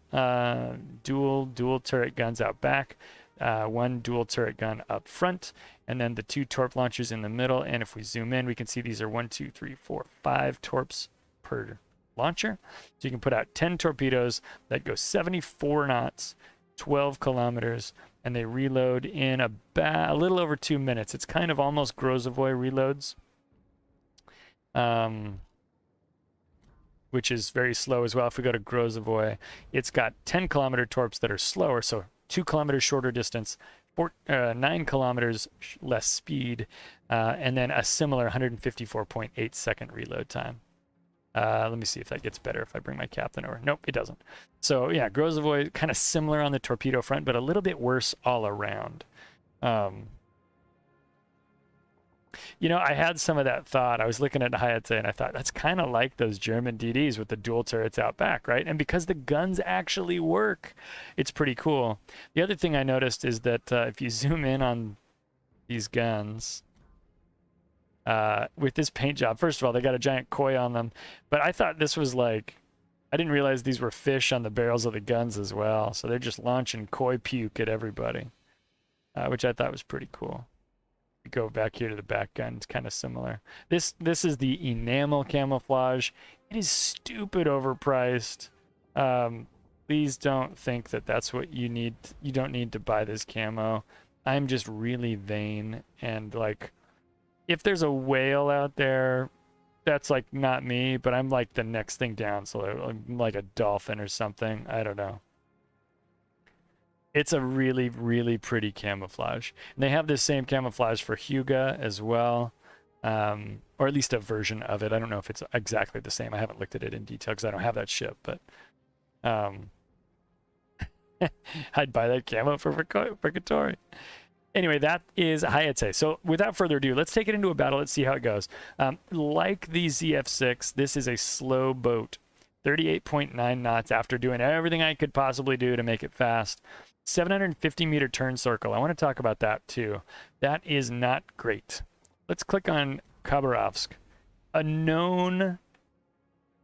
turret guns out back. one dual turret gun up front, and then the 2 torp launchers in the middle. And if we zoom in, we can see these are 1, 2, 3, 4, 5 torps per launcher. So you can put out 10 torpedoes that go 74 knots, 12 kilometers, and they reload in about a little over 2 minutes. It's kind of almost Grozovoy reloads, which is very slow as well. If we go to Grozovoy, it's got 10-kilometer torps that are slower, so 2 kilometers shorter distance, 9 kilometers less speed, and then a similar 154.8 second reload time. Let me see if that gets better if I bring my captain over. Nope, it doesn't. So yeah, Grozovoy kind of similar on the torpedo front, but a little bit worse all around. You know, I had some of that thought. I was looking at Hayate and I thought, that's kind of like those German DDs with the dual turrets out back, right? And because the guns actually work, it's pretty cool. The other thing I noticed is that if you zoom in on these guns, with this paint job, first of all, they got a giant koi on them, but I thought this was like, I didn't realize these were fish on the barrels of the guns as well. So they're just launching koi puke at everybody, which I thought was pretty cool. Go back here to the back gun, it's kind of similar. This is the enamel camouflage. It is stupid overpriced. Please don't think that that's what you need. You don't need to buy this camo. I'm just really vain, and like, if there's a whale out there, that's like not me, but I'm like the next thing down, so I'm like a dolphin or something. I don't know. It's a really, really pretty camouflage. And they have this same camouflage for Hyuga as well, or at least a version of it. I don't know if it's exactly the same. I haven't looked at it in detail because I don't have that ship, but I'd buy that camo for Purgatory. Anyway, that is Hayate. So without further ado, let's take it into a battle. Let's see how it goes. Like the ZF6, this is a slow boat. 38.9 knots after doing everything I could possibly do to make it fast. 750-meter turn circle. I want to talk about that too. That is not great. Let's click on Khabarovsk. A known,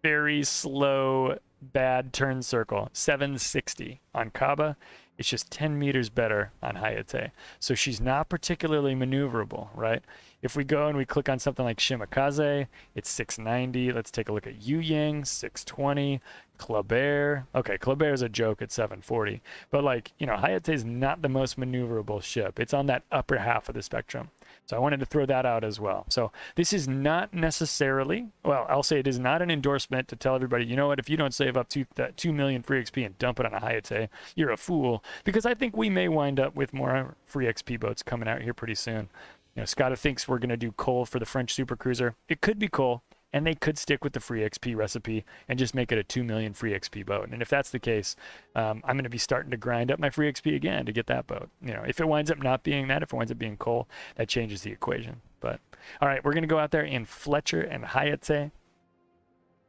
very slow, bad turn circle. 760 on Kaba. It's just 10 meters better on Hayate. So she's not particularly maneuverable, right? If we go and we click on something like Shimakaze, it's 690. Let's take a look at Yuyang, 620. Kleber. Okay, Kleber is a joke at 740. But like, you know, Hayate is not the most maneuverable ship. It's on that upper half of the spectrum. So I wanted to throw that out as well. So this is not necessarily, well, I'll say it is not an endorsement to tell everybody, you know what, if you don't save up to that 2 million free XP and dump it on a Hayate, you're a fool. Because I think we may wind up with more free XP boats coming out here pretty soon. You know, Scotta thinks we're going to do coal for the French supercruiser. It could be coal, and they could stick with the free XP recipe and just make it a 2 million free XP boat. And if that's the case, I'm going to be starting to grind up my free XP again to get that boat. You know, if it winds up not being that, if it winds up being coal, that changes the equation. But all right, we're going to go out there in Fletcher and Hayate.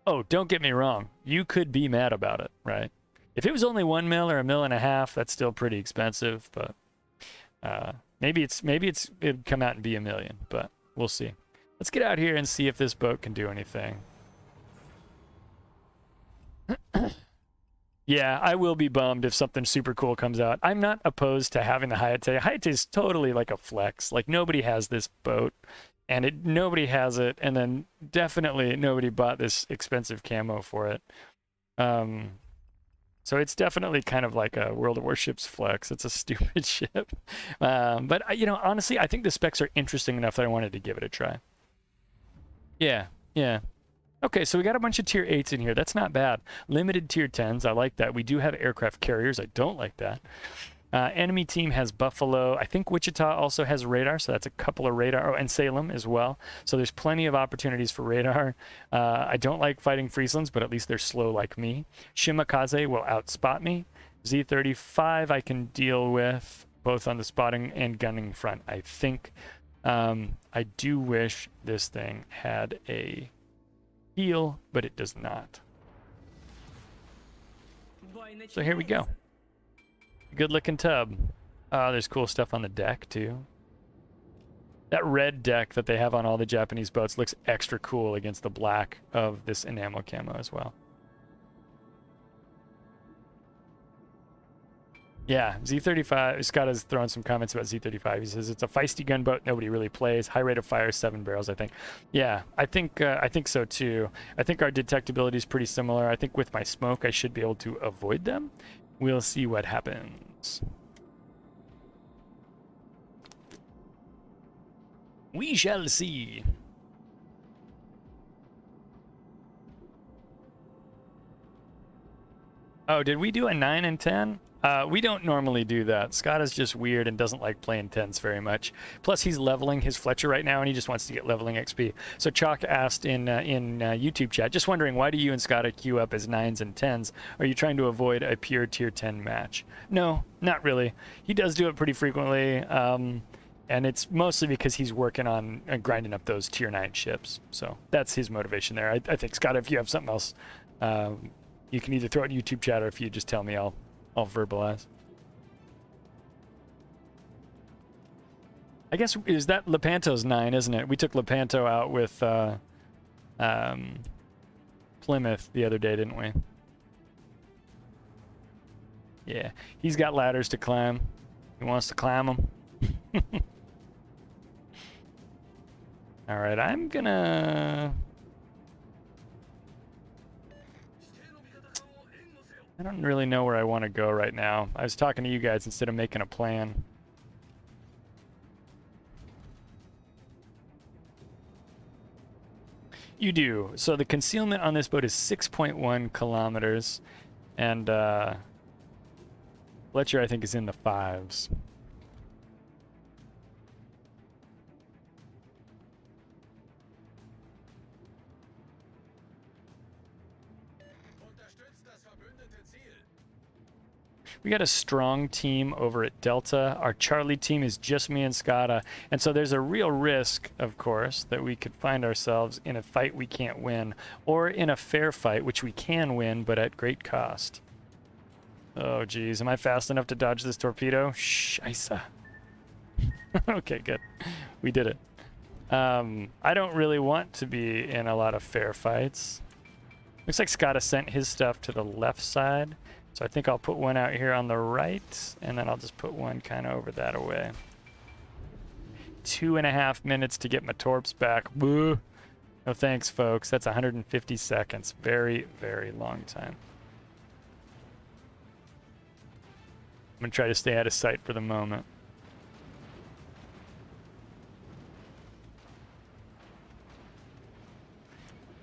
Oh, don't get me wrong. You could be mad about it, right? If it was only 1 mil or 1.5 mil, that's still pretty expensive, but maybe it'd come out and be 1 million, but we'll see. Let's get out here and see if this boat can do anything. Yeah, I will be bummed if something super cool comes out. I'm not opposed to having the Hayate. Hayate is totally like a flex. Like, nobody has this boat, and nobody has it, and then definitely nobody bought this expensive camo for it. So it's definitely kind of like a World of Warships flex. It's a stupid ship. But, you know, honestly, I think the specs are interesting enough that I wanted to give it a try. Yeah. Okay, so we got a bunch of tier 8s in here. That's not bad. Limited tier 10s. I like that. We do have aircraft carriers. I don't like that. Enemy team has Buffalo. I think Wichita also has radar, so that's a couple of radar. Oh, and Salem as well. So there's plenty of opportunities for radar. I don't like fighting Frieslands, but at least they're slow like me. Shimakaze will outspot me. Z35 I can deal with, both on the spotting and gunning front, I think. I do wish this thing had a heal, but it does not. So here we go. Good looking tub. There's cool stuff on the deck too. That red deck that they have on all the Japanese boats looks extra cool against the black of this enamel camo as well. Yeah, Z35. Scott has thrown some comments about Z35. He says it's a feisty gunboat. Nobody really plays. High rate of fire, 7 barrels. I think. Yeah, I think so too. I think our detectability is pretty similar. I think with my smoke, I should be able to avoid them. We'll see what happens. We shall see. Oh, did we do a 9 and 10? We don't normally do that. Scott is just weird and doesn't like playing 10s very much. Plus, he's leveling his Fletcher right now, and he just wants to get leveling XP. So Chalk asked in YouTube chat, just wondering, why do you and Scott queue up as 9s and 10s? Are you trying to avoid a pure tier 10 match? No, not really. He does do it pretty frequently, and it's mostly because he's working on grinding up those tier 9 ships. So that's his motivation there. I think, Scott, if you have something else, you can either throw it in YouTube chat, or if you just tell me, I'll verbalize. I guess, is that Lepanto's 9, isn't it? We took Lepanto out with Plymouth the other day, didn't we? Yeah, he's got ladders to climb. He wants to climb them. All right, I'm gonna... I don't really know where I want to go right now. I was talking to you guys instead of making a plan. You do. So the concealment on this boat is 6.1 kilometers, and Fletcher, I think, is in the 5s. We got a strong team over at Delta. Our Charlie team is just me and Scotta. And so there's a real risk, of course, that we could find ourselves in a fight we can't win, or in a fair fight, which we can win, but at great cost. Oh, geez. Am I fast enough to dodge this torpedo? Scheisse. Okay, good. We did it. I don't really want to be in a lot of fair fights. Looks like Scotta sent his stuff to the left side. So I think I'll put one out here on the right, and then I'll just put one kind of over that away. 2.5 minutes to get my torps back. Boo. No thanks, folks. That's 150 seconds. Very, very long time. I'm going to try to stay out of sight for the moment.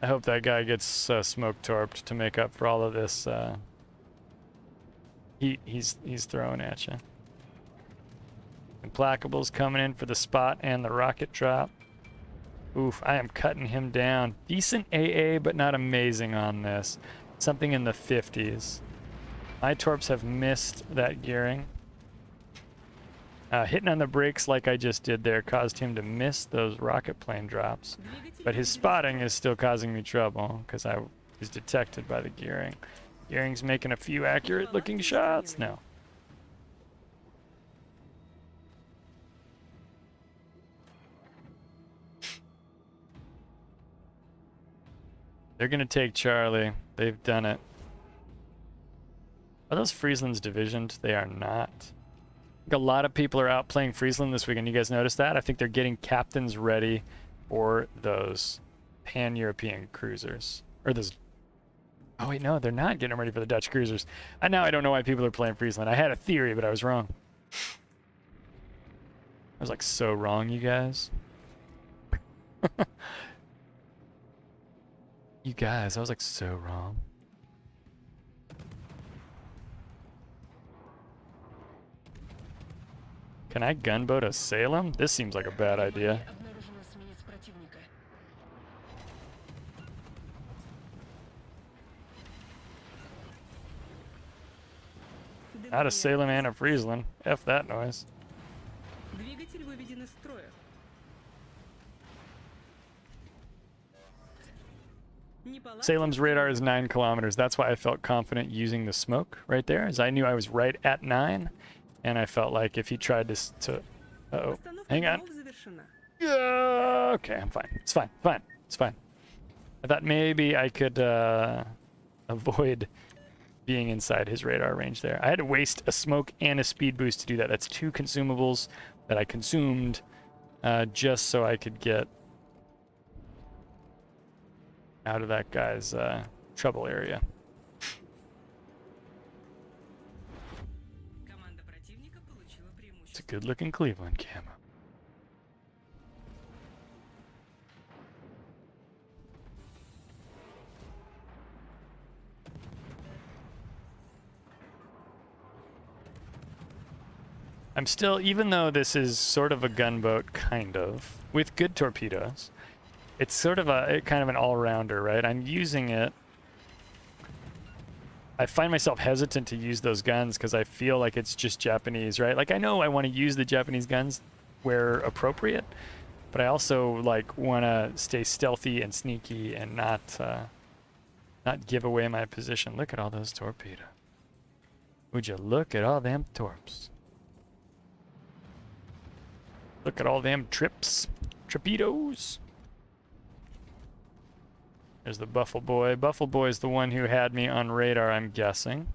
I hope that guy gets smoke torped to make up for all of this he's throwing at you. Implacable's coming in for the spot and the rocket drop. Oof, I am cutting him down. Decent AA, but not amazing on this. Something in the 50s. My torps have missed that gearing. Hitting on the brakes like I just did there caused him to miss those rocket plane drops. But his spotting is still causing me trouble because I was detected by the gearing. Gearing's making a few accurate looking shots now. They're gonna take Charlie. They've done it. Are those Friesland's divisioned? They are not. I think a lot of people are out playing Friesland this weekend. You guys notice that? I think they're getting captains ready for those pan-European cruisers. Or those... Oh wait, no, they're not getting them ready for the Dutch cruisers. Now I don't know why people are playing Friesland. I had a theory, but I was wrong. I was like so wrong, you guys. You guys, I was like so wrong. Can I gunboat a Salem? This seems like a bad idea. Not a Salem and a Friesland. F that noise. Двигатель выведен из строя. Salem's radar is 9 kilometers. That's why I felt confident using the smoke right there, as I knew I was right at 9, and I felt like if he tried to uh-oh, hang on. Okay, I'm fine. It's fine. It's fine. I thought maybe I could avoid being inside his radar range there. I had to waste a smoke and a speed boost to do that. That's 2 consumables that I consumed just so I could get out of that guy's trouble area. Команда противника получила преимущество. It's a good looking Cleveland camo. I'm still, even though this is sort of a gunboat, kind of, with good torpedoes, it's sort of kind of an all-rounder, right? I'm using it. I find myself hesitant to use those guns because I feel like it's just Japanese, right? Like, I know I want to use the Japanese guns where appropriate, but I also like want to stay stealthy and sneaky and not give away my position. Look at all those torpedoes. Would you look at all them torps? Look at all them torpedoes. There's the Buffalo Boy. Buffalo Boy is the one who had me on radar, I'm guessing.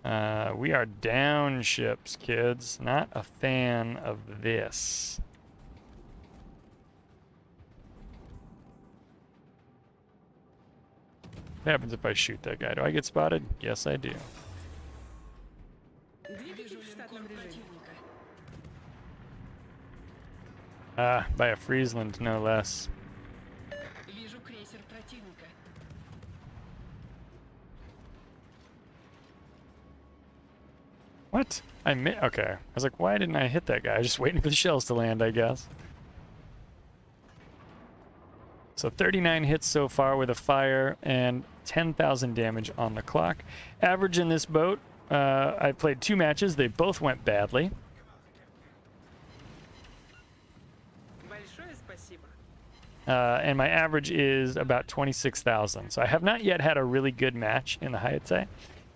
We are down ships, kids. Not a fan of this. What happens if I shoot that guy? Do I get spotted? Yes, I do. Двигатель в штатном режиме. By a Friesland, no less. Вижу крейсер противника. What? Okay. I was like, why didn't I hit that guy? I was just waiting for the shells to land, I guess. So 39 hits so far with a fire and 10,000 damage on the clock. Average in this boat, I played 2 matches. They both went badly. Большое спасибо. And my average is about 26,000. So I have not yet had a really good match in the Hittin,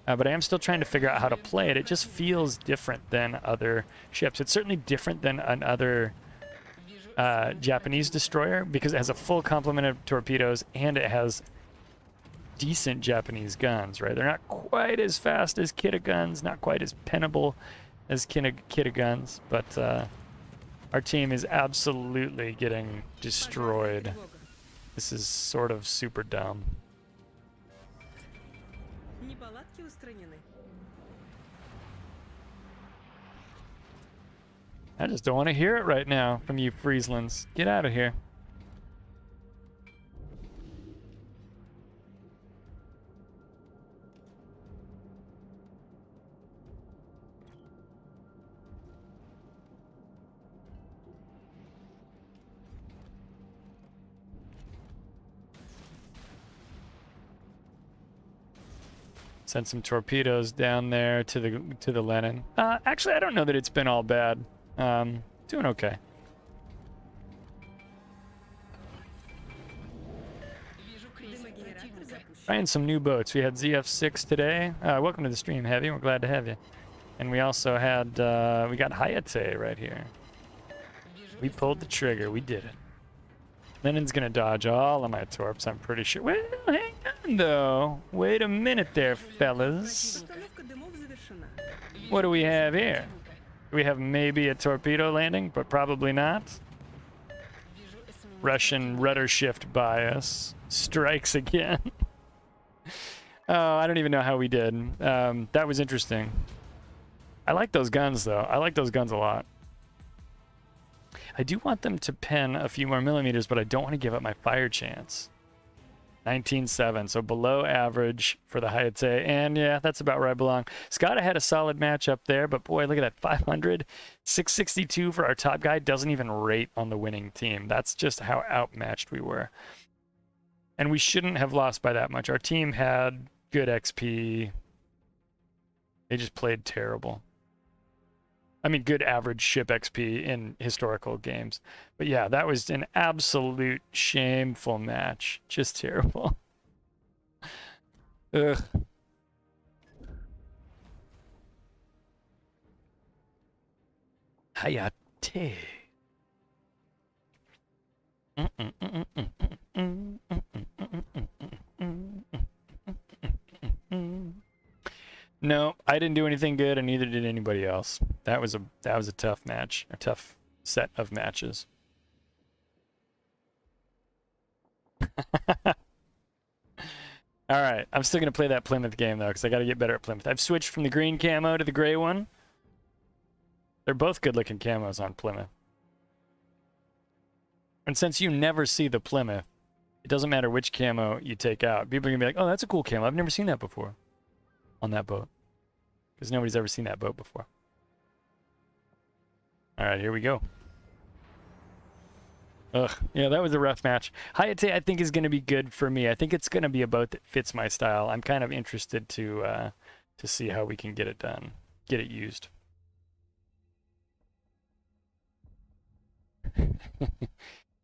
but I am still trying to figure out how to play it. It just feels different than other ships. It's certainly different than another Japanese destroyer because it has a full complement of torpedoes and it has decent Japanese guns, right? They're not quite as fast as Kita guns, not quite as pennable as Kita guns, but our team is absolutely getting destroyed. This is sort of super dumb. Неполадки устранены. I just don't want to hear it right now from you Frieslands. Get out of here. Send some torpedoes down there to the Lenin. Actually, I don't know that it's been all bad. Doing okay. Вижу крейсер противника. Trying some new boats. We had ZF6 today. Welcome to the stream, Heavy. We're glad to have you. And we also had we got Hittin right here. We pulled the trigger. We did it. Lenin's gonna dodge all of my torps, I'm pretty sure. Well, hang on though. Wait a minute there, fellas. Установка дымов завершена. What do we have here? We have maybe a torpedo landing, but probably not. Вижу эсминец. Russian rudder shift bias strikes again. Oh, I don't even know how we did. That was interesting. I like those guns, though. I like those guns a lot. I do want them to pen a few more millimeters, but I don't want to give up my fire chance. 19.7, so below average for the Hittin, and yeah, that's about where I belong. Skada had a solid match up there, but boy, look at that, 500, 662 for our top guy, doesn't even rate on the winning team. That's just how outmatched we were. And we shouldn't have lost by that much. Our team had good XP. They just played terrible. I mean, good average ship XP in historical games. But yeah, that was an absolute shameful match. Just terrible. Ugh. Hayate. No, I didn't do anything good, and neither did anybody else. That was a tough match, a tough set of matches. All right, I'm still gonna play that Plymouth game though, because I got to get better at Plymouth. I've switched from the green camo to the gray one. They're both good-looking camos on Plymouth. And since you never see the Plymouth, it doesn't matter which camo you take out. People are gonna be like, "Oh, that's a cool camo. I've never seen that before on that boat," because nobody's ever seen that boat before. All right, here we go. Ugh, yeah, that was a rough match. Hayate, I think, is going to be good for me. I think it's going to be a boat that fits my style. I'm kind of interested to see how we can get it done, get it used.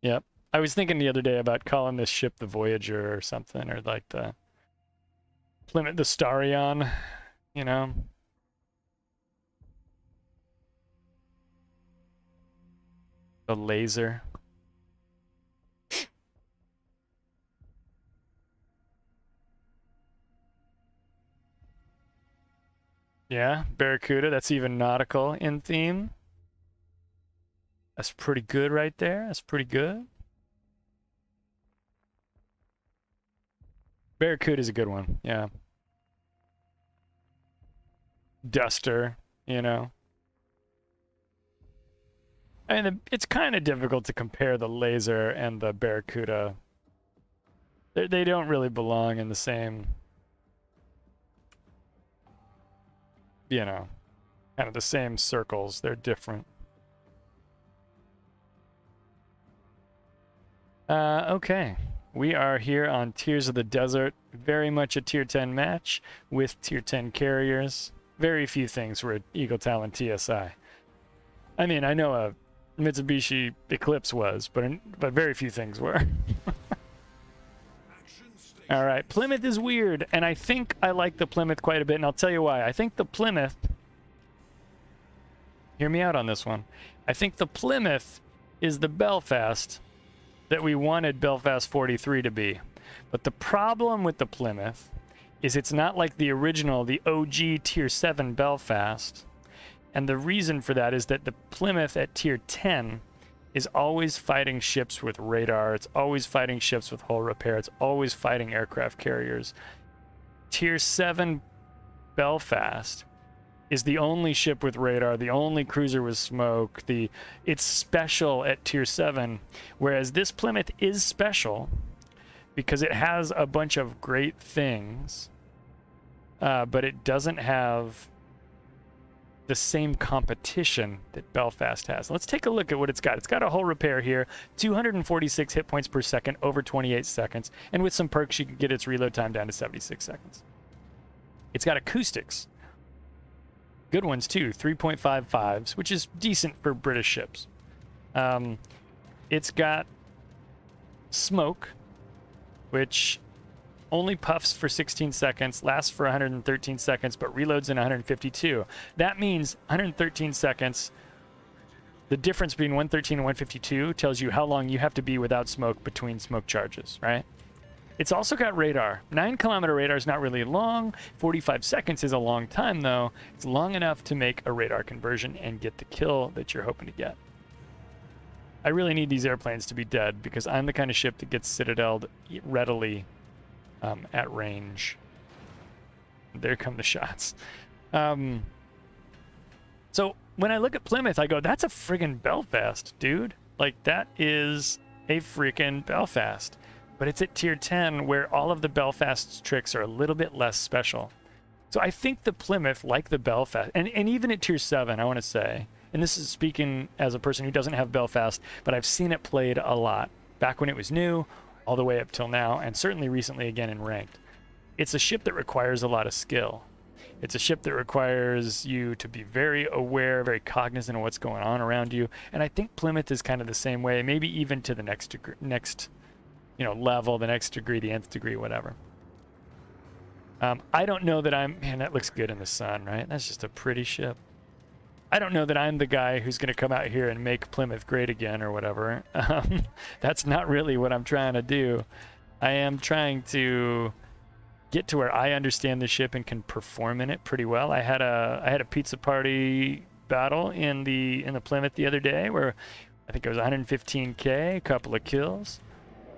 Yep. I was thinking the other day about calling this ship the Voyager or something, or like the Plymouth, the Starion, you know? The Laser. Yeah, Barracuda, that's even nautical in theme. That's pretty good right there. That's pretty good. Barracuda is a good one, yeah. Duster, you know. I mean, it's kind of difficult to compare the Laser and the Barracuda. They don't really belong in the same, you know, kind of the same circles. They're different. Okay. We are here on Tears of the Desert. Very much a tier 10 match with tier 10 carriers. Very few things were at Eagle Talon TSI. I mean, I know a Mitsubishi Eclipse was, but very few things were. All right, Plymouth is weird, and I think I like the Plymouth quite a bit, and I'll tell you why. I think the Plymouth, hear me out on this one. I think the Plymouth is the Belfast that we wanted Belfast 43 to be. But the problem with the Plymouth is it's not like the original, the OG Tier 7 Belfast. And the reason for that is that the Plymouth at Tier 10 is always fighting ships with radar. It's always fighting ships with hull repair. It's always fighting aircraft carriers. Tier 7 Belfast is the only ship with radar, the only cruiser with smoke. It's special at Tier 7, whereas this Plymouth is special because it has a bunch of great things, but it doesn't have the same competition that Belfast has. Let's take a look at what it's got. It's got a hull repair here, 246 hit points per second over 28 seconds, and with some perks you can get its reload time down to 76 seconds. It's got acoustics. Good ones too, 3.55s, which is decent for British ships. It's got smoke, which only puffs for 16 seconds, lasts for 113 seconds, but reloads in 152. That means 113 seconds. The difference between 113 and 152 tells you how long you have to be without smoke between smoke charges, right? It's also got radar. 9-kilometer radar is not really long. 45 seconds is a long time, though. It's long enough to make a radar conversion and get the kill that you're hoping to get. I really need these airplanes to be dead because I'm the kind of ship that gets citadeled readily at range. There come the shots. So when I look at Plymouth, I go, that's a friggin' Belfast, dude. Like, that is a freaking Belfast. But it's at Tier 10, where all of the Belfast's tricks are a little bit less special. So I think the Plymouth, like the Belfast, and even at Tier 7, I want to say, and this is speaking as a person who doesn't have Belfast, but I've seen it played a lot. Back when it was new, all the way up till now, and certainly recently again in Ranked. It's a ship that requires a lot of skill. It's a ship that requires you to be very aware, very cognizant of what's going on around you, and I think Plymouth is kind of the same way, maybe even to the next level, the next degree, the nth degree, whatever. I don't know that man, that looks good in the sun, right? That's just a pretty ship. I don't know that I'm the guy who's going to come out here and make Plymouth great again or whatever. That's not really what I'm trying to do. I am trying to get to where I understand the ship and can perform in it pretty well. I had a pizza party battle in the Plymouth the other day where I think it was 115k, a couple of kills.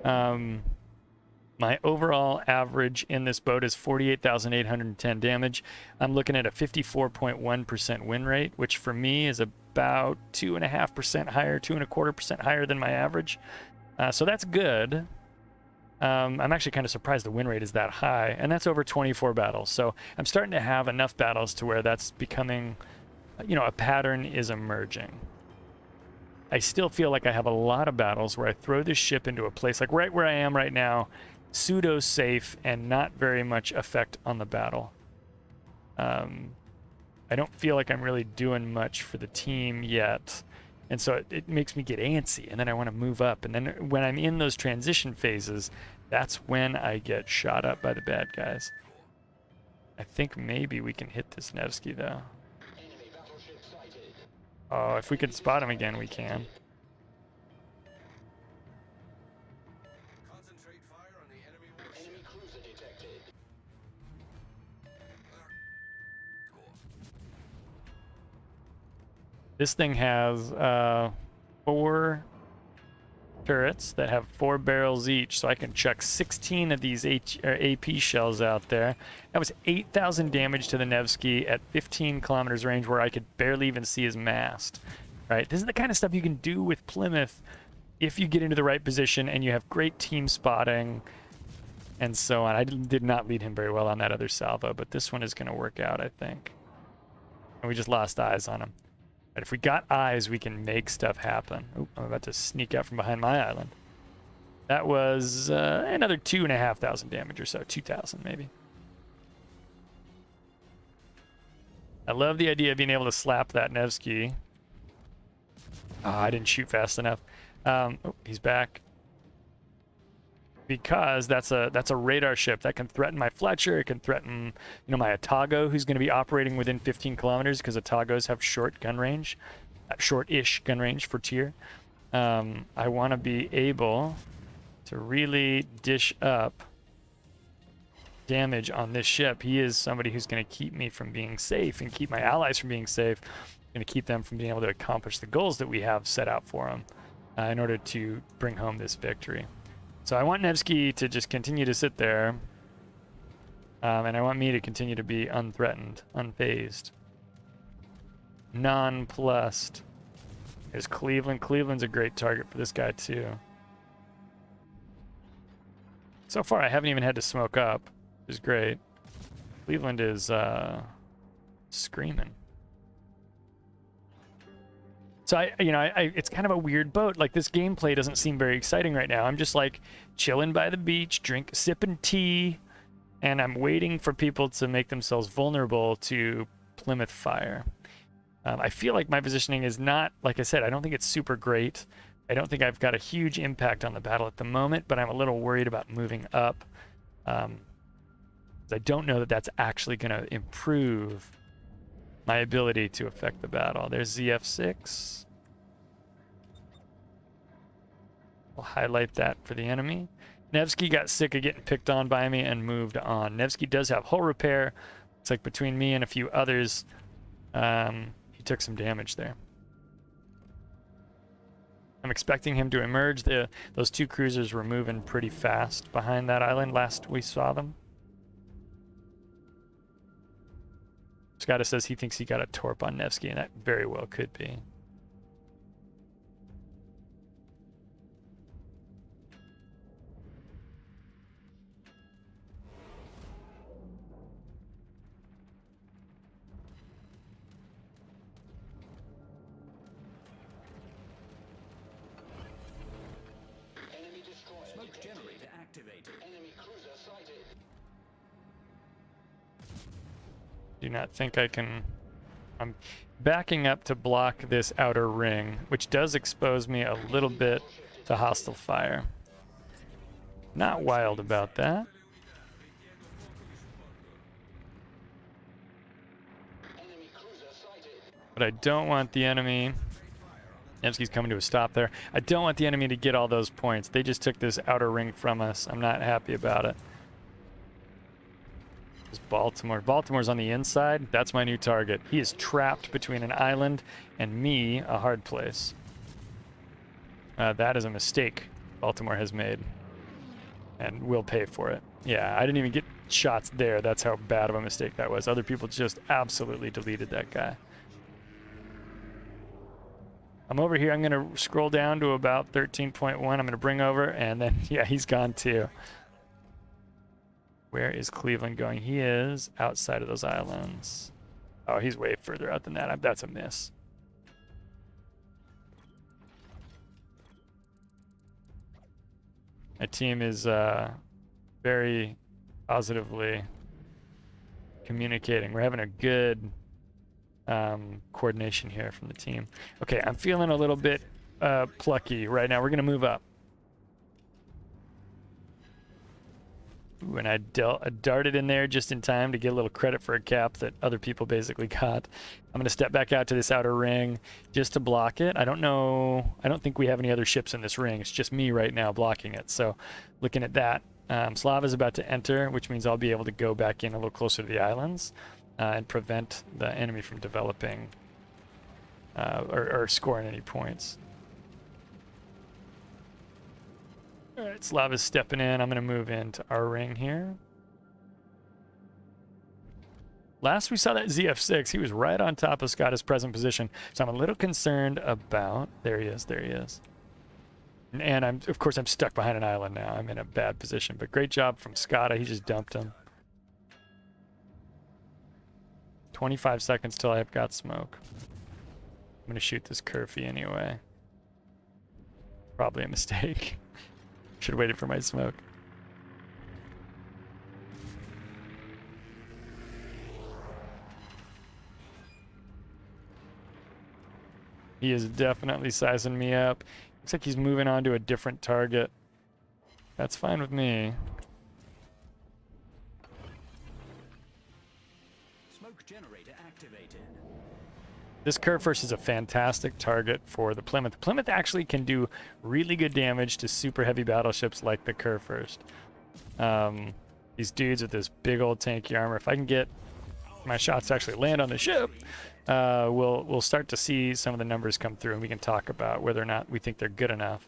My overall average in this boat is 48,810 damage. I'm looking at a 54.1% win rate, which for me is about 2.5% higher, 2.25% higher than my average. So that's good. I'm actually kind of surprised the win rate is that high, and that's over 24 battles. So I'm starting to have enough battles to where that's becoming, a pattern is emerging. I still feel like I have a lot of battles where I throw this ship into a place like right where I am right now, pseudo safe and not very much effect on the battle. I don't feel like I'm really doing much for the team yet, and so it makes me get antsy, and then I want to move up, and then when I'm in those transition phases, that's when I get shot up by the bad guys. I think maybe we can hit this Nevsky though. Oh, if we could spot him again, we can. Concentrate fire on the enemy warship. Enemy cruiser detected. This thing has 4 turrets that have 4 barrels each, so I can chuck 16 of these AP shells out there. That was 8,000 damage to the Nevsky at 15 kilometers range where I could barely even see his mast. Right? This is the kind of stuff you can do with Plymouth if you get into the right position and you have great team spotting and so on. I did not lead him very well on that other salvo, but this one is going to work out, I think. And we just lost eyes on him. But if we got eyes, we can make stuff happen. Oh, I'm about to sneak out from behind my island. That was another 2,500 damage or so, 2,000 maybe. I love the idea of being able to slap that Nevsky. Oh, I didn't shoot fast enough. Oh, he's back. Because that's a radar ship that can threaten my Fletcher. It can threaten, my Atago, who's going to be operating within 15 kilometers because Atagos have short gun range, short-ish gun range for tier. I want to be able to really dish up damage on this ship. He is somebody who's going to keep me from being safe and keep my allies from being safe. Going to keep them from being able to accomplish the goals that we have set out for them in order to bring home this victory. So I want Nevsky to just continue to sit there, and I want me to continue to be unthreatened, unfazed, nonplussed. There's Cleveland. Cleveland's a great target for this guy too. So far, I haven't even had to smoke up, which is great. Cleveland is screaming. So it's kind of a weird boat. Like, this gameplay doesn't seem very exciting right now. I'm just like chilling by the beach, sipping tea, and I'm waiting for people to make themselves vulnerable to Plymouth fire. I feel like my positioning is not, like I said, I don't think it's super great. I don't think I've got a huge impact on the battle at the moment, but I'm a little worried about moving up. I don't know that that's actually going to improve my ability to affect the battle. There's ZF6. We'll highlight that for the enemy. Nevsky got sick of getting picked on by me and moved on. Nevsky does have hull repair. It's like between me and a few others, he took some damage there. I'm expecting him to emerge. Those 2 cruisers were moving pretty fast behind that island last we saw them. Scotta says he thinks he got a torp on Nevsky, and that very well could be. Enemy destroyer. Smoke generator activated. Enemy cruiser sighted. Do not think I can... I'm backing up to block this outer ring, which does expose me a little bit to hostile fire. Not wild about that. Enemy cruiser sighted. But I don't want the enemy... Nevsky's coming to a stop there. I don't want the enemy to get all those points. They just took this outer ring from us. I'm not happy about it. Is Baltimore. Baltimore's on the inside. That's my new target. He is trapped between an island and me, a hard place. That is a mistake Baltimore has made. And will pay for it. Yeah, I didn't even get shots there. That's how bad of a mistake that was. Other people just absolutely deleted that guy. I'm over here. I'm going to scroll down to about 13.1. I'm going to bring over, and then, yeah, he's gone too. Where is Cleveland going? He is outside of those islands. Oh, he's way further out than that. That's a miss. My team is very positively communicating. We're having a good coordination here from the team. Okay, I'm feeling a little bit plucky right now. We're going to move up. Ooh, and I darted in there just in time to get a little credit for a cap that other people basically got. I'm going to step back out to this outer ring just to block it. I don't think we have any other ships in this ring. It's just me right now blocking it. So looking at that, Slava's about to enter, which means I'll be able to go back in a little closer to the islands and prevent the enemy from developing or scoring any points. All right, Slava's stepping in. I'm going to move into our ring here. Last we saw that ZF6, he was right on top of Scotta's present position. So I'm a little concerned about... There he is, there he is. And of course, I'm stuck behind an island now. I'm in a bad position. But great job from Scotta. He just dumped him. 25 seconds till I've got smoke. I'm going to shoot this Curfy anyway. Probably a mistake. Should have waited for my smoke. He is definitely sizing me up. Looks like he's moving on to a different target. That's fine with me. Smoke generator activated. This Kurfürst is a fantastic target for the Plymouth. The Plymouth actually can do really good damage to super heavy battleships like the Kurfürst. These dudes with this big old tanky armor, if I can get my shots to actually land on the ship, we'll start to see some of the numbers come through, and we can talk about whether or not we think they're good enough.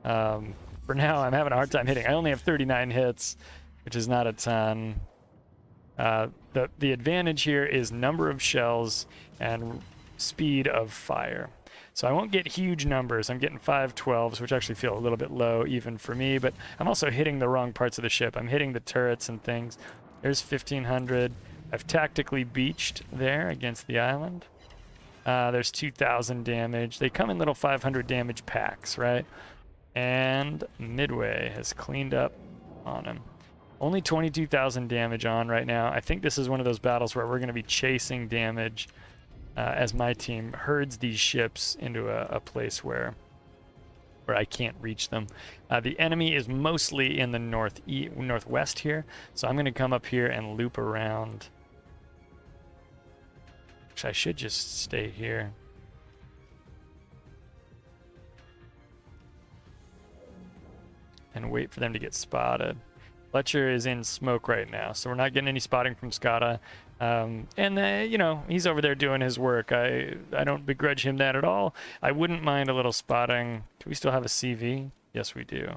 For now, I'm having a hard time hitting. I only have 39 hits, which is not a ton. The advantage here is number of shells and speed of fire. So I won't get huge numbers. I'm getting 512s, which actually feel a little bit low even for me, but I'm also hitting the wrong parts of the ship. I'm hitting the turrets and things. There's 1500. I've tactically beached there against the island. There's 2000 damage. They come in little 500 damage packs, right? And Midway has cleaned up on him. Only 22,000 damage on right now. I think this is one of those battles where we're going to be chasing damage as my team herds these ships into a place where I can't reach them. The enemy is mostly in the northwest here, so I'm going to come up here and loop around. Actually, I should just stay here. And wait for them to get spotted. Fletcher is in smoke right now, so we're not getting any spotting from Scotta. You know, he's over there doing his work. I don't begrudge him that at all. I wouldn't mind a little spotting. Do we still have a CV? Yes, we do.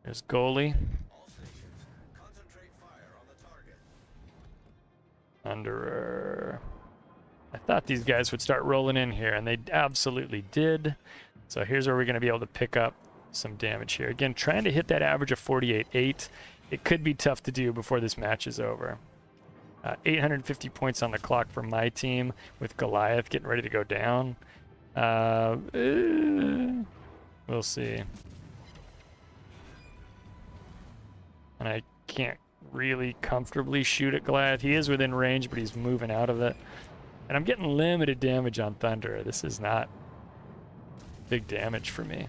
There's goalie. Thunderer. I thought these guys would start rolling in here, and they absolutely did. So here's where we're going to be able to pick up some damage here. Again, trying to hit that average of 48.8. It could be tough to do before this match is over. 850 points on the clock for my team with Goliath getting ready to go down. We'll see. And I can't really comfortably shoot at Goliath. He is within range, but he's moving out of it. And I'm getting limited damage on Thunder. This is not big damage for me.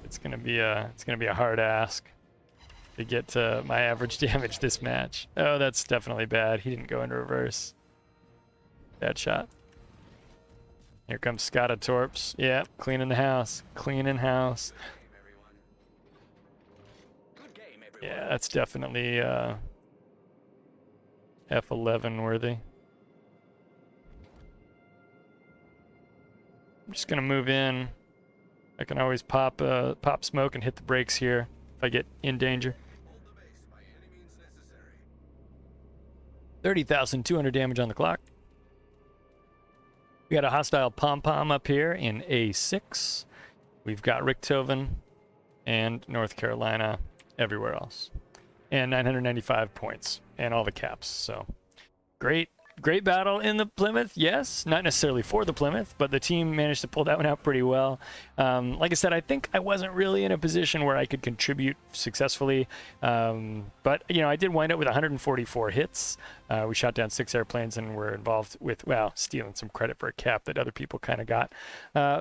It's gonna be a hard ask to get to my average damage this match. Oh, that's definitely bad. He didn't go into reverse. Bad shot. Here comes Scotta Torps. Yep, cleaning the house. Cleaning house. Good game, everyone. Yeah, that's definitely F11 worthy. I'm just gonna move in. I can always pop smoke and hit the brakes here if I get in danger. 30,200 damage on the clock. We got a hostile pom-pom up here in A6. We've got Richthofen and North Carolina everywhere else. And 995 points and all the caps. So great battle in the Plymouth, yes. Not necessarily for the Plymouth, but the team managed to pull that one out pretty well. Like I said, I think I wasn't really in a position where I could contribute successfully. But, you know, I did wind up with 144 hits. We shot down 6 airplanes and were involved with, well, stealing some credit for a cap that other people kind of got.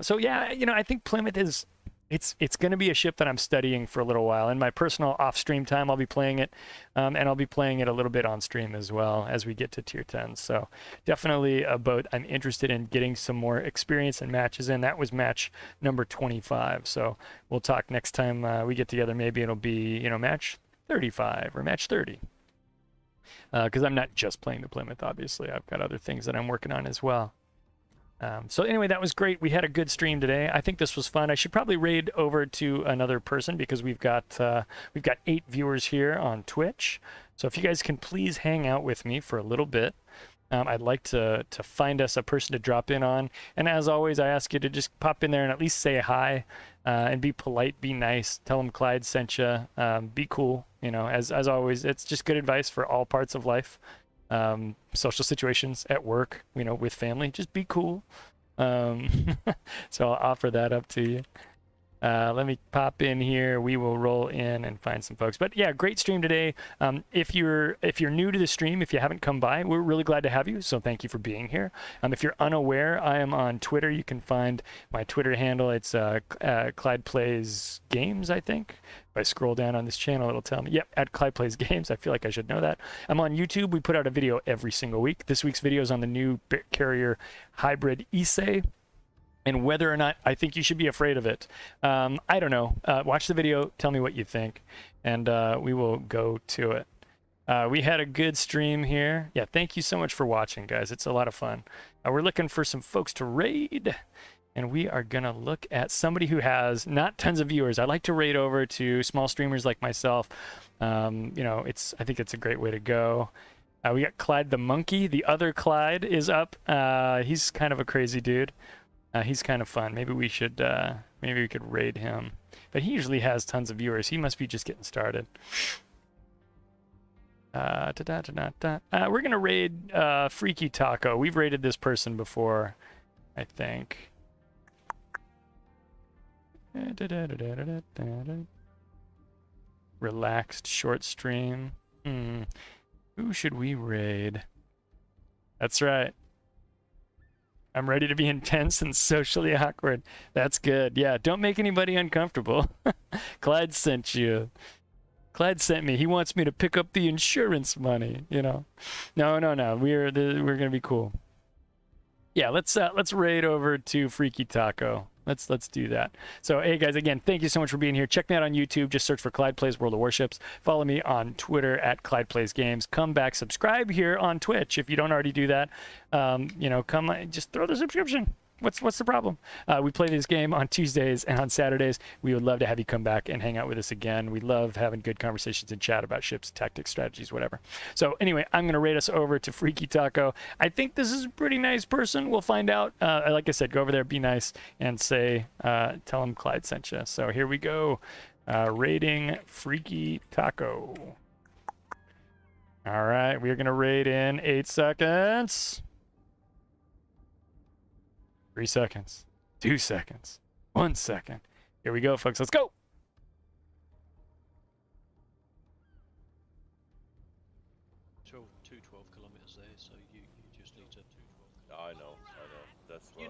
So, yeah, you know, I think Plymouth is... It's going to be a ship that I'm studying for a little while. In my personal off-stream time, I'll be playing it, and I'll be playing it a little bit on stream as well as we get to tier 10. So definitely a boat I'm interested in getting some more experience and matches in. That was match number 25. So we'll talk next time we get together. Maybe it'll be, you know, match 35 or match 30. Because I'm not just playing the Plymouth, obviously. I've got other things that I'm working on as well. So anyway, that was great. We had a good stream today. I think this was fun. I should probably raid over to another person because we've got 8 viewers here on Twitch. So if you guys can please hang out with me for a little bit. I'd like to find us a person to drop in on. And as always, I ask you to just pop in there and at least say hi and be polite, be nice. Tell them Clyde sent you. Be cool. You know, as always, it's just good advice for all parts of life. Social situations at work, you know, with family, just be cool. So I'll offer that up to you. Let me pop in here. We will roll in and find some folks. But yeah, great stream today. If you're new to the stream, if you haven't come by, we're really glad to have you. So thank you for being here. If you're unaware, I am on Twitter. You can find my Twitter handle. It's Clyde Plays Games, I think. If I scroll down on this channel, it'll tell me. Yep, at Clyde Plays Games. I feel like I should know that. I'm on YouTube. We put out a video every single week. This week's video is on the new carrier hybrid Issei, and whether or not I think you should be afraid of it. I don't know. Watch the video. Tell me what you think, and we will go to it. We had a good stream here. Yeah, thank you so much for watching, guys. It's a lot of fun. We're looking for some folks to raid, and we are going to look at somebody who has not tons of viewers. I like to raid over to small streamers like myself. You know, I think it's a great way to go. We got Clyde the Monkey. The other Clyde is up. He's kind of a crazy dude. He's kind of fun. Maybe we should, maybe we could raid him. But he usually has tons of viewers. He must be just getting started. We're going to raid Freaky Taco. We've raided this person before, I think. Relaxed short stream. Who should we raid? That's right. I'm ready to be intense and socially awkward. That's good. Yeah, don't make anybody uncomfortable. Clyde sent you. Clyde sent me. He wants me to pick up the insurance money, you know. No. We're going to be cool. Yeah, let's raid over to Freaky Taco. Let's do that. So, hey guys, again, thank you so much for being here. Check me out on YouTube. Just search for Clyde Plays World of Warships. Follow me on Twitter at Clyde Plays Games. Come back, subscribe here on Twitch if you don't already do that. You know, come just throw the subscription. What's the problem? We play this game on Tuesdays and on Saturdays. We would love to have you come back and hang out with us again. We love having good conversations and chat about ships, tactics, strategies, whatever. So anyway, I'm going to raid us over to Freaky Taco. I think this is a pretty nice person. We'll find out. Like I said, go over there, be nice, and say, tell him Clyde sent you. So here we go. Raiding Freaky Taco. All right, we're going to raid in 8 seconds. 3 seconds, 2 seconds, 1 second. Here we go, folks. Let's go.